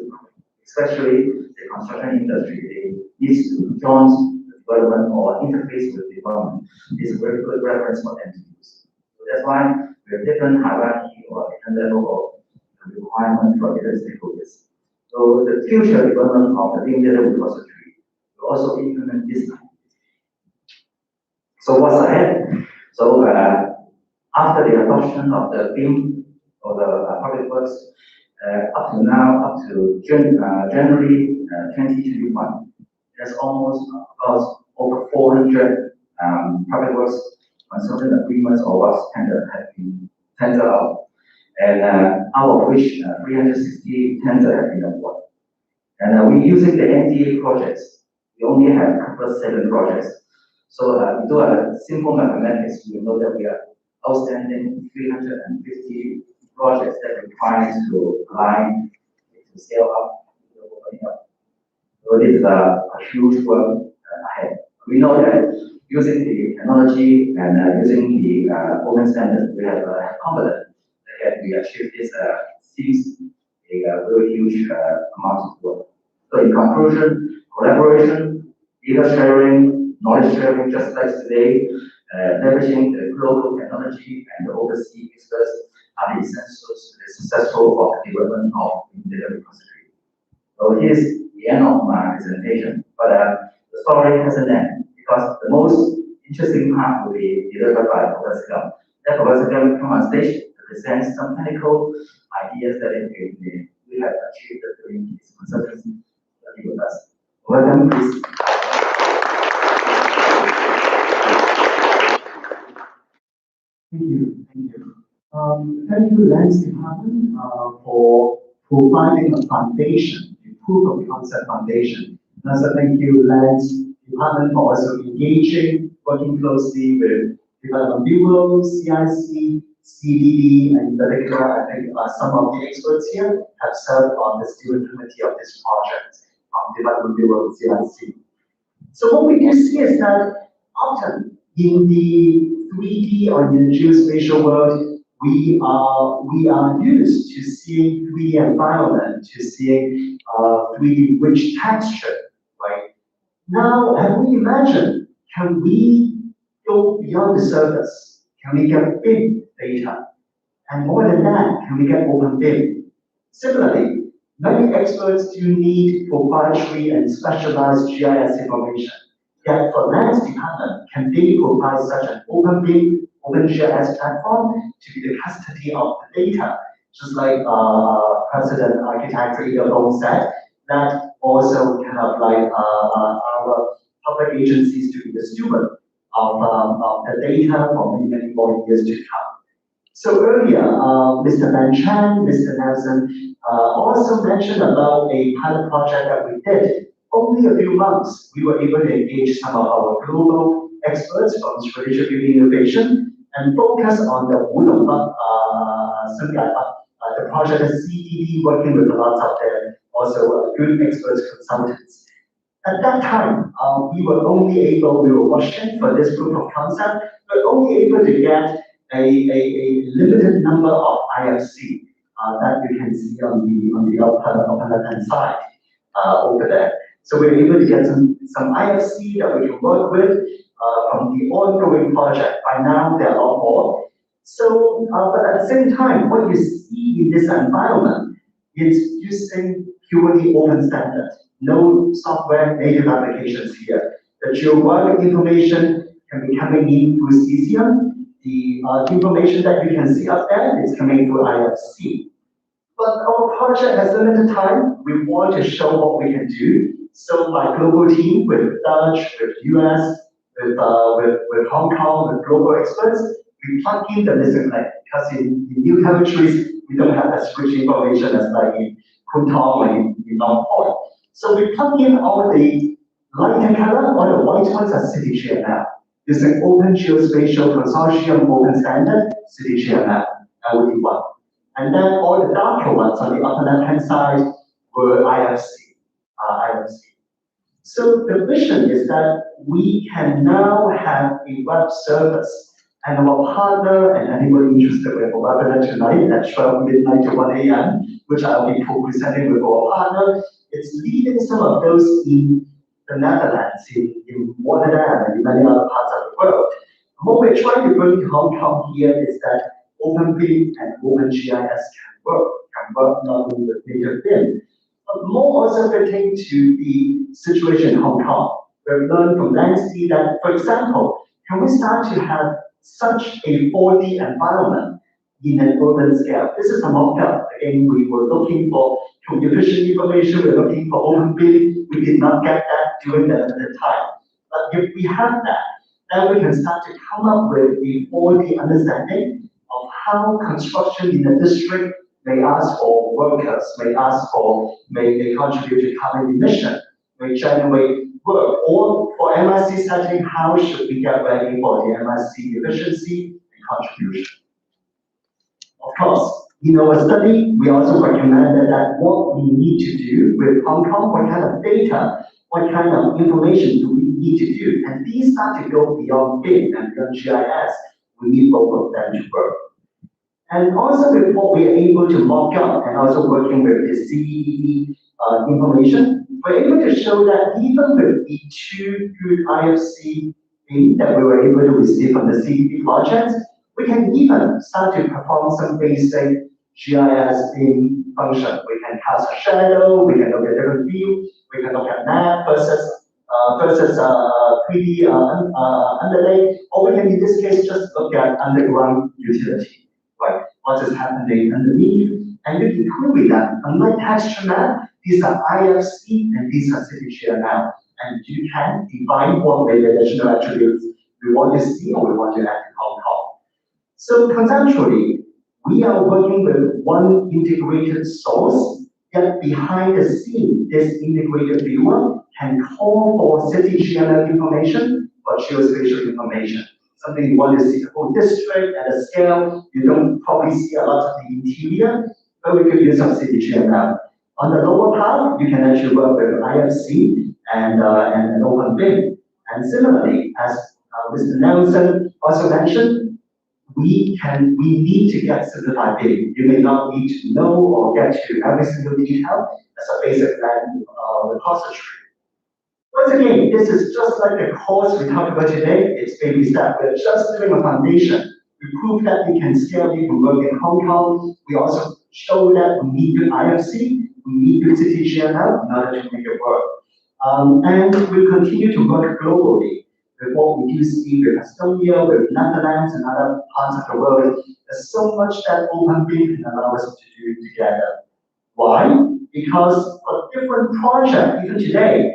especially the construction industry. They need to join the development or interface with the development. It's a very good reference for them to use. So that's why we have different hierarchy or different level of requirement for different stakeholders. So the future development of the BIM data repository will also implement this. So what's ahead? So after the adoption of the BIM or the public works, up to now, up to January 2021, there's almost about over 400 public works consultant agreements or works tender have been tendered out, and out of which 360 tenders have been awarded. And we're using the NDA projects. We only have covered 7 projects. So we do a simple mathematics. We know that we are outstanding 350 projects that require to align, to scale up, to opening up. So this is a huge work ahead. We know that using the technology and using the open standards, we have confidence that we achieve this seems a very huge amount of work. So in conclusion, collaboration, data sharing, knowledge sharing, just like today, leveraging the global technology and the overseas experts are the essentials to the successful development of the data repository. So here's the end of my presentation, but the story hasn't ended because the most interesting part will be delivered by Professor Gum. That Professor Gum come on stage to present some technical ideas that we we have achieved during this consultancy study with us. Welcome, please. Thank you. Thank you, Lens Department, for providing a foundation, a proof of concept foundation. And also thank you, Lens Department, for also engaging, working closely with Development Bureau, CIC, CDD, and in particular, I think some of the experts here have served on the steering committee of this project, Development Bureau, CIC. So what we do see is that often in the 3D or in the geospatial world, we are used to seeing 3D environment, to seeing 3D rich texture, right? Now, have we imagined, can we go beyond the surface? Can we get big data? And more than that, can we get OpenBIM? Similarly, many experts do need proprietary and specialized GIS information. Yet for Land's department, can they provide such an OpenBIM, OpenGIS platform to be the custody of the data? Just like President Architect Ida said, that also kind of like our public agencies to be the steward of the data for many, many more years to come. So earlier, Mr. Van Chan, Mr. Nelson also mentioned about a pilot project that we did. Only a few months, we were able to engage some of our global experts from strategic innovation and focus on the the project at CDD, working with lots of their also good experts consultants. At that time, we were watching for this proof of concept, but only able to get a limited number of IFC that you can see on the upper left-hand side over there. So we're able to get some IFC that we can work with from the ongoing project. By now, there are a lot more. So, but at the same time, what you see in this environment is using purely open standard. No software native applications here. The geographic information can be coming in through cesium. The information that you can see up there is coming through IFC. But our project has limited time. We want to show what we can do. So my global team with Dutch, with US, with Hong Kong, with global experts, we plug in the missing link. Because in new territories, we don't have as rich information as like in Puntong or in North Point. So we plug in all the lighter color, all the white ones are city GML. Using Open Geospatial Consortium Open Standard, city GML, LD1. And then all the darker ones on the upper left-hand side were IFC. So the vision is that we can now have a web service, and our partner and anybody interested with a webinar tonight at 12 midnight to 1 a.m., which I'll be co-presenting with our partner, it's leading some of those in the Netherlands, in Rotterdam, and in many other parts of the world. What we're trying to bring to Hong Kong here is that OpenBIM and OpenGIS can work not only with native BIM, but more also pertaining to the situation in Hong Kong. We've learned from Nancy that, for example, can we start to have such a 4D environment in an urban scale? This is a mock-up. Again, we were looking for computer vision information, we're looking for OpenBIM. We did not get that during the time. But if we have that, then we can start to come up with a 4D understanding of how construction in a district may ask for workers, may contribute to carbon emission, may generate work, or for MIC setting, how should we get ready for the MIC efficiency and contribution? Of course, in our study, we also recommended that what we need to do with Hong Kong, what kind of data, what kind of information do we need to do? And these start to go beyond BIM and beyond GIS. We need both of them to work. And also with what we are able to mock up and also working with the CED information, we're able to show that even with the two good IFC things that we were able to receive from the CED project, we can even start to perform some basic GIS in function. We can cast a shadow, we can look at different view, we can look at map versus 3D underlay, or we can in this case just look at underground utility. Right, what is happening underneath, And you can query them. Unlike texture map, these are IFC and these are city share map. And you can define what maybe additional attributes we want to see or we want to add in Hong Kong. So conceptually, we are working with one integrated source, yet behind the scene, this integrated viewer can call for city GML information or geospatial information. Something you want to see the whole district at a scale, you don't probably see a lot of the interior, but we could use some city GML. On the lower part, you can actually work with IFC and OpenBIM. And similarly, as Mr. Nelson also mentioned, we need to get simplified BIM. You may not need to know or get to every single detail as a basic land repository. Once again, this is just like the course we talked about today. It's baby step. We're just doing a foundation. We prove that we can scale, we can work in Hong Kong. We also show that we need good IFC, we need good city GML in order to make it work. And we continue to work globally with what we do see with Estonia, with Netherlands, and other parts of the world. There's so much that OpenBIM can allow us to do together. Why? Because for different projects, even today,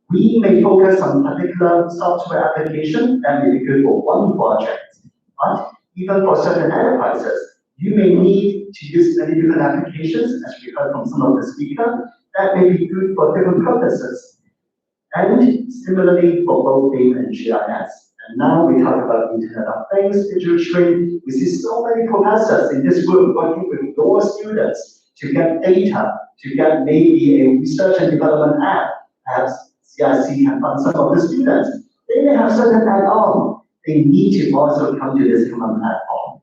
we may focus on particular software application that may be good for one project. But even for certain enterprises, you may need to use many different applications, as we heard from some of the speakers, that may be good for different purposes. And similarly for both BIM and GIS. And now we talk about Internet of Things, digital twin. We see so many professors in this room working with your students to get data, to get maybe a research and development app. Perhaps CIC can fund some of the students. They may have certain add-on. They need to also come to this common platform.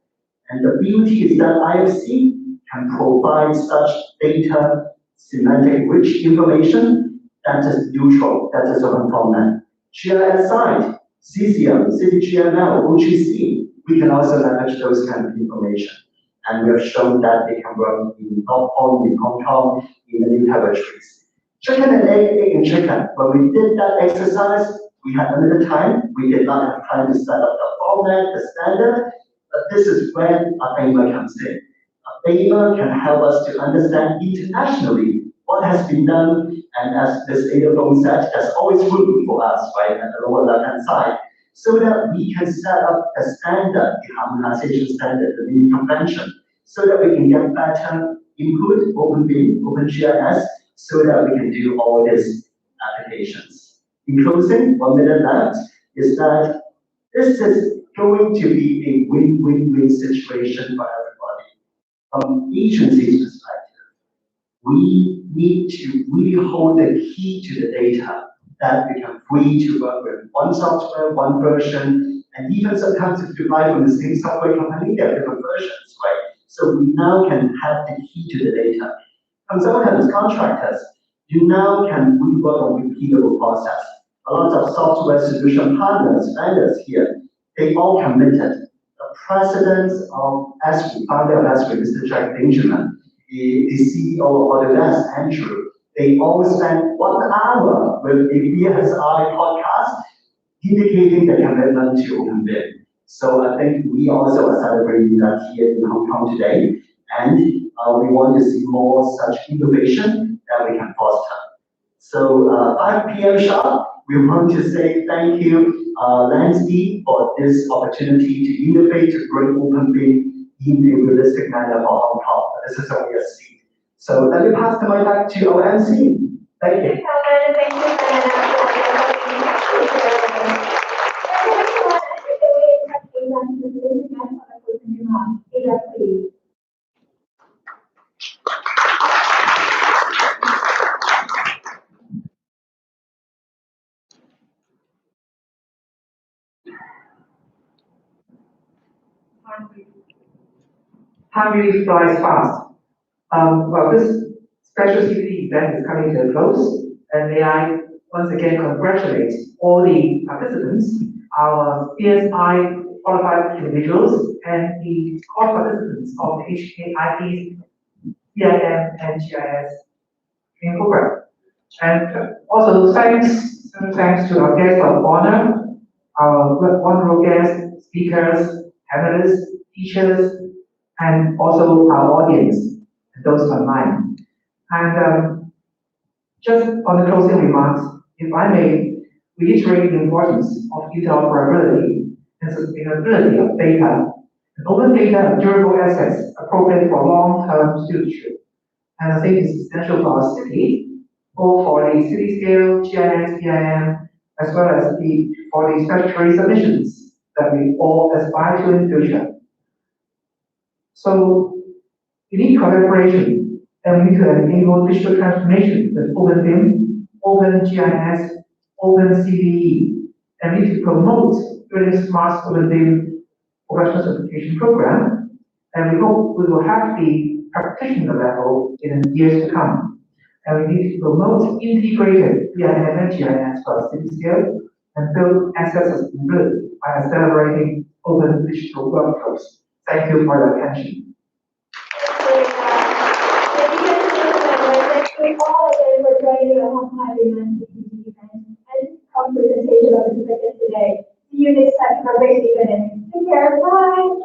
And the beauty is that IFC can provide such data, semantic rich information that is neutral, that is open format. GIS side, CCM, CityGML, OGC, we can also leverage those kind of information. And we have shown that they can work in not only in Hong Kong, in the new territories. Chicken and egg and chicken. When we did that exercise, we had limited time. We did not have time to set up the format, the standard, but this is when a framework comes in. A framework can help us to understand internationally what has been done, and as Ms. Adelbom said, there's always room for us, right, at the lower left-hand side, so that we can set up a standard, the harmonization standard, the naming convention, so that we can get better input, OpenBIM, OpenGIS, so that we can do all these applications. In closing, 1 minute left, is that this is going to be a win-win-win situation for everybody. From agency's perspective, we need to really hold the key to the data that we can free to work with one software, one version, and even sometimes if you buy from the same software company, there are different versions, right? So we now can have the key to the data. Consultants, contractors, you now can rework a repeatable process. A lot of software solution partners, vendors here, they all committed. The president of ASRI, founder of ASRI, Mr. Jack Benjamin, the CEO of Autodesk, Andrew, they all spent 1 hour with a bSI podcast indicating the commitment to OpenBIM. So I think we also are celebrating that here in Hong Kong today, and we want to see more such innovation that we can foster. So 5 p.m. sharp, we want to say thank you, Lansky, for this opportunity to innovate, to bring OpenBIM in a realistic manner for Hong Kong. This is only a seed. So let me pass the mic back to our MC. Thank you. Thank you. Time really flies fast. Well, this special CPD event is coming to a close, and may I once again congratulate all the participants, our bSI qualified individuals, and the core participants of the HKIP's BIM and GIS training program. And also thanks to our guests of honor, our wonderful guests, speakers, panelists, teachers, and also our audience. and those online. And just on the closing remarks, if I may reiterate the importance of interoperability and sustainability of data, and open data are durable assets appropriate for long-term stewardship. And I think it's essential for our city, both for the city scale, GIS, BIM, as well as for the statutory submissions that we all aspire to in the future. So we need collaboration, and we need to enable digital transformation with OpenBIM, OpenGIS, OpenCVE, and we need to promote building smart OpenBIM professional certification program, and we hope we will have the practitioner level in the years to come. And we need to promote integrated BIM and GIS for city scale and build asset sustainability by accelerating open digital workflows. Thank you for your attention. Thank you all again for joining the Hong event and presentation of the speakers today. See you next time for a great evening. Take care. Bye.